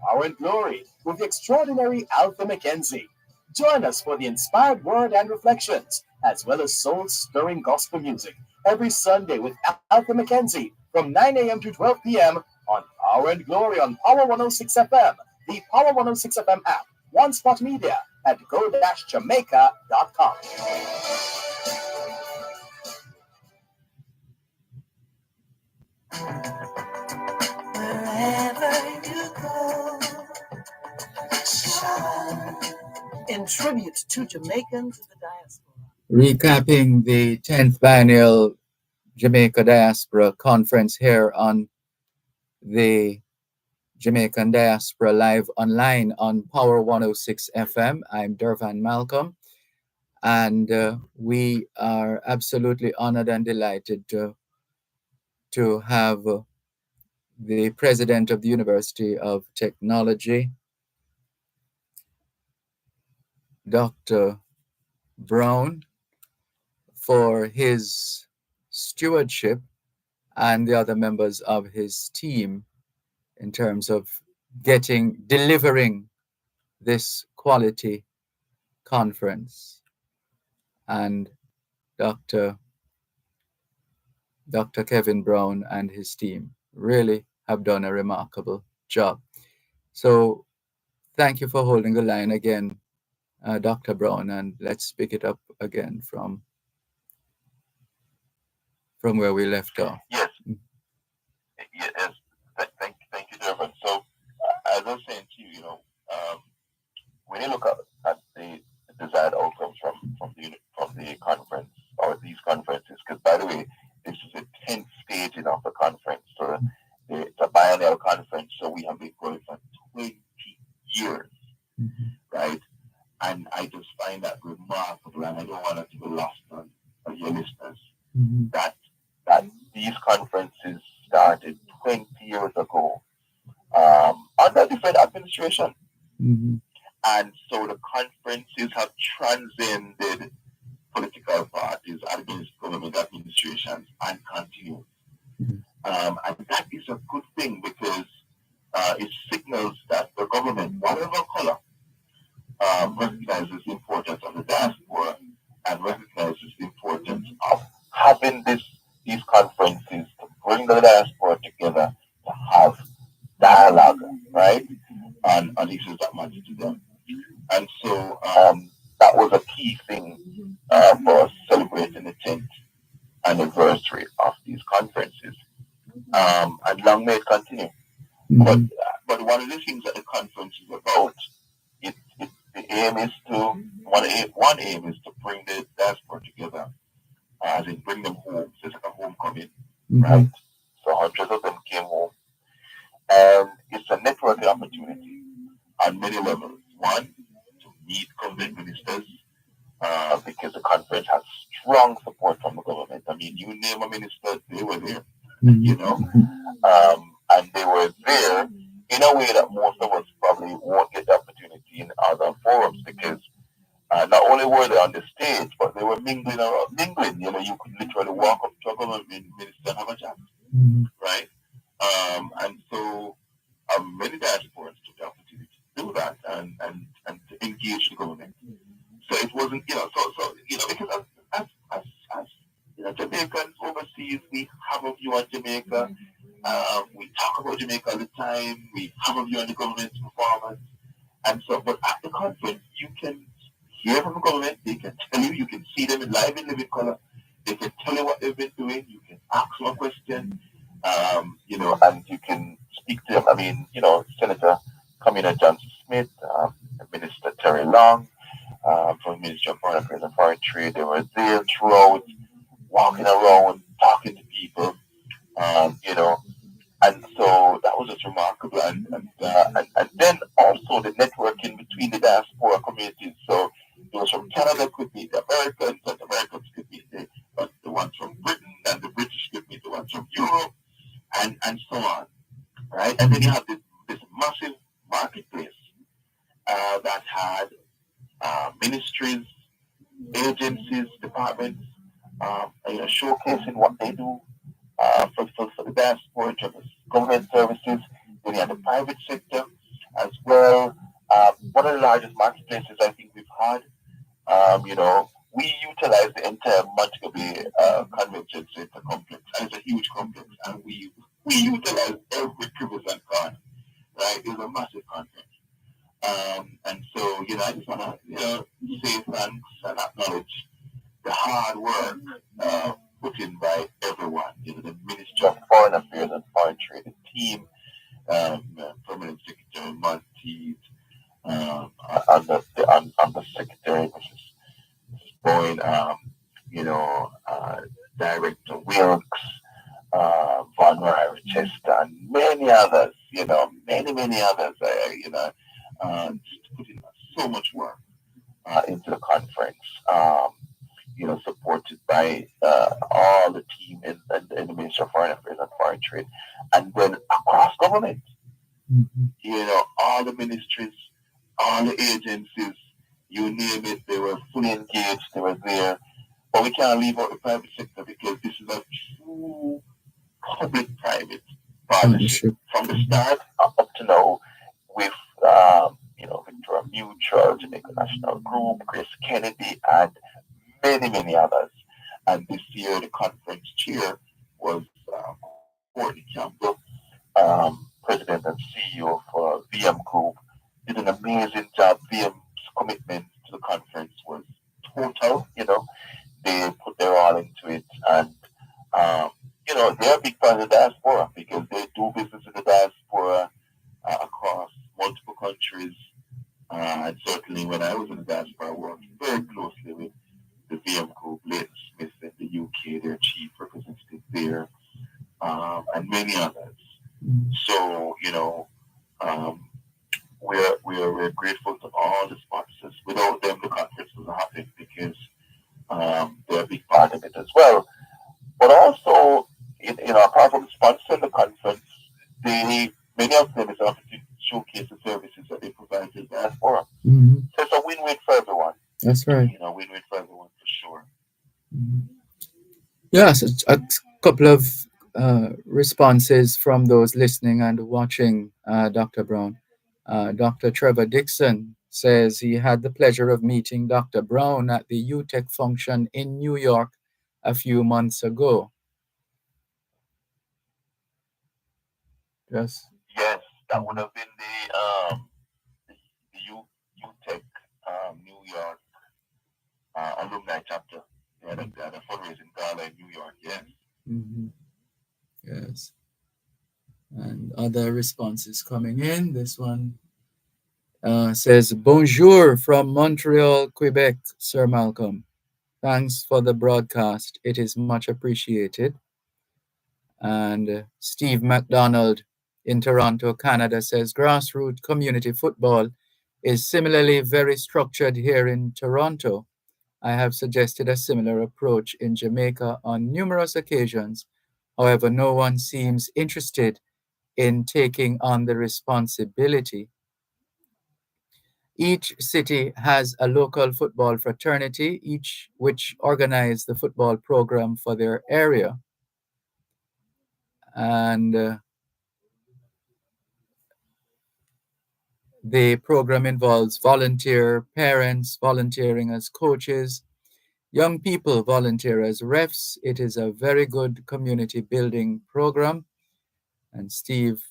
[SPEAKER 3] Power and Glory with the extraordinary Alpha Mackenzie. Join us for the inspired word and reflections, as well as soul-stirring gospel music every Sunday with Alpha Mackenzie from 9 a.m. to 12 p.m. on Power and Glory on Power 106 FM, the Power 106 FM app, One Spot Media, at go-jamaica.com. Wherever you go, shine. In tribute to Jamaicans in the diaspora.
[SPEAKER 1] Recapping the 10th biennial Jamaica Diaspora Conference here on the Jamaican Diaspora Live Online on Power 106 FM. I'm Dervan Malcolm, and we are absolutely honored and delighted to have the president of the University of Technology, Dr. Brown, for his stewardship and the other members of his team in terms of delivering this quality conference. And Dr. Kevin Brown and his team really have done a remarkable job. So thank you for holding the line again, Dr. Brown, and let's pick it up again from where we left off.
[SPEAKER 5] Yes. Yes. Thank you, Dervan. So, as I was saying to you, when you look at the desired outcomes from the conference or these conferences, because by the way, this is the 10th staging of the conference. So it's a biennial conference, so we have been going for 20 years, right? And I just find that remarkable, and I don't want it to be lost on your listeners, that these conferences started 20 years ago under different administration. And so the conferences have transcended political parties, government administrations, and continue. And that is a good thing because it signals that the government, whatever color, recognizes the importance of the diaspora and recognizes the importance of having these conferences to bring the diaspora together to have dialogue, right, on issues that matter to them. And so that was a key thing for us celebrating the 10th anniversary of these conferences. And long may it continue. But one of the things that the conference is about, the aim is one aim is to bring the diaspora together, as in bring them home. So it's like a homecoming, right? So hundreds of them came home, and it's a networking opportunity on many levels. One, to meet government ministers, because the conference has strong support from the government. I mean, you name a minister, they were there, and they were there in a way that most of us probably won't get the opportunity in other forums, because not only were they on the stage, but they were mingling around. You could literally walk up to a government minister and have a chat.
[SPEAKER 1] Mhm.
[SPEAKER 5] right? And so many diasporans took the opportunity to do that and to engage the government. So it wasn't, because as Jamaicans overseas, we have a view on Jamaica. We talk about Jamaica all the time. We have a view on the government's performance. And so, but at the conference, you can hear from the government. They can tell you. You can see them in live in living color. They can tell you what they've been doing. You can ask them a question. And you can speak to them. I mean, Senator Kamina Johnson Smith, Minister Terry Long, from the Ministry of Foreign Affairs and Foreign Trade. They were there throughout, walking around, talking to people. Um, you know, and so that was just remarkable. And then also the networking between the diaspora communities. So those from Canada could meet the Americans, and the Americans could meet the ones from Britain, and the British could meet the ones from Europe, and so on, right? And then you have this massive marketplace that had ministries, agencies, departments, showcasing what they do for the diaspora in terms of government services. Then you have the private sector as well. One of the largest marketplaces I think we've had. We utilize the entire Montego Bay Convention Center complex, and it's a huge complex, and we utilize every crevice and corner. Right, it's a massive conference. And so, I just want to, say thanks and acknowledge the hard work put in by everyone. The Ministry of Foreign Affairs and Foreign Trade, the team, Permanent Secretary Monteith, under Secretary Mrs. Boyd, Director Wilkes, Von Rochester, and many others. Many others. Just putting so much work into the conference. Supported by all the team in the Ministry of Foreign Affairs and Foreign Trade, and then across government.
[SPEAKER 1] Mhm.
[SPEAKER 5] All the ministries, all the agencies, you name it, they were fully engaged. They were there, but we can't leave out the private sector because this is a true public-private partnership
[SPEAKER 1] Partnership.
[SPEAKER 5] from the start up to now with Victoria Mutual, Jamaica National Group, Chris Kennedy, and many others. And this year, the conference chair was Courtney Campbell, president and CEO for VM Group. Did an amazing job. VM's commitment to the conference was total. They put their all into it, and they're a big part of the diaspora because they do business in the diaspora across multiple countries. And certainly, when I was in the diaspora, I worked very closely with the VM Group, Leighton Smith in the UK, their chief representative there, and many others.
[SPEAKER 1] Mhm.
[SPEAKER 5] So, um, we're grateful to all the sponsors. Without them, the conference doesn't happen because they're a big part of it as well. But also, apart from sponsoring the conference, many of them is an opportunity to showcase the services that they provide to the diaspora.
[SPEAKER 1] Mhm.
[SPEAKER 5] So it's a win-win for everyone.
[SPEAKER 1] That's right.
[SPEAKER 5] Win-win for everyone for sure.
[SPEAKER 1] Mhm. Yes, a couple of responses from those listening and watching, Dr. Brown. Dr. Trevor Dixon says he had the pleasure of meeting Dr. Brown at the UTEC function in New York a few months ago. Yes.
[SPEAKER 5] Yes, that would have been the UTEC New York alumni chapter. They had a fundraising gala in New York. Yes.
[SPEAKER 1] Hmm. Yes. And other responses coming in. This one says, Bonjour from Montreal, Quebec, Sir Malcolm. Thanks for the broadcast. It is much appreciated. And Steve McDonald in Toronto, Canada says, grassroots community football is similarly very structured here in Toronto. I have suggested a similar approach in Jamaica on numerous occasions. However, no one seems interested in taking on the responsibility. Each city has a local football fraternity, each which organize the football program for their area. And the program involves volunteer parents volunteering as coaches, young people volunteer as refs. It is a very good community building program. And Steve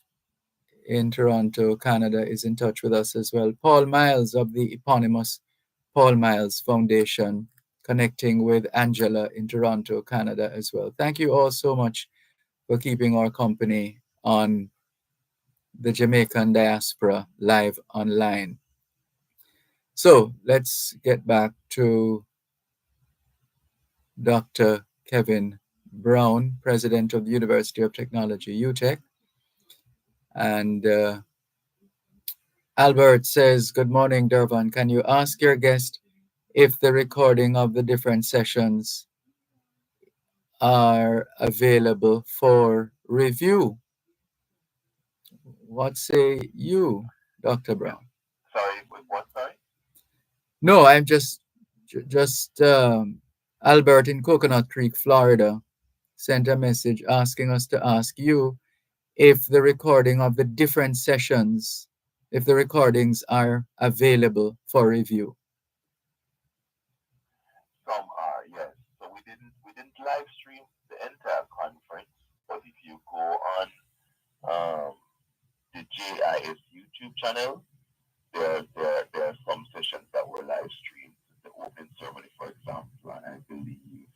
[SPEAKER 1] in Toronto, Canada, is in touch with us as well. Paul Miles of the eponymous Paul Miles Foundation, connecting with Angela in Toronto, Canada as well. Thank you all so much for keeping our company on the Jamaican Diaspora live online. So let's get back to Dr. Kevin Brown, President of the University of Technology, UTech. And Albert says, good morning, Dervan. Can you ask your guest if the recording of the different sessions are available for review? What say you, Dr. Brown?
[SPEAKER 5] Sorry, with what, sorry?
[SPEAKER 1] No, I'm just Albert in Coconut Creek, Florida, sent a message asking us to ask you if the recording of the different sessions, if the recordings are available for review.
[SPEAKER 5] Some are, yes. So we didn't live stream the entire conference, but if you go on the JIS YouTube channel, there are some sessions that were live streamed. The opening ceremony, for example, and I believe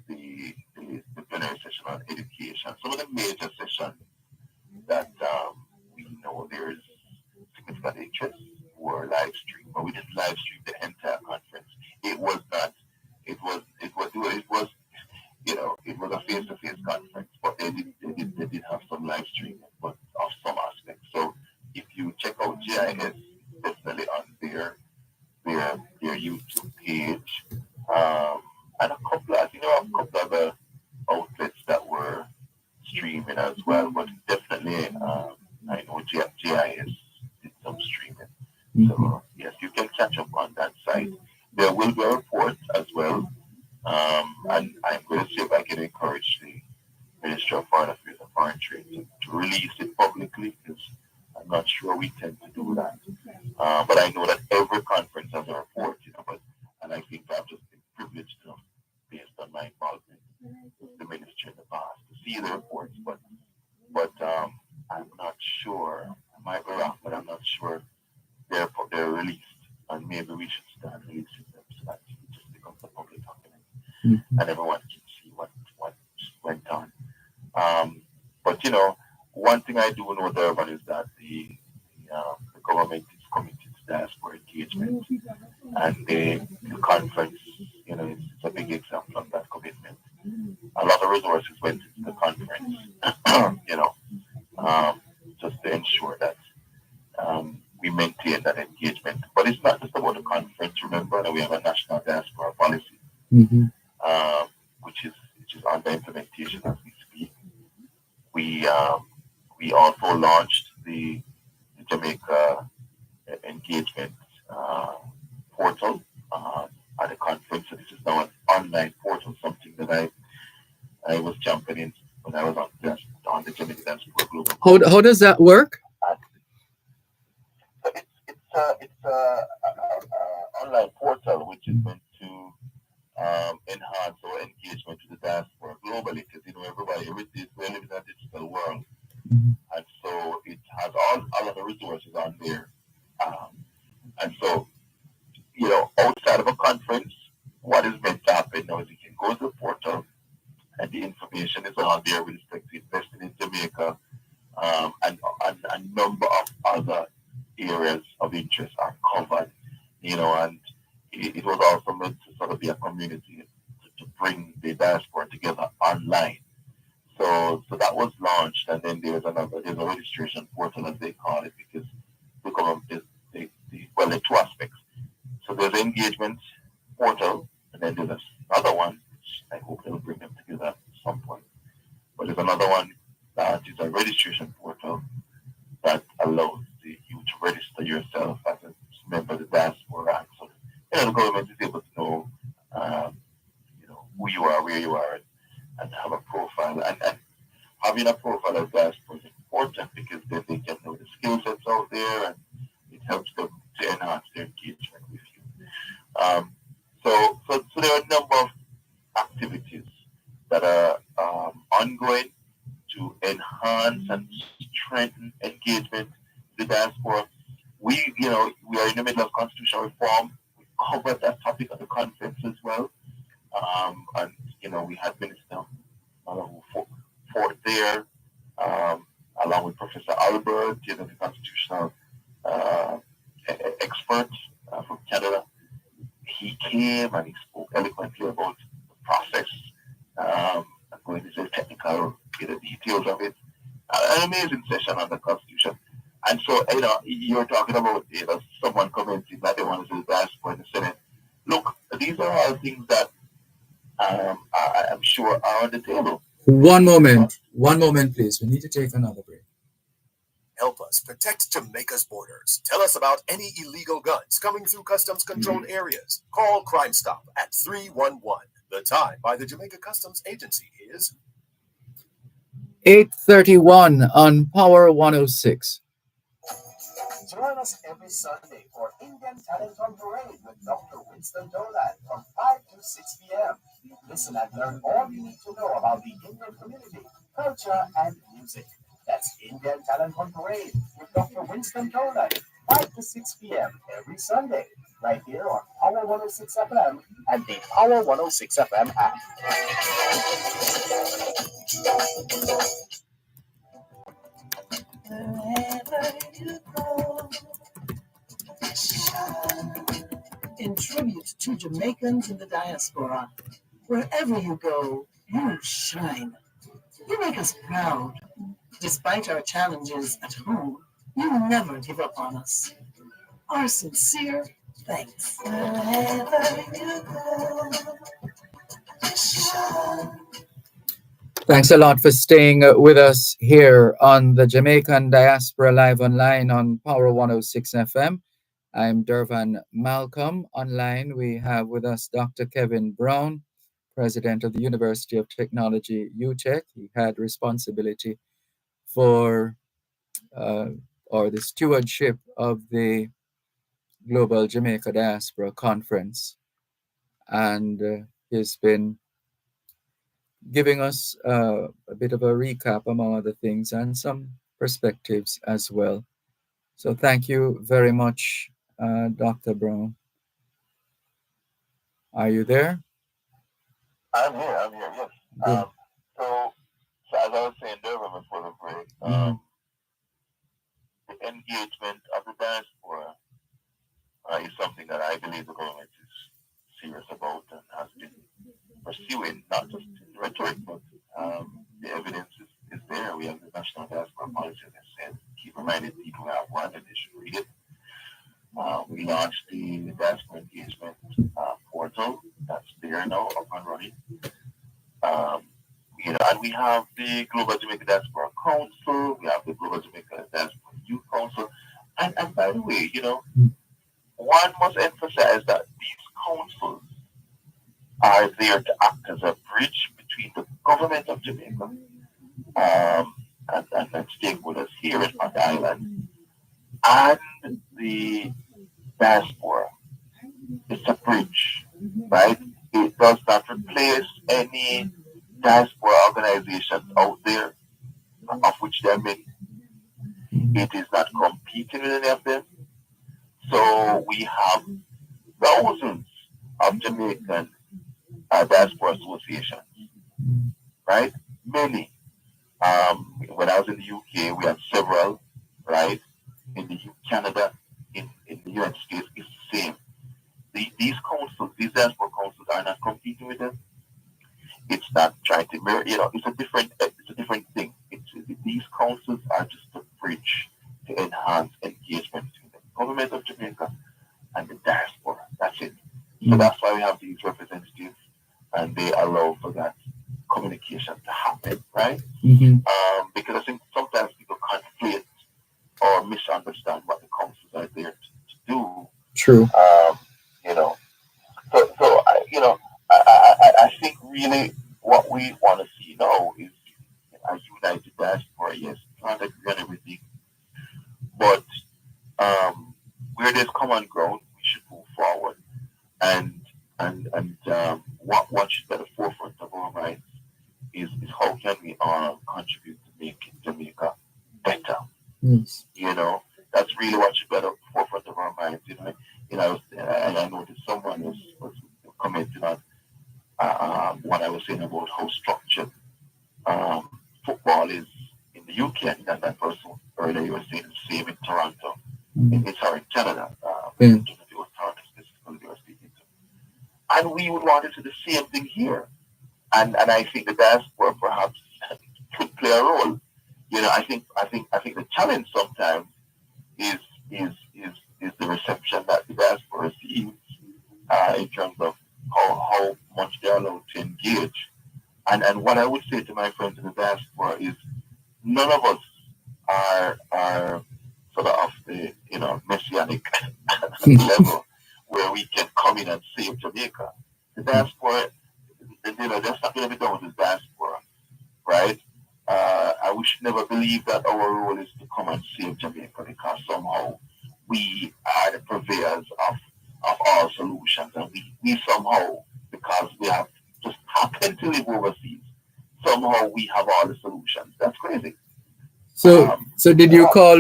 [SPEAKER 5] the plenary session on education. Some of the major sessions that we know there's significant interest were live streamed, but we didn't live stream the entire conference. It was not. It was a face-to-face conference, but they did have some live streaming, but of some aspects. So if you check out GIS, definitely on their YouTube page, and I think there are a couple of other outlets that were streaming as well, but definitely I know GIS did some streaming. So yes, you can catch up on that site. There will be a report as well. And I'm going to see if I can encourage the Ministry of Foreign Affairs and Foreign Trade to release it publicly, because I'm not sure we tend to do that. But I know that every conference has a report, and I think I've just been privileged enough, based on my involvement with the ministry in the past, to see the reports. But I'm not sure. I might be wrong, but I'm not sure they're released, and maybe we should start releasing them so that it just becomes a public document. And everyone can see what went on. But one thing I do know, Dervan, is that the government is committed to diaspora engagement, and the conference, it's a big example of that commitment. A lot of resources went into the conference, just to ensure that we maintain that engagement. But it's not just about the conference. Remember that we have a national diaspora policy. Which is under implementation as we speak. We also launched the Jamaica engagement portal at the conference. So this is now an online portal, something that I was championing when I was on the Jamaican Diaspora Global.
[SPEAKER 1] How does that work?
[SPEAKER 5] So it's a online portal which is meant to enhance our engagement with the diaspora globally, because we're living in a digital world, and so it has all of the resources on there, and so outside of a conference, what is meant to happen now is you can go to the portal, and the information is on there with respect to investing in Jamaica, and a number of other areas of interest are covered, and it was also meant to sort of be a community to bring the diaspora together online. So that was launched, and then there's a registration portal, as they call it, because the government there are two aspects. So there's an engagement portal, and then there's another one, which I hope they'll bring them together at some point. But there's another one that is a registration portal that allows you to register yourself as a member of the diaspora. So the government is able to know, who you are, where you are, and have a profile. And having a out there, and it helps them to enhance their engagement with you. So there are a number of activities that are ongoing to enhance and strengthen engagement with the diaspora. We are in the middle of constitutional reform. We covered that topic at the conference as well. And, we had Minister who fought there, um, along with Professor Albert, the constitutional uh, expert from Canada. He came and he spoke eloquently about the process, and going into the technical details of it. An amazing session on the Constitution. And so, you're talking about someone commenting that they want to do diaspora in the Senate. Look, these are all things that I'm sure are on the table.
[SPEAKER 1] One moment, please. We need to take another break.
[SPEAKER 4] Help us protect Jamaica's borders. Tell us about any illegal guns coming through customs controlled areas. Call Crime Stop at 311. The time by the Jamaica Customs Agency is
[SPEAKER 1] 8:31 on Power 106.
[SPEAKER 3] Join us every Sunday for Indian Talent on Parade with Dr. Winston Dolan from 5 to 6 p.m. Listen and learn all you need to know about the Indian community, culture, and music. That's Indian Talent on Parade with Dr. Winston Dolan, 5 to 6 p.m. every Sunday, right here on Power 106 FM and the Power 106 FM app. Wherever you go, in tribute to Jamaicans in the diaspora, wherever you go, you shine. You make us proud. Despite our challenges at home, you never give up on us. Our sincere thanks. Wherever you go, shine.
[SPEAKER 1] Thanks a lot for staying with us here on the Jamaican Diaspora Live Online on Power 106 FM. I'm Dervan Malcolm. Online, we have with us Dr. Kevin Brown, President of the University of Technology, UTech. He had responsibility for or the stewardship of the Global Jamaica Diaspora Conference. And he's been giving us a bit of a recap among other things and some perspectives as well. So thank you very much, Dr. Brown. Are you there?
[SPEAKER 5] I'm here, yes. So as I was saying, Dervan, before the break, the engagement of the diaspora is something that I believe the government is serious about and has been pursuing, not just in rhetoric, but the evidence is there. We have the National Diaspora Policy, as I said. Keep reminding people that one, and they should read it. We launched the Diaspora Engagement portal. That's there now, up and running. And we have the Global Jamaica Diaspora Council. We have the Global Jamaica Diaspora Youth Council. And by the way, one must emphasize that these councils are there to act as a bridge between the government of Jamaica and stakeholders here on the island and the diaspora. It's a bridge, right? It does not replace any diaspora organizations out there, of which there are many. It is not competing with any of them. So we have thousands of Jamaican diaspora associations, right? Many. When I was in the UK, we had several, right? In the Canada, in the United States, it's the same. These councils, these diaspora councils, are not competing with them. It's not trying to mirror. It's a different thing. These councils are just a bridge to enhance engagement between the government of Jamaica and the diaspora. That's it. So that's why we have these representatives, and they allow for that communication to happen, right? Because I think sometimes people conflate or misunderstand what the councils are there to do.
[SPEAKER 1] True.
[SPEAKER 5] I think really what we want to see now is a united diaspora. Yes, not agree on everything, but where there's common ground, we should move forward. And what should be at the forefront of our minds is how can we all contribute to making Jamaica better.
[SPEAKER 1] Yes.
[SPEAKER 5] That's really what should be at the forefront of our minds. I noticed someone was commenting on what I was saying about how structured football is in the UK, and that person earlier you were saying the same in Toronto. Sorry, Canada.
[SPEAKER 1] Yeah.
[SPEAKER 5] It was Toronto specifically they were speaking to. And we would want to do the same thing here. And I think the diaspora perhaps could play a role. I think the challenge sometimes is the reception that the diaspora receives in terms of how much they're allowed to engage. And what I would say to my friends in the diaspora is none of us are sort of the messianic level where we can come in and save Jamaica. The diaspora, that's not going to be done with the diaspora, right? We should never believe that our role is to come and save Jamaica because somehow we are the purveyors of all solutions, and we somehow, because we have just happened to live overseas, somehow we have all the solutions. That's crazy.
[SPEAKER 1] So did you call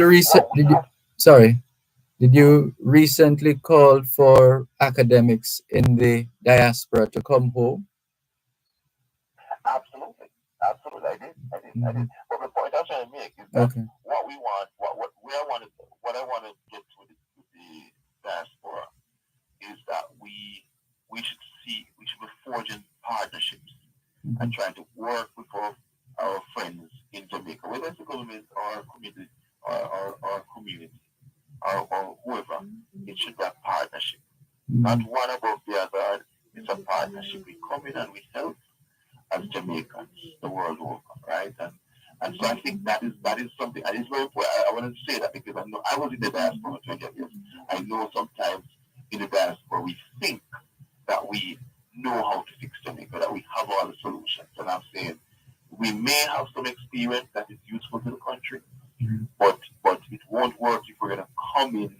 [SPEAKER 1] Did you recently call for academics in the diaspora to come home?
[SPEAKER 5] Absolutely, I did. But the point I'm trying to make is that what we want, what I want to get with the diaspora is that we should be forging partnerships and trying to work with our friends in Jamaica, whether it's the government or community or community or whoever. It should be a partnership, not one above the other. It's a partnership. We come in and we help as Jamaicans the world over, right? And so I think that is something, and it's very important. I want to say that because I know I was in the diaspora for 20 years. I know sometimes in the diaspora we think that we know how to fix Jamaica, that we have all the solutions. And I'm saying we may have some experience that is useful to the country, but it won't work if we're going to come in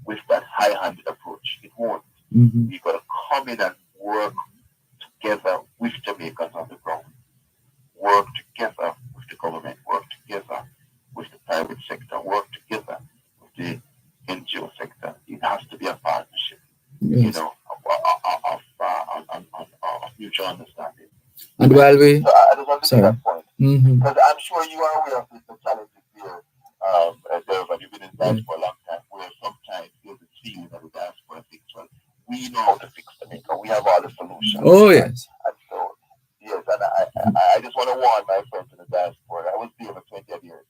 [SPEAKER 5] with that high-handed approach. It won't. We've got to come in and work together with Jamaicans on the ground, work together with the government, work together with the private sector, work together with the NGO sector. It has to be a partnership, of mutual understanding.
[SPEAKER 1] And while we,
[SPEAKER 5] so I just want to make that point, because I'm sure you are aware of the challenges here, Dervan. You've been in that for a long time, where sometimes there's a feeling that the diaspora thinks, well, we know how to fix Jamaica. We have all the solutions.
[SPEAKER 1] Oh, yes.
[SPEAKER 5] And so, yes, and I just want to warn my friends in the diaspora. I was there for 20 years.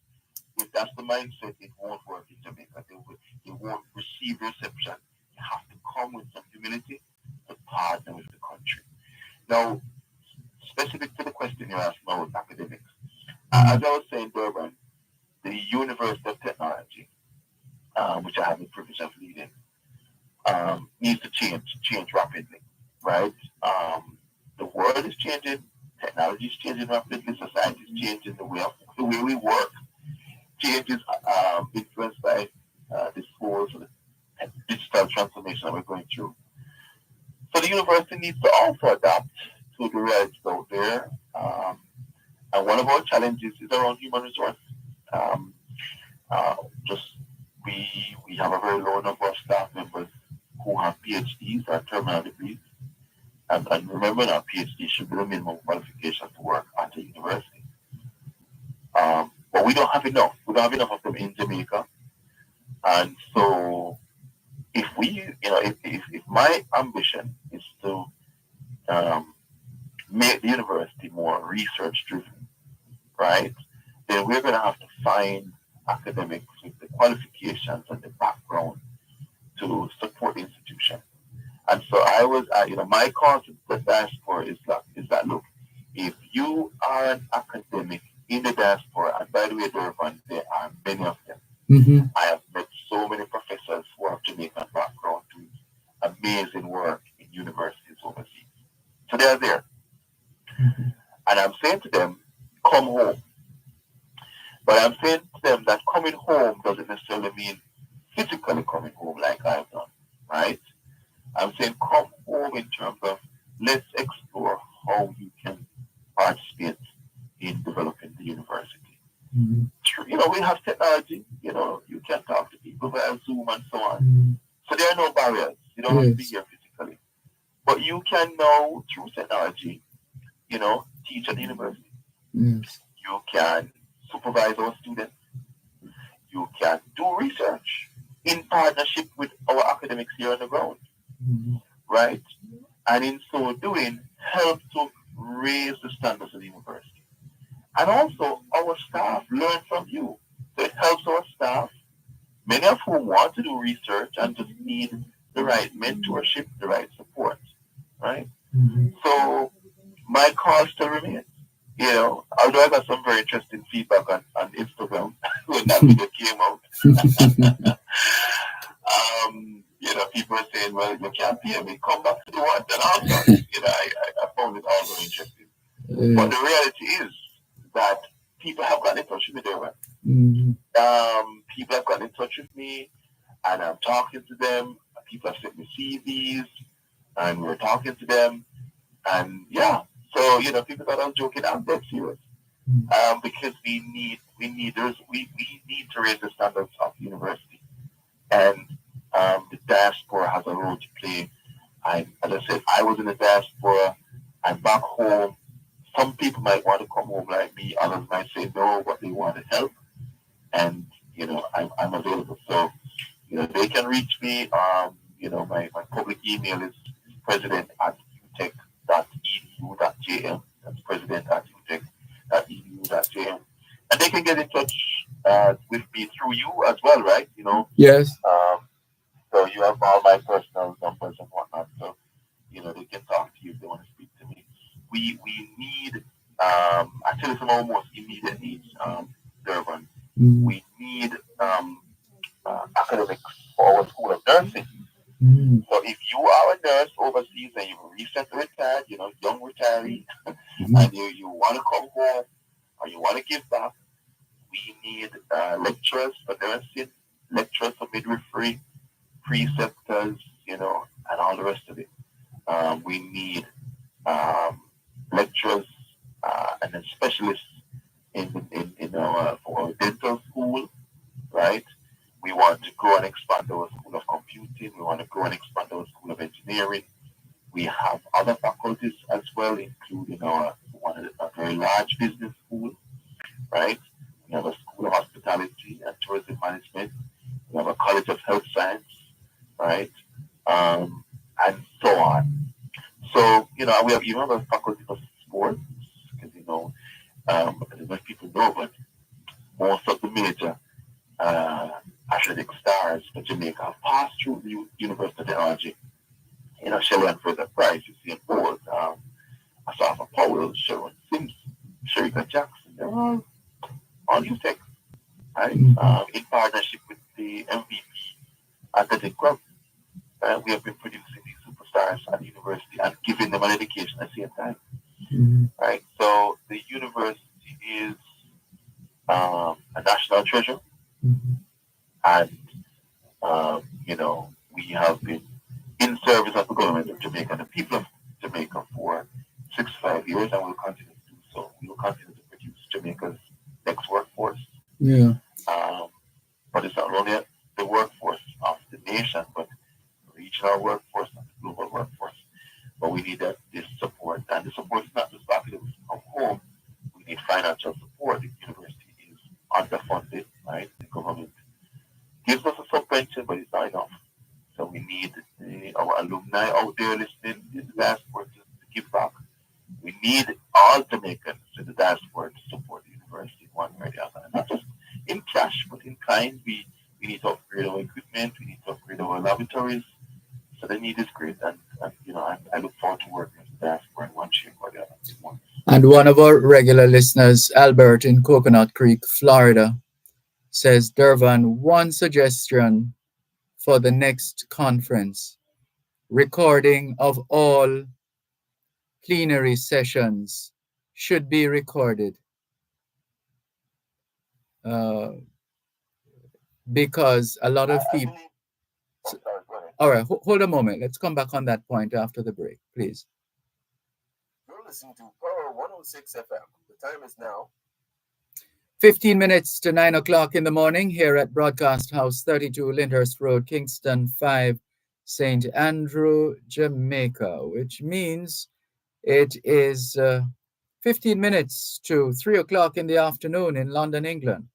[SPEAKER 5] If that's the mindset, it won't work in Jamaica. They won't receive reception. You have to come with some humility to partner with the country. Now, specific to the question you asked about academics, as I was saying, Dervan, the University of Technology, which I have the privilege of leading, needs to change rapidly, right? The world is changing, technology is changing rapidly, society is changing, the way we work changes, influenced by this whole sort of digital transformation that we're going through. So the university needs to also adapt to the realities out there. And one of our challenges is around human resource. We have a very low number of staff members who have PhDs or terminal degrees. And remember that PhD should be the minimum qualification to work at a university. But we don't have enough. We don't have enough of them in Jamaica. And so if my ambition is to make the university more research driven, right, then we're going to have to find academics with the qualifications and the background to support the institution. And so I was, my concept for diaspora is that look, if you are an academic in the diaspora, and by the way, Dervan, there are many of them. I have met so many professors who have Jamaican background doing amazing work in universities overseas. So they are there. And I'm saying to them, come home. But I'm saying to them that coming home doesn't necessarily mean physically coming home like I've done, right? I'm saying come home in terms of let's explore how you can participate in developing the university.
[SPEAKER 1] Mhm.
[SPEAKER 5] We have technology, you can talk to people via Zoom and so on.
[SPEAKER 1] Mhm.
[SPEAKER 5] So there are no barriers. You don't have to be
[SPEAKER 1] Yes.
[SPEAKER 5] here physically. But you can now, through technology, teach at the university.
[SPEAKER 1] Yes.
[SPEAKER 5] You can supervise our students. You can do research in partnership with our academics here on the ground,
[SPEAKER 1] Mhm.
[SPEAKER 5] right? And in so doing, help to raise the standards of the university. And also, our staff learn from you. So it helps our staff, many of whom want to do research and just need the right mentorship, the right support, right?
[SPEAKER 1] Mhm.
[SPEAKER 5] So my call still remains. Although I got some very interesting feedback on Instagram when that video came out. People are saying, well, you can't pay me, come back to the work and all sorts. I found it all very interesting. But the reality is that people have gotten in touch with me there.
[SPEAKER 1] Mhm.
[SPEAKER 5] People have gotten in touch with me and I'm talking to them. People have sent me CVs and we're talking to them. And yeah, so, people thought I was joking. I'm dead serious. Because we need to raise the standards of university. And the diaspora has a role to play. As I said, I was in the diaspora. I'm back home. Some people might want to come home like me. Others might say no, but they want to help. And, I'm available. So, they can reach me. My public email is president@utech.edu.jm. That's president@utech.edu.jm. And they can get in touch with me through you as well, right?
[SPEAKER 1] Yes.
[SPEAKER 5] So you have all my personal numbers and whatnot. So, they can talk to you if they want to speak to me. We need, I tell you some of our most immediate needs, Dervan.
[SPEAKER 1] Mhm.
[SPEAKER 5] We need academics for our School of Nursing.
[SPEAKER 1] Mhm.
[SPEAKER 5] So if you are a nurse overseas and you've recently retired, young retiree,
[SPEAKER 1] Mhm.
[SPEAKER 5] and you want to come home or you want to give back, we need lecturers for nursing, lecturers for midwifery, preceptors, and all the rest of it. We need lecturers and then specialists for our dental school, right? We want to grow and expand our School of Computing. We want to grow and expand our School of Engineering. We have other faculties as well, including a very large business school, right? We have a School of Hospitality and Tourism Management. We have a College of Health Science, right? And so on. So, we have even a Faculty of Sports, because, I don't know if people know, but most of the major uh, athletic stars for Jamaica have passed through the University of Technology. Shelley and Fraser Price, you see in board, Asafa Powell, Sharon Sims, Sherika Jackson, they're all UTech, right? In partnership with the MVP Athletic Club. We have been producing these superstars at the university and giving them an education at the same time,
[SPEAKER 1] Mhm.
[SPEAKER 5] right? So the university is a national treasure,
[SPEAKER 1] Mhm.
[SPEAKER 5] and we have been in service of the government of Jamaica and the people of Jamaica for 65 years, and will continue to do so. We will continue to produce Jamaica's next workforce.
[SPEAKER 1] Yeah.
[SPEAKER 5] Um, but it's not only the workforce of the nation, but regional workforce and the global workforce. But we need this support, and the support is not just back from home. We need financial support. The university is underfunded, right? The government gives us a subvention, but it's not enough. So we need our alumni out there listening in the diaspora to give back. We need all Jamaicans in the diaspora to support the university one way or the other. And not just in cash, but in kind. We need to upgrade our equipment. We need to upgrade our laboratories. So the need is great. And I look forward to working with the diaspora in one shape or the other.
[SPEAKER 1] And one of our regular listeners, Albert in Coconut Creek, Florida, says, Dervan, one suggestion for the next conference: recording of all plenary sessions should be recorded. Uh, because a lot of
[SPEAKER 2] I
[SPEAKER 1] people.
[SPEAKER 2] believe. Oh, sorry. Go ahead.
[SPEAKER 1] All right, hold a moment. Let's come back on that point after the break, please.
[SPEAKER 4] You're listening to Power 106 FM. The time is now
[SPEAKER 1] 15 minutes to 9 o'clock in the morning here at Broadcast House 32 Lyndhurst Road, Kingston 5, St. Andrew, Jamaica, which means it is 15 minutes to 3 o'clock in the afternoon in London, England.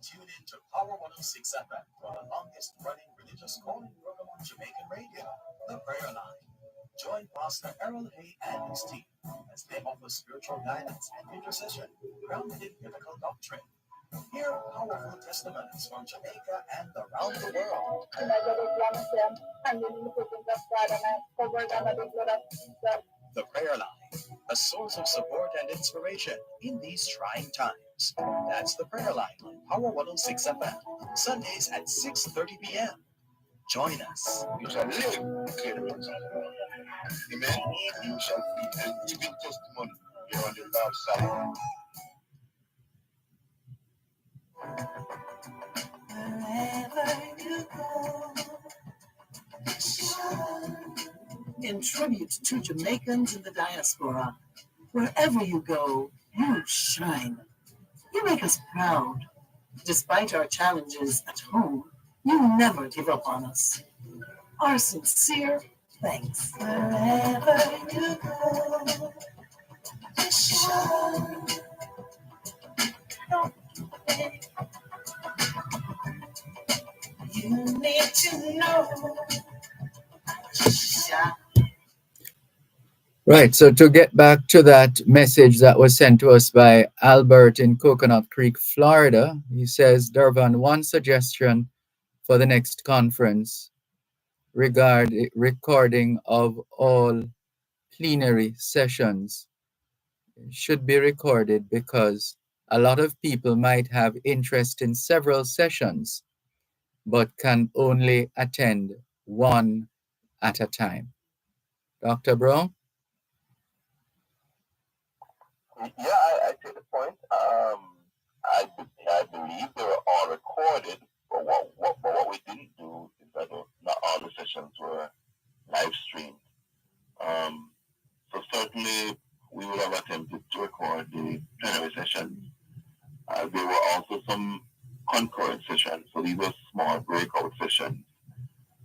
[SPEAKER 4] Tune in to Power 106 FM for the longest running religious calling program on Jamaican radio, The Prayer Line. Join Pastor Errol Hay and his team as they offer spiritual guidance and intercession grounded in biblical doctrine. Hear powerful testimonies from Jamaica and around the world. The Prayer Line, a source of support and inspiration in these trying times. That's The Prayer Line on Power 106 FM, Sundays at 6:30 p.m. Join us.
[SPEAKER 5] You shall live, declare the Lord. Amen. You shall be a living testimony. You're on the Lord's side.
[SPEAKER 3] Wherever you go, in tribute to Jamaicans in the diaspora, wherever you go, you shine. You make us proud. Despite our challenges at home, you never give up on us. Our sincere thanks. Wherever you go, you shine. You need to know. Shine.
[SPEAKER 1] Right, so to get back to that message that was sent to us by Albert in Coconut Creek, Florida, he says, Dervan, one suggestion for the next conference regarding recording of all plenary sessions should be recorded because a lot of people might have interest in several sessions but can only attend one at a time. Dr. Brown?
[SPEAKER 2] Yeah, I take the point. I believe they were all recorded, but what we didn't do is that not all the sessions were live streamed. So certainly we would have attempted to record the plenary sessions. There were also some concurrent sessions, so these were small breakout sessions.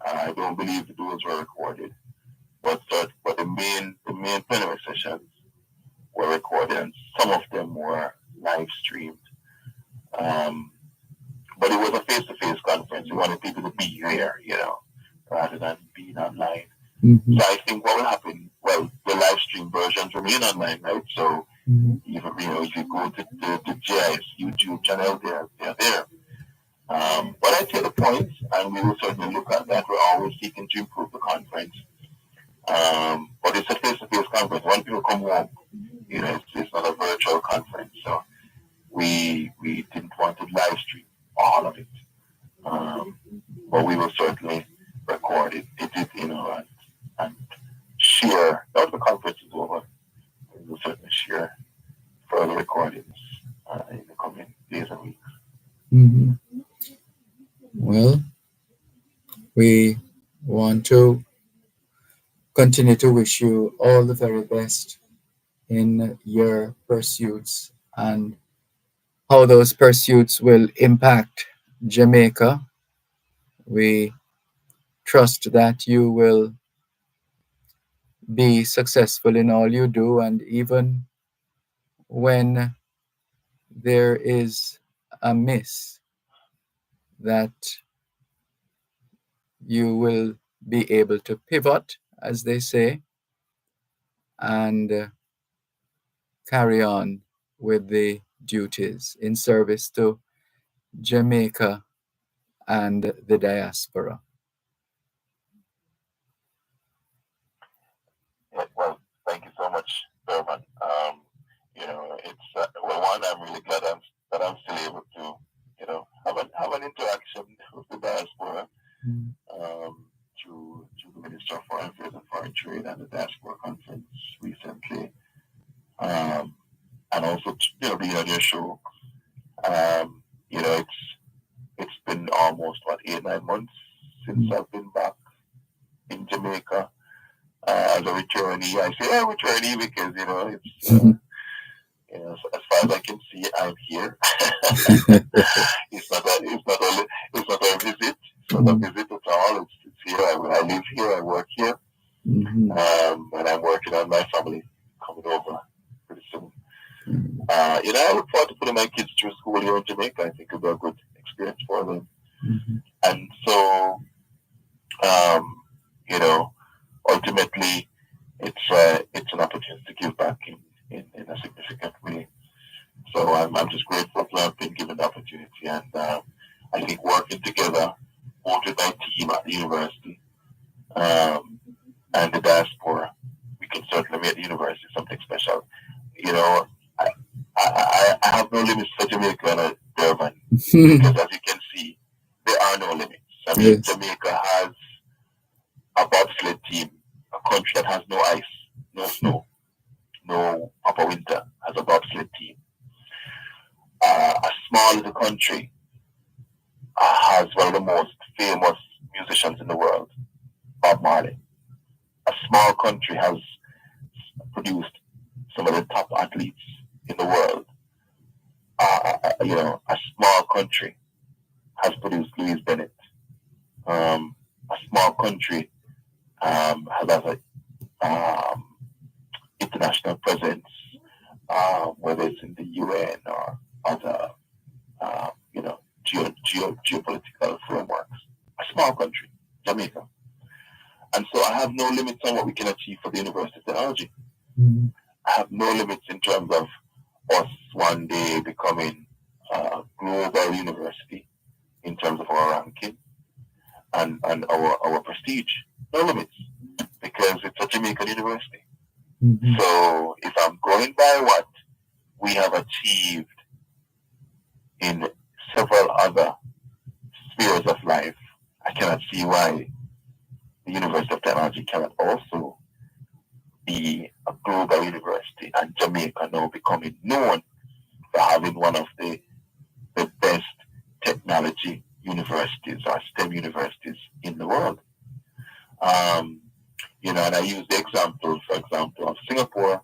[SPEAKER 2] I don't believe that those were recorded, but the main plenary sessions were recorded, and some of them were live streamed. But it was a face-to-face conference. We wanted people to be there, rather than being online.
[SPEAKER 1] Mm-hmm.
[SPEAKER 2] So I think what will happen, well, the live stream versions remain online, right? So even if you go to the GIS YouTube channel, they're there. But I take the point, and we will certainly look at that. We're always seeking to improve the conference. But it's a face-to-face conference. When people come home, it's not a virtual conference. So we didn't want to live stream all of it. But we will certainly record it, and share. After the conference is over, we will certainly share further recordings in the coming days and weeks.
[SPEAKER 1] Mm-hmm. Well, we want to continue to wish you all the very best in your pursuits and how those pursuits will impact Jamaica. We trust that you will be successful in all you do, and even when there is a miss, that you will be able to pivot, as they say, and carry on with the duties in service to Jamaica and the diaspora.
[SPEAKER 2] Yeah, well, thank you so much, Dervan. It's one, I'm really glad that I'm still able to,
[SPEAKER 5] have an interaction with the diaspora
[SPEAKER 1] Mm.
[SPEAKER 5] through the Minister of Foreign Affairs and Foreign Trade and the Diaspora Conference recently, and also being on your show. It's been almost 8-9 months since I've been back in Jamaica as a returnee. I say returnee because it's. As far as I can see, I'm here. It's not a visit. It's not a visit at all. It's here. I live here. I work here.
[SPEAKER 1] Mm-hmm.
[SPEAKER 5] And I'm working on my family coming over pretty soon. I look forward to putting my kids through school here in Jamaica. I think it'll be a good experience for them.
[SPEAKER 1] Mm-hmm.
[SPEAKER 5] And so, ultimately, it's an opportunity to give back in a significant way. So I'm just grateful to have been given the opportunity, and I think working together, both with my team at the university and the diaspora, we can certainly make the university something special. I have no limits for Jamaica and Dervan because, as you can see, there are no limits. I mean, yes. Jamaica has a bobsled team, a country that has no ice, no snow, no upper winter, has a bobsled team. A small little country has one of the most famous musicians in the world, Bob Marley. A small country has produced some of the top athletes in the world. A small country has produced Louis Bennett. A small country has an international presence, whether it's in the UN or other, geopolitical frameworks. A small country, Jamaica. And so I have no limits on what we can achieve for the University of Technology.
[SPEAKER 1] Mm-hmm.
[SPEAKER 5] I have no limits in terms of us one day becoming a global university in terms of our ranking and our prestige. No limits, because it's a Jamaican university.
[SPEAKER 1] Mm-hmm.
[SPEAKER 5] So if I'm going by what we have achieved in several other spheres of life, I cannot see why the University of Technology cannot also be a global university, and Jamaica now becoming known for having one of the best technology universities or STEM universities in the world. And I use the example, for example, of Singapore,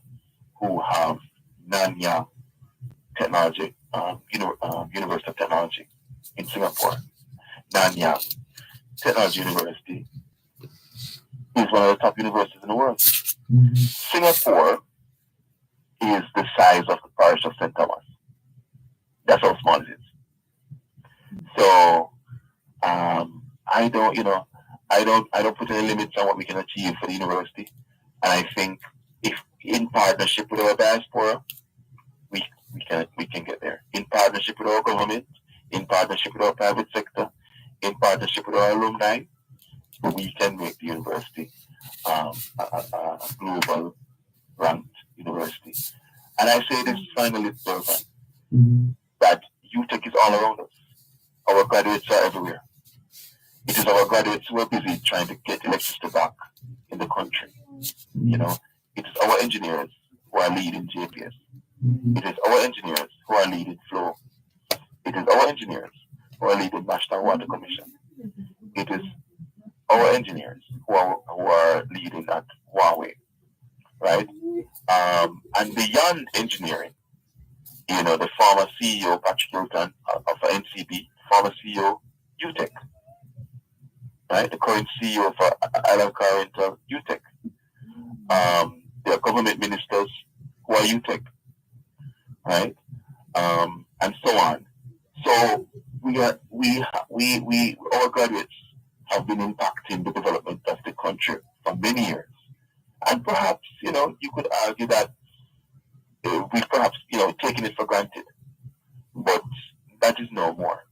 [SPEAKER 5] who have Nanyang Technology, University of Technology in Singapore. Nanyang Technology University is one of the top universities in the world.
[SPEAKER 1] Mm-hmm.
[SPEAKER 5] Singapore is the size of the parish of St. Thomas. That's how small it is. So I don't put any limits on what we can achieve for the university. And I think if in partnership with our diaspora, we can get there. In partnership with our government, in partnership with our private sector, in partnership with our alumni, we can make the university a global ranked university. And I say this finally, Dervan, that UTech is all around us. Our graduates are everywhere. It is our graduates who are busy trying to get electricity back in the country. It is our engineers who are leading JPS. It is our engineers who are leading Flow. It is our engineers who are leading National Water Commission. It is our engineers who are leading at Huawei, right? And beyond engineering, the former CEO, Patrick Hilton of NCB, former CEO, UTech, right? The current CEO for Island Current, UTech. There are government ministers who are UTech, right? And so on. So our graduates have been impacting the development of the country for many years. And perhaps, you could argue that we've perhaps, taken it for granted. But that is no more.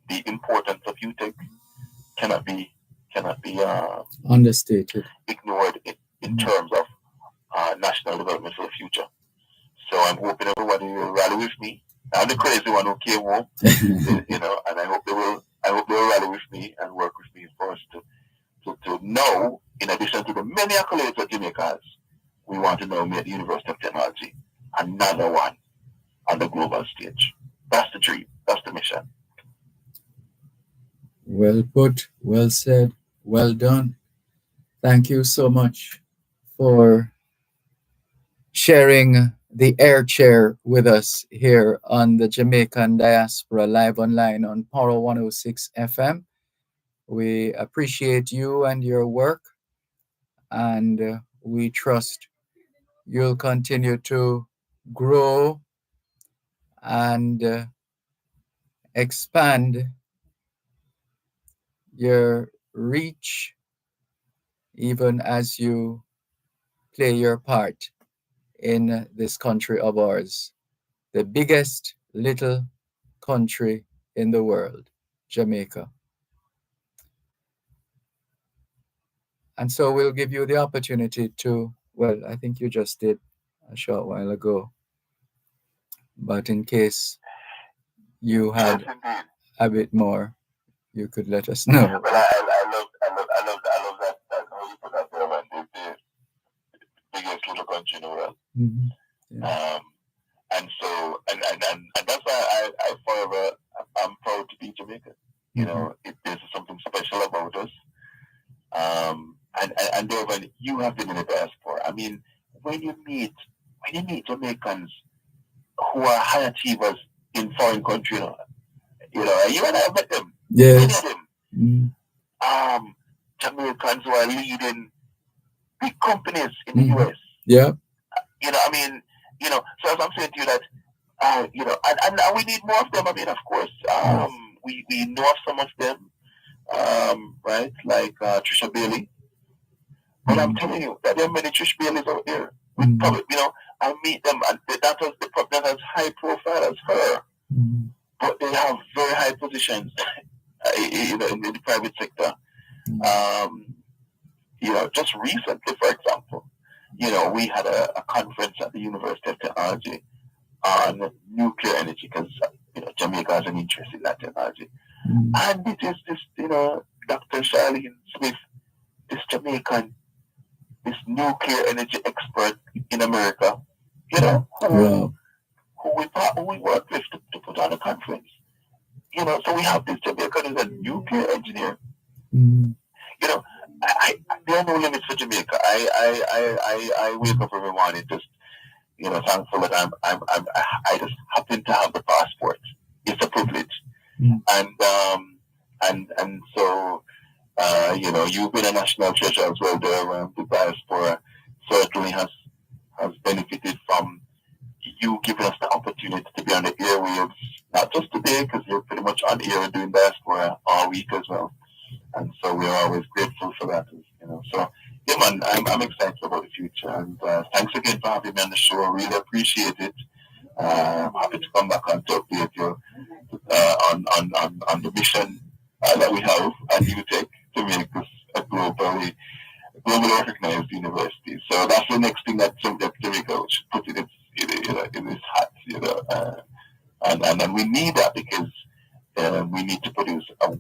[SPEAKER 5] The importance of UTech cannot be
[SPEAKER 1] understated,
[SPEAKER 5] ignored in terms of national development for the future. So I'm hoping everybody will rally with me I'm the crazy one who came home, and I hope they will rally with me and work with me for us to know, in addition to the many accolades that Jamaica has, we want to now make the University of Technology another one on the global stage. That's the dream. That's the mission.
[SPEAKER 1] Well put, well said, well done. Thank you so much for sharing the air chair with us here on the Jamaican Diaspora live online on Power 106 FM. We appreciate you and your work, and we trust you'll continue to grow and expand your reach even as you play your part in this country of ours, the biggest little country in the world, Jamaica. And so we'll give you the opportunity to, well, I think you just did a short while ago, but in case you
[SPEAKER 5] Yes,
[SPEAKER 1] had
[SPEAKER 5] indeed.
[SPEAKER 1] a bit more, you could let us know.
[SPEAKER 5] But I love that how you put that there, man. The biggest little country in the world.
[SPEAKER 1] Mhm. Yeah.
[SPEAKER 5] And so, and that's why I forever, I'm proud to be Jamaican. There's something special about us. And Dervan, you have been in the diaspora. I mean, when you meet Jamaicans who are high achievers in foreign countries, you and I have met them. Many of
[SPEAKER 1] Yes.
[SPEAKER 5] them.
[SPEAKER 1] Mm.
[SPEAKER 5] Jamaicans who are leading big companies in the US.
[SPEAKER 1] Yeah.
[SPEAKER 5] So as I'm saying to you that, and we need more of them. I mean, of course, we know of some of them, right? Like Trisha Bailey. But I'm telling you that there are many Trish Baileys out there. Probably, I meet them, and that as high profile as her, but they have very high positions, in the private sector. Just recently, for example, we had a conference at the University of Technology on nuclear energy because Jamaica has an interest in that technology, and it is this, Dr. Charlene Smith, this Jamaican, this nuclear energy expert in America, who we work with to put on a conference. So we have this Jamaican who's a nuclear engineer. There are no limits for Jamaica. I wake up every morning just thankful that I just happen to have the passport. It's a privilege, and so you've been a national treasure as well there. The diaspora certainly has benefited from you giving us the opportunity to be on the airwaves, not just today, because you're pretty much on air and doing diaspora all week as well. And so we're always grateful for that, So, yeah, man, I'm excited about the future. And thanks again for having me on the show. I really appreciate it. I'm happy to come back and to update you on the mission that we have at UTech to make this a globally recognized university. So that's the next thing that Jamaica should put in its hat, and we need that because we need to produce a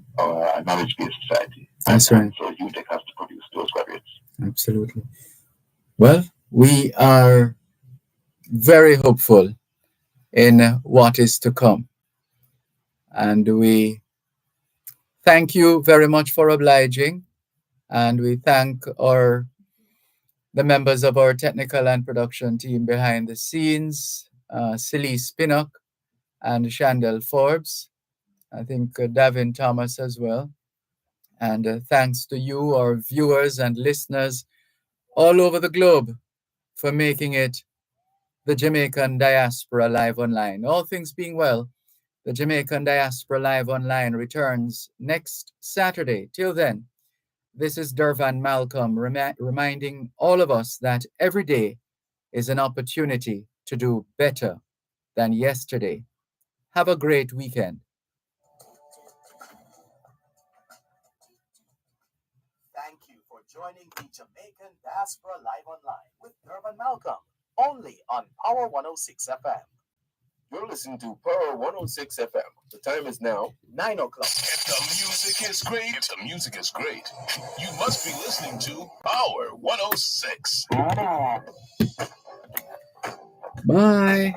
[SPEAKER 5] knowledge-based society.
[SPEAKER 1] That's right.
[SPEAKER 5] So UTech has to produce those graduates.
[SPEAKER 1] Absolutely. Well, we are very hopeful in what is to come. And we thank you very much for obliging. And we thank the members of our technical and production team behind the scenes, Silly Spinnock and Shandell Forbes. I think Davin Thomas as well. And thanks to you, our viewers and listeners all over the globe, for making it the Jamaican Diaspora Live Online. All things being well, the Jamaican Diaspora Live Online returns next Saturday. Till then, this is Dervan Malcolm reminding all of us that every day is an opportunity to do better than yesterday. Have a great weekend.
[SPEAKER 4] Thank you for joining the Jamaican Diaspora Live Online with Dervan Malcolm, only on Power 106 FM. You're listening to Power 106 FM. The time is now 9 o'clock.
[SPEAKER 6] If the music is great, you must be listening to Power 106.
[SPEAKER 1] Bye.